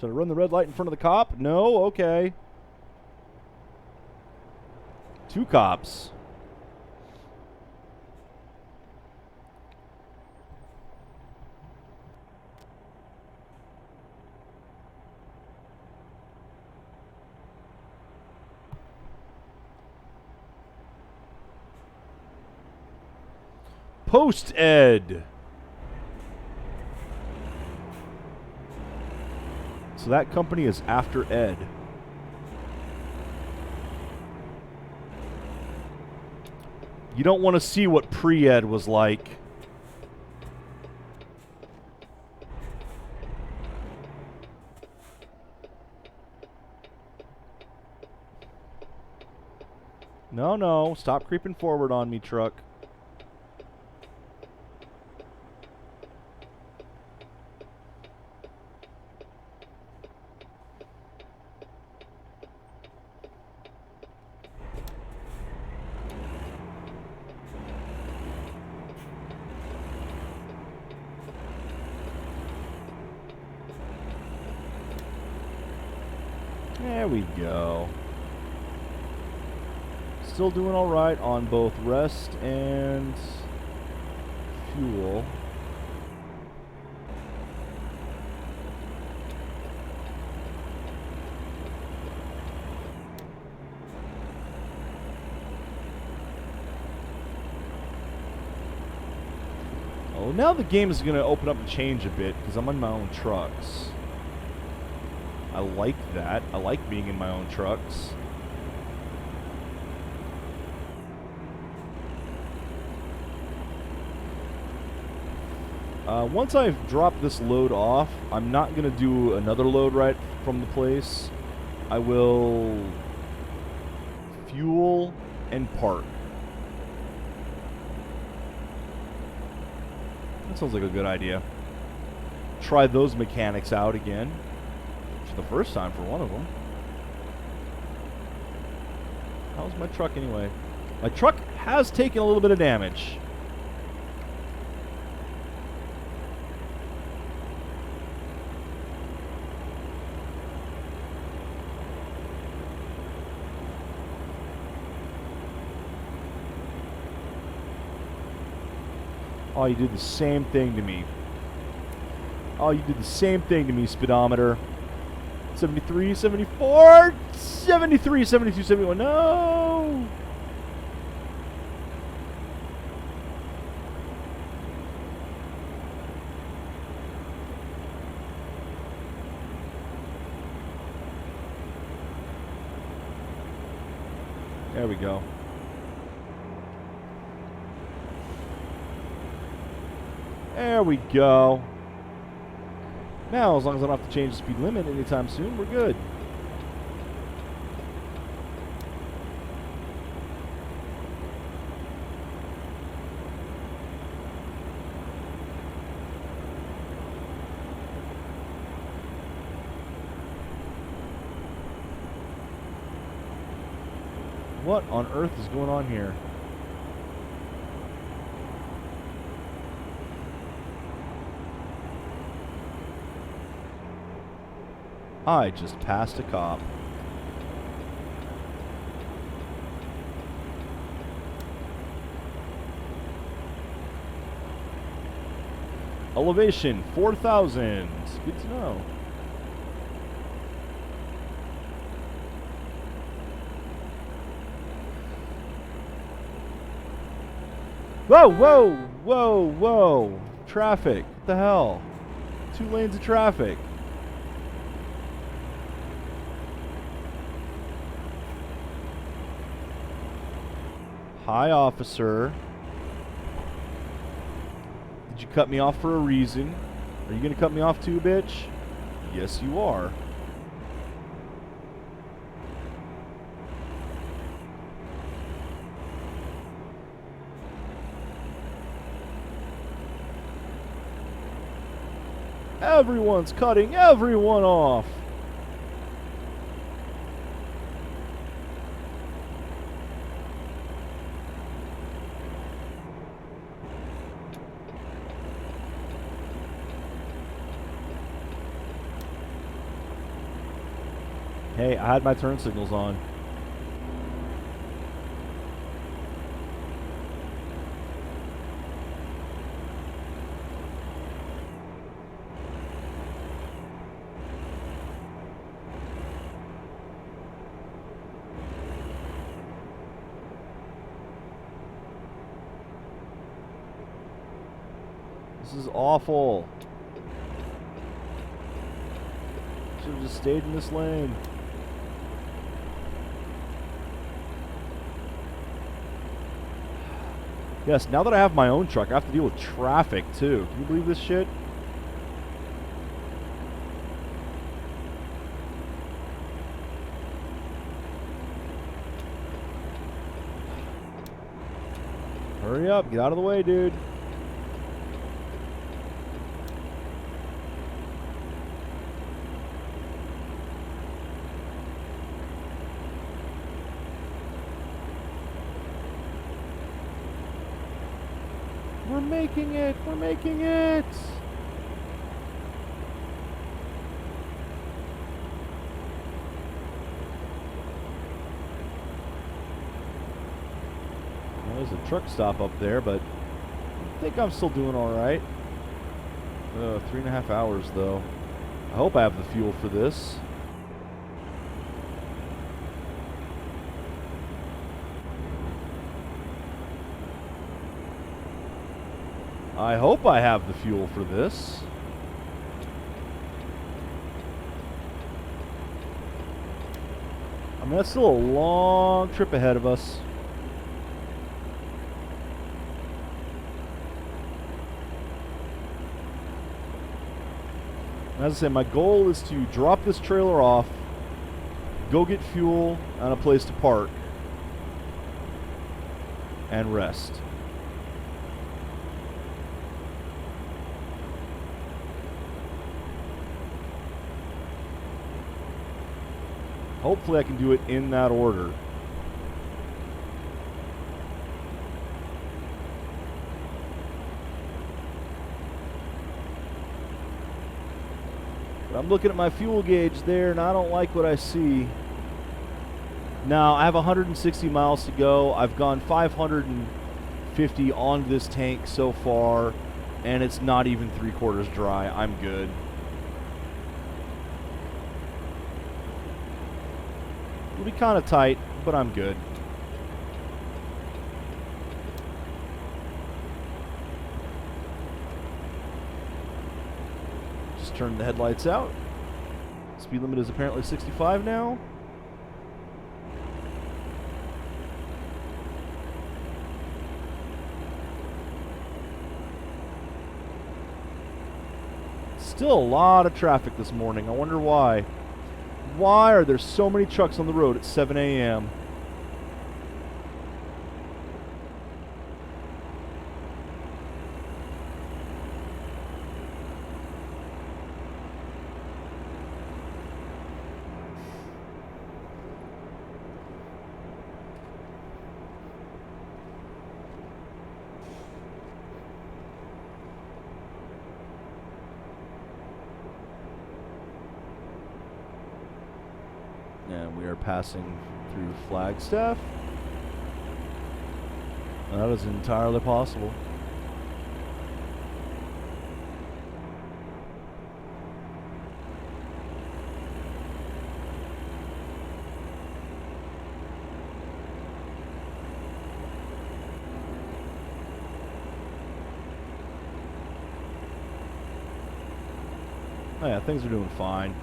Speaker 1: Should I run the red light in front of the cop? No? Okay. 2 cops. Post Ed. So that company is after Ed. You don't want to see what pre-Ed was like. No, no. Stop creeping forward on me, truck. There we go. Still doing all right on both rest and fuel. Oh, now the game is going to open up and change a bit because I'm on my own trucks. I like that. I like being in my own trucks. Once I've dropped this load off, I'm not going to do another load right from the place. I will fuel and park. That sounds like a good idea. Try those mechanics out again. For the first time for one of them. How's my truck anyway? My truck has taken a little bit of damage. Oh, you did the same thing to me. Oh, you did the same thing to me, speedometer. 73, 74, 73, 72, 71. No! There we go. There we go. Now, as long as I don't have to change the speed limit anytime soon, we're good. What on earth is going on here? I just passed a cop. Elevation 4,000. Good to know. Whoa, whoa, whoa, whoa. Traffic. What the hell? 2 lanes of traffic. Hi, officer. Did you cut me off for a reason? Are you gonna cut me off too, bitch? Yes, you are. Everyone's cutting everyone off. Hey, I had my turn signals on. This is awful. Should have just stayed in this lane. Yes, now that I have my own truck, I have to deal with traffic too. Can you believe this shit? Hurry up, get out of the way, dude. We're making it! We're making it! Well, there's a truck stop up there, but I think I'm still doing alright. 3.5 hours, though. I hope I have the fuel for this. I hope I have the fuel for this. I mean, that's still a long trip ahead of us. As I say, my goal is to drop this trailer off, go get fuel and a place to park, and rest. Hopefully I can do it in that order. But I'm looking at my fuel gauge there, and I don't like what I see. Now, I have 160 miles to go. I've gone 550 on this tank so far, and it's not even 3/4 dry. I'm good. It'll be kind of tight, but I'm good. Just turned the headlights out. Speed limit is apparently 65 now. Still a lot of traffic this morning. I wonder why. Why are there so many trucks on the road at 7 a.m.? And we are passing through Flagstaff. That is entirely possible. Oh yeah, things are doing fine.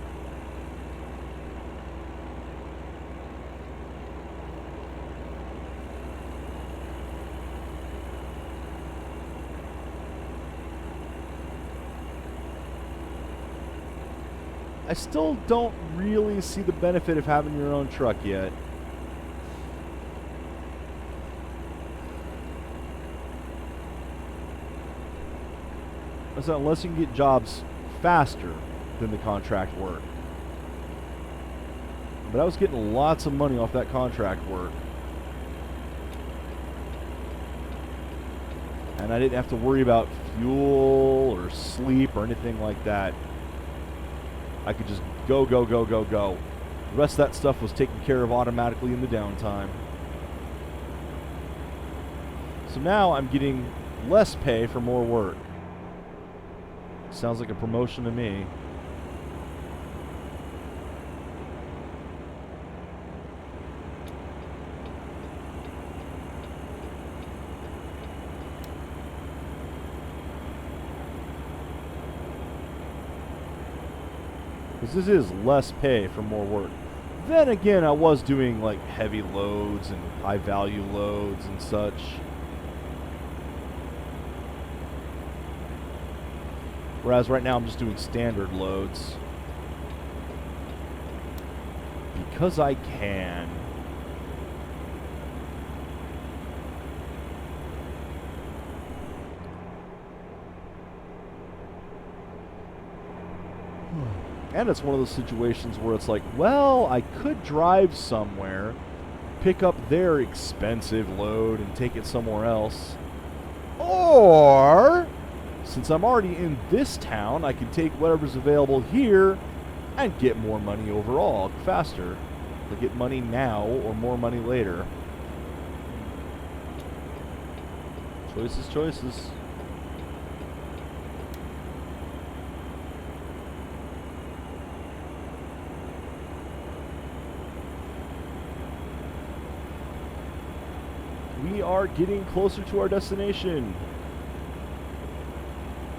Speaker 1: I still don't really see the benefit of having your own truck yet. So unless you can get jobs faster than the contract work. But I was getting lots of money off that contract work. And I didn't have to worry about fuel or sleep or anything like that. I could just go, go, go, go, go. The rest of that stuff was taken care of automatically in the downtime. So now I'm getting less pay for more work. Sounds like a promotion to me. Because this is less pay for more work. Then again, I was doing like heavy loads and high value loads and such. Whereas right now I'm just doing standard loads. Because I can. And it's one of those situations where it's like, well, I could drive somewhere, pick up their expensive load and take it somewhere else. Or, since I'm already in this town, I can take whatever's available here and get more money overall faster. To get money now or more money later. Choices, choices. We are getting closer to our destination.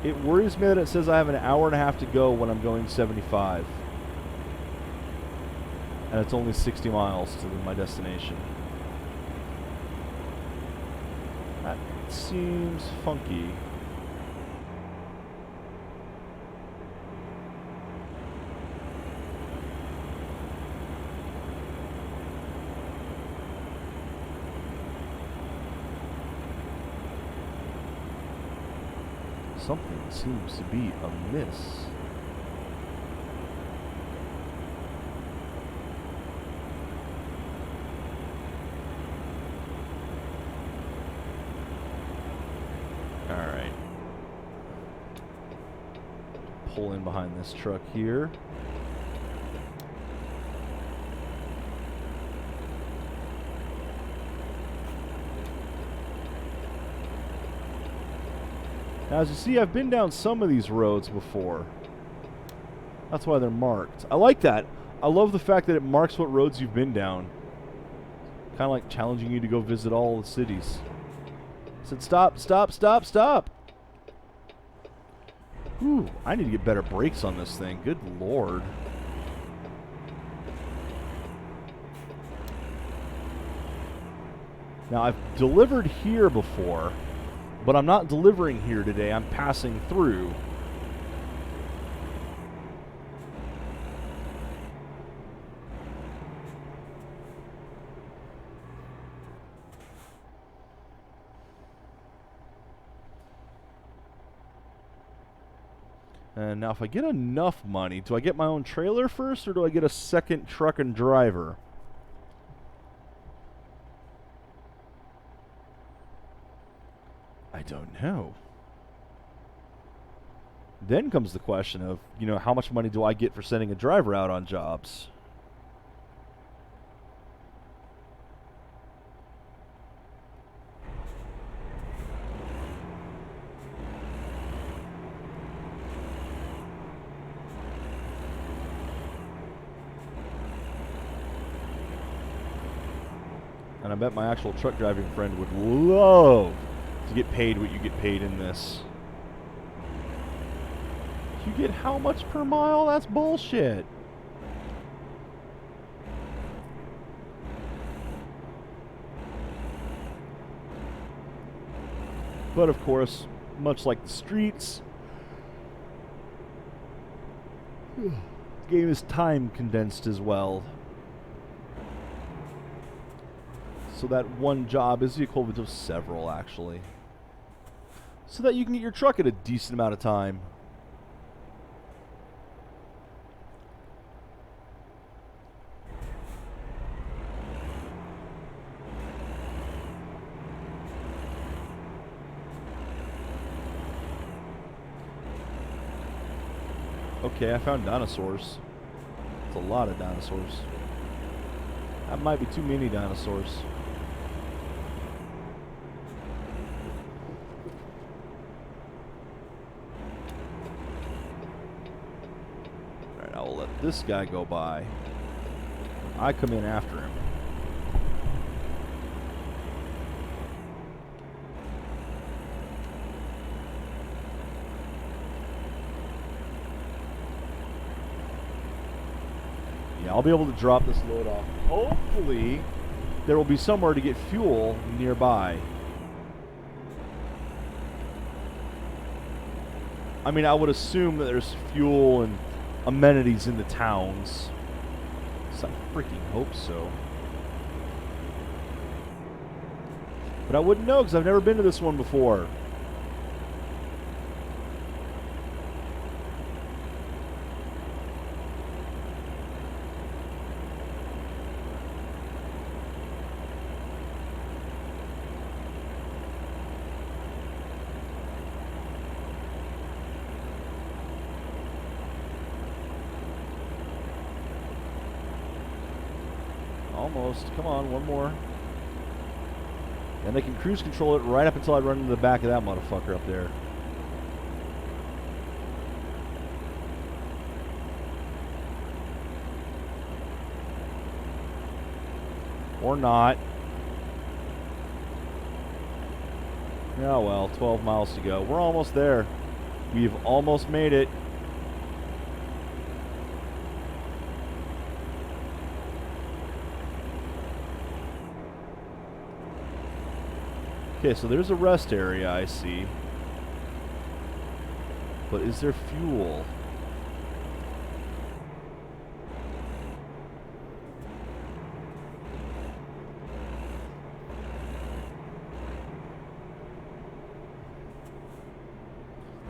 Speaker 1: It worries me that it says I have an hour and a half to go when I'm going 75. And it's only 60 miles to my destination. That seems funky. Something seems to be amiss. Alright. Pull in behind this truck here. Now, as you see, I've been down some of these roads before. That's why they're marked. I like that. I love the fact that it marks what roads you've been down. Kind of like challenging you to go visit all the cities. I said, stop, stop, stop, stop. Ooh, I need to get better brakes on this thing. Good lord. Now, I've delivered here before. But I'm not delivering here today. I'm passing through. And now if I get enough money, do I get my own trailer first or do I get a second truck and driver? I don't know. Then comes the question of, you know, how much money do I get for sending a driver out on jobs? And I bet my actual truck driving friend would love to get paid what you get paid in this. You get how much per mile? That's bullshit. But of course, much like the streets, the game is time condensed as well. So that one job is the equivalent of several, actually. So that you can get your truck at a decent amount of time. Okay, I found dinosaurs. It's a lot of dinosaurs. That might be too many dinosaurs. Alright, I will let this guy go by. I come in after him. I'll be able to drop this load off. Hopefully, there will be somewhere to get fuel nearby. I mean, I would assume that there's fuel and amenities in the towns. So I freaking hope so. But I wouldn't know because I've never been to this one before. Almost. Come on, one more. And they can cruise control it right up until I run into the back of that motherfucker up there. Or not. Yeah, well, 12 miles to go. We're almost there. We've almost made it. Okay, so there's a rest area, I see. But is there fuel?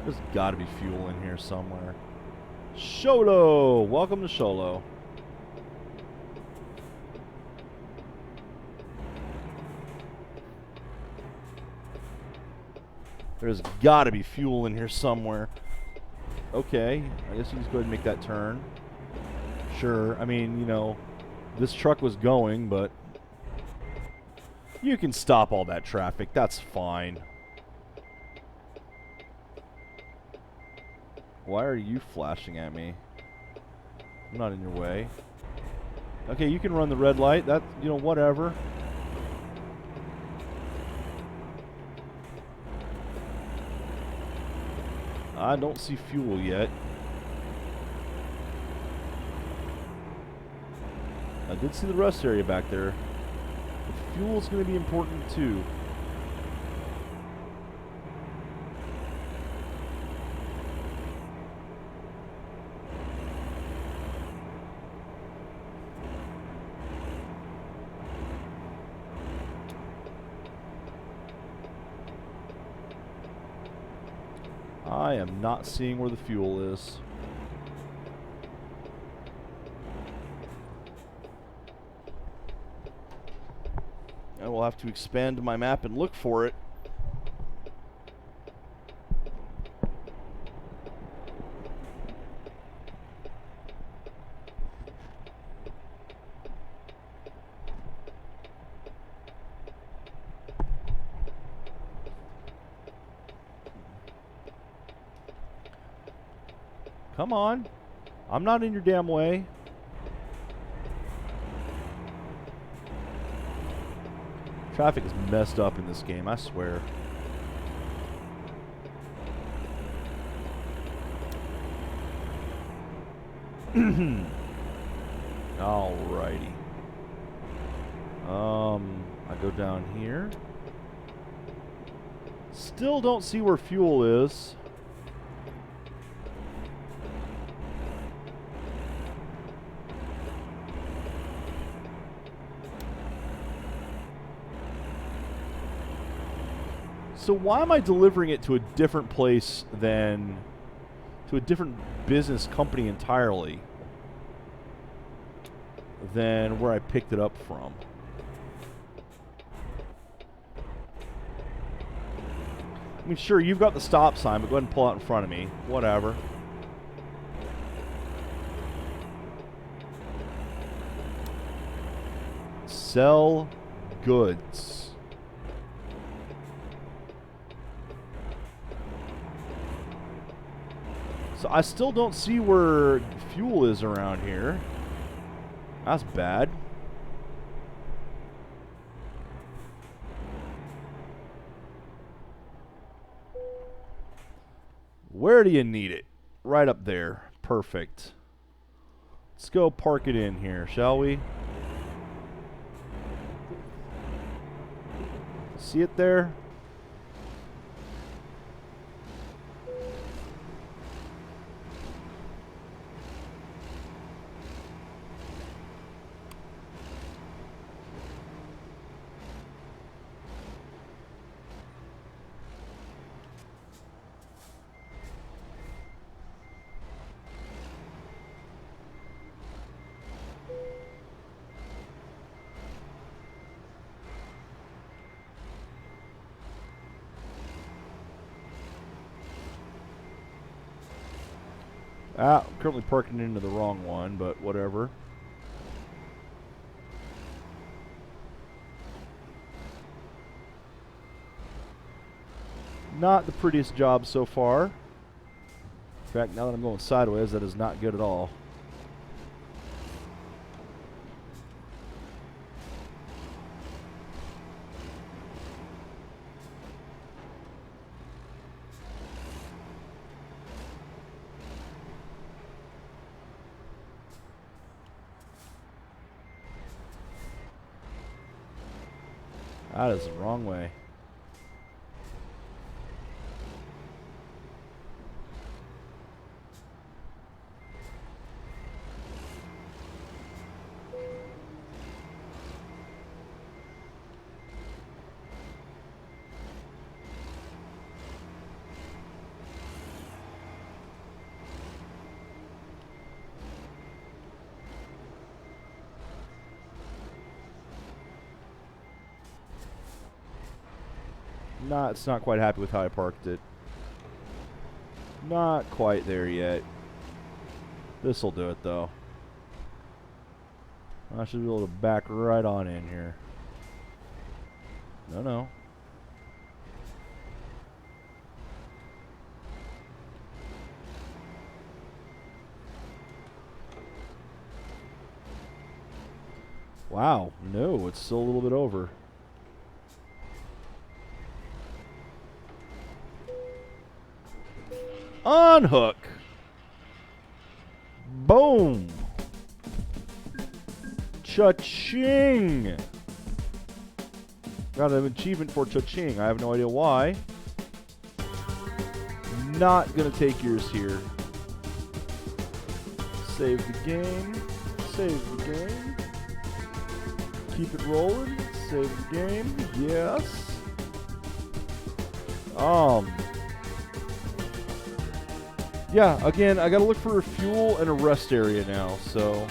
Speaker 1: There's got to be fuel in here somewhere. Sholo! Welcome to Sholo. There's got to be fuel in here somewhere. Okay, I guess you just go ahead and make that turn. Sure, I mean, you know, this truck was going, but you can stop all that traffic. That's fine. Why are you flashing at me? I'm not in your way. Okay, you can run the red light. That, you know, whatever. I don't see fuel yet. I did see the rest area back there. But fuel's going to be important too. I am not seeing where the fuel is. I will have to expand my map and look for it. Come on. I'm not in your damn way. Traffic is messed up in this game, I swear. Alrighty. I go down here. Still don't see where fuel is. So why am I delivering it to a different place than to a different business company entirely than where I picked it up from? I mean, sure, you've got the stop sign, but go ahead and pull out in front of me. Whatever. Sell goods. So I still don't see where fuel is around here. That's bad. Where do you need it? Right up there. Perfect. Let's go park it in here, shall we? See it there? I'm currently parking into the wrong one, but whatever. Not the prettiest job so far. In fact, now that I'm going sideways, that is not good at all. That is the wrong way. It's not quite happy with how I parked it. Not quite there yet. This'll do it though. I should be able to back right on in here. No. Wow, no, it's still a little bit over. Unhook. Boom. Cha-ching. Got an achievement for cha-ching. I have no idea why. Not gonna take yours here. Save the game. Save the game. Keep it rolling. Save the game. Yes. Yeah, again, I gotta look for a fuel and a rest area now, so.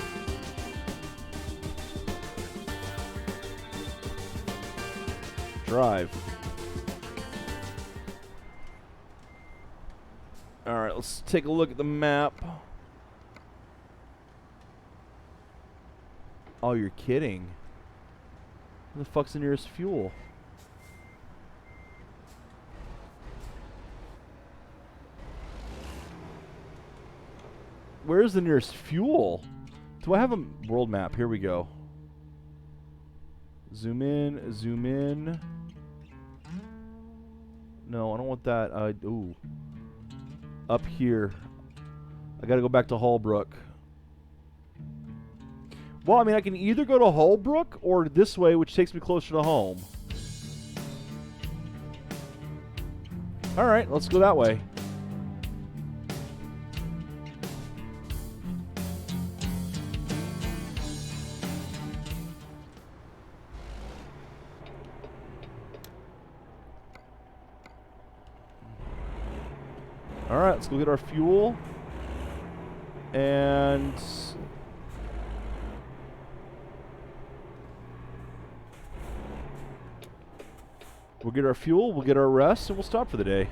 Speaker 1: Drive. Alright, let's take a look at the map. Oh, you're kidding. Where the fuck's the nearest fuel? Where's the nearest fuel? Do I have a world map? Here we go. Zoom in, zoom in. No, I don't want that. Ooh. Up here. I gotta go back to Hallbrook. Well, I mean, I can either go to Hallbrook or this way, which takes me closer to home. Alright, let's go that way. Alright, let's go get our fuel. And we'll get our fuel, we'll get our rest, and we'll stop for the day.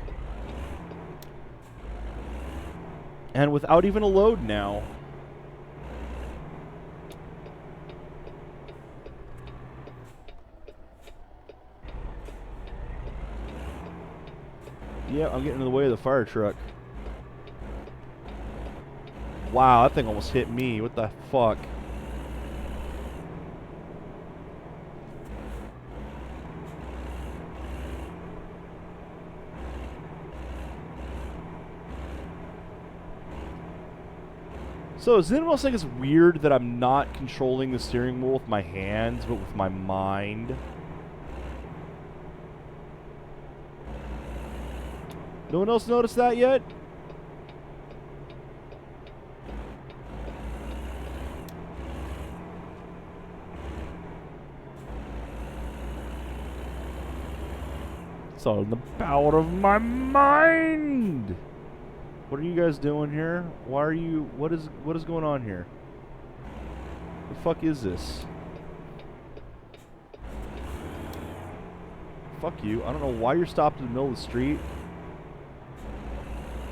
Speaker 1: And without even a load now. Yeah, I'm getting in the way of the fire truck. Wow, that thing almost hit me. What the fuck? So, does anyone else think it's weird that I'm not controlling the steering wheel with my hands, but with my mind? No one else noticed that yet? It's all in the power of my mind! What are you guys doing here? Why are you... What is going on here? The fuck is this? Fuck you. I don't know why you're stopped in the middle of the street.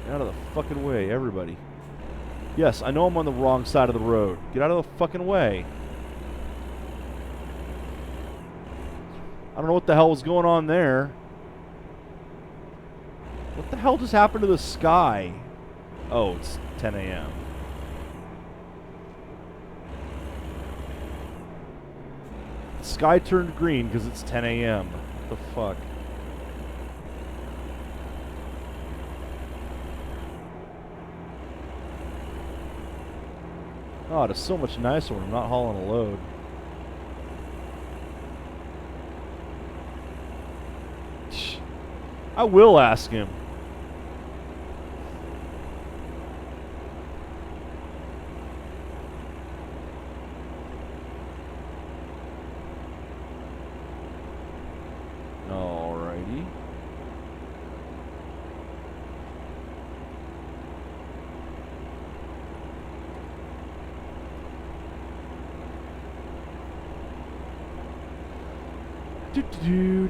Speaker 1: Get out of the fucking way, everybody. Yes, I know I'm on the wrong side of the road. Get out of the fucking way. I don't know what the hell was going on there. What the hell just happened to the sky? Oh, it's 10 a.m. The sky turned green because it's 10 a.m. What the fuck? Oh, it is so much nicer when I'm not hauling a load. I will ask him. Alrighty.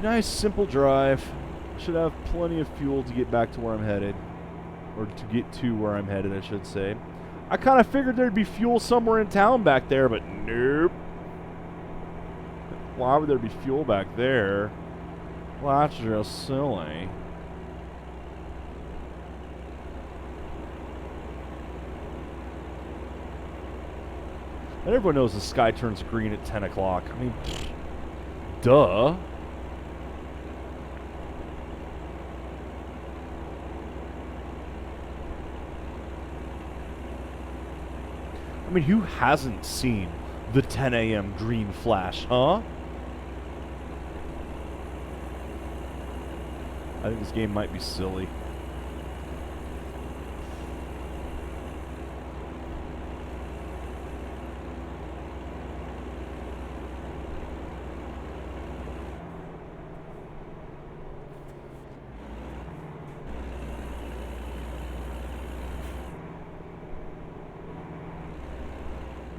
Speaker 1: Nice simple drive. Should have plenty of fuel to get back to where I'm headed. Or to get to where I'm headed, I should say. I kind of figured there'd be fuel somewhere in town back there, but nope. Why would there be fuel back there? Well, that's just silly. And everyone knows the sky turns green at 10 o'clock. I mean, duh. I mean, who hasn't seen the 10 a.m. green flash, huh? I think this game might be silly.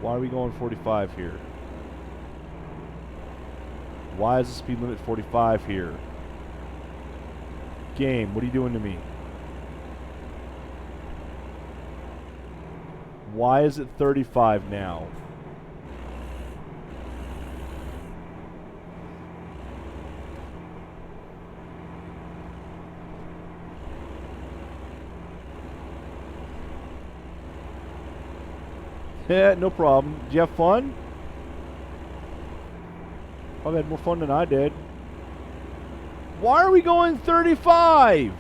Speaker 1: Why are we going 45 here? Why is the speed limit 45 here? Game, what are you doing to me? Why is it 35 now? Yeah, no problem. Did you have fun? Probably had more fun than I did. Why are we going 35?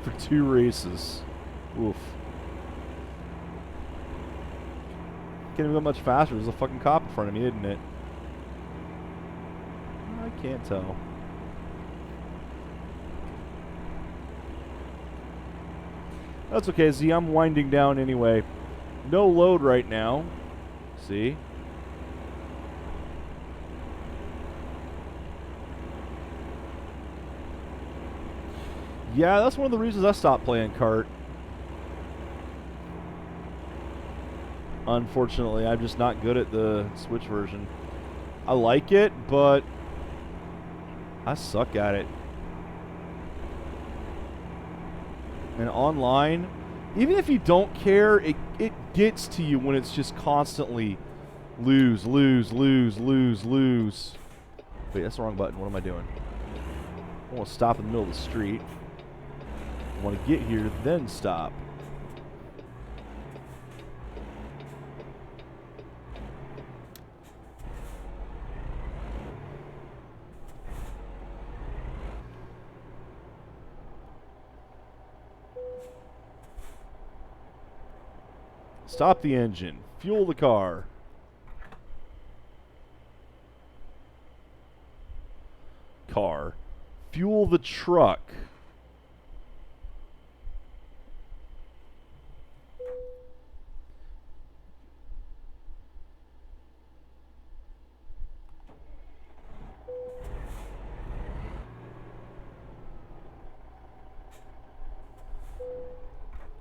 Speaker 1: For 2 races. Oof. Can't even go much faster. There's a fucking cop in front of me, isn't it? I can't tell. That's okay, Z. I'm winding down anyway. No load right now. See? Yeah, that's one of the reasons I stopped playing kart. Unfortunately, I'm just not good at the Switch version. I like it, but I suck at it. And online, even if you don't care, it gets to you when it's just constantly lose, lose, lose, lose, lose. Wait, that's the wrong button. What am I doing? I want to stop in the middle of the street. I want to get here, then stop. Stop the engine. Fuel the car. Car. Fuel the truck.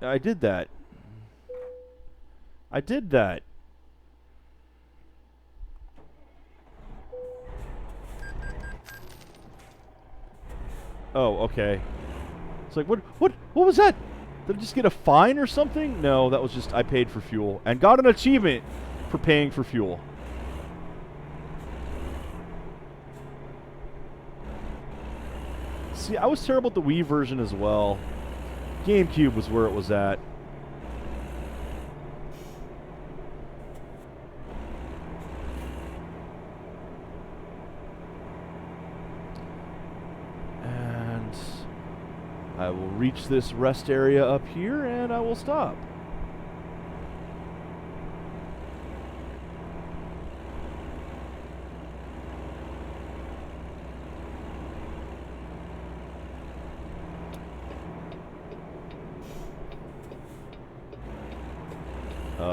Speaker 1: I did that. I did that. Oh, okay. It's like, what was that? Did I just get a fine or something? No, that was just, I paid for fuel. And got an achievement for paying for fuel. See, I was terrible at the Wii version as well. GameCube was where it was at. And I will reach this rest area up here and I will stop.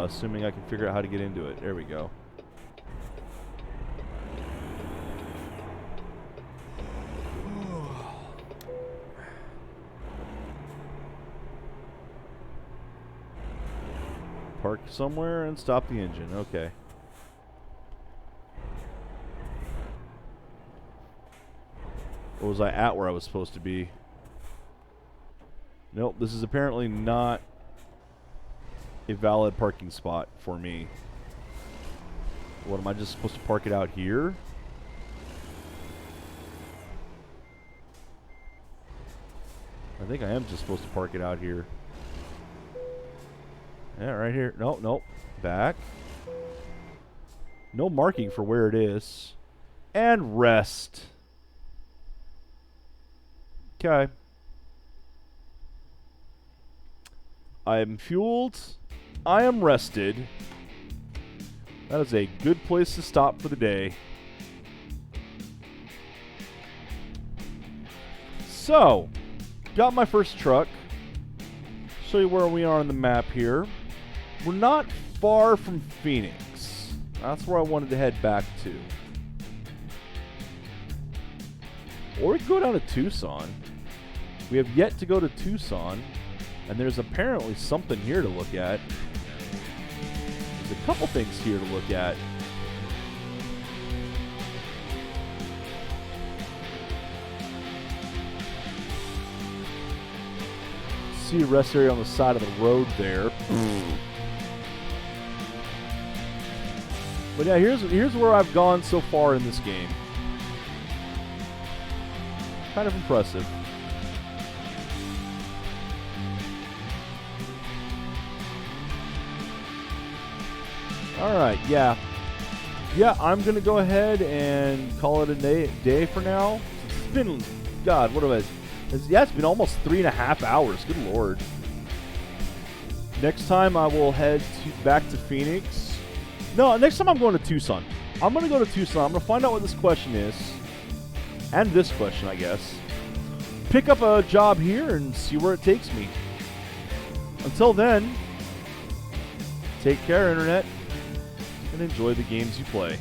Speaker 1: Assuming I can figure out how to get into it. There we go. Park somewhere and stop the engine. Okay. Or was I at where I was supposed to be? Nope, this is apparently not a valid parking spot for me. What, am I just supposed to park it out here? I think I am just supposed to park it out here. Yeah, right here. Nope, nope. Back. No marking for where it is. And rest. Okay. I am fueled. I am rested. That is a good place to stop for the day. So, got my first truck. Show you where we are on the map here. We're not far from Phoenix. That's where I wanted to head back to. Or we could go down to Tucson. We have yet to go to Tucson. And there's apparently something here to look at. There's a couple things here to look at. See a rest area on the side of the road there. But yeah, here's where I've gone so far in this game. Kind of impressive. Alright, yeah. Yeah, I'm going to go ahead and call it a day for now. It's been, God, what have I... Yeah, it's been almost 3.5 hours. Good Lord. Next time I will head back to Phoenix. No, next time I'm going to Tucson. I'm going to go to Tucson. I'm going to find out what this question is. And this question, I guess. Pick up a job here and see where it takes me. Until then, take care, Internet. And enjoy the games you play.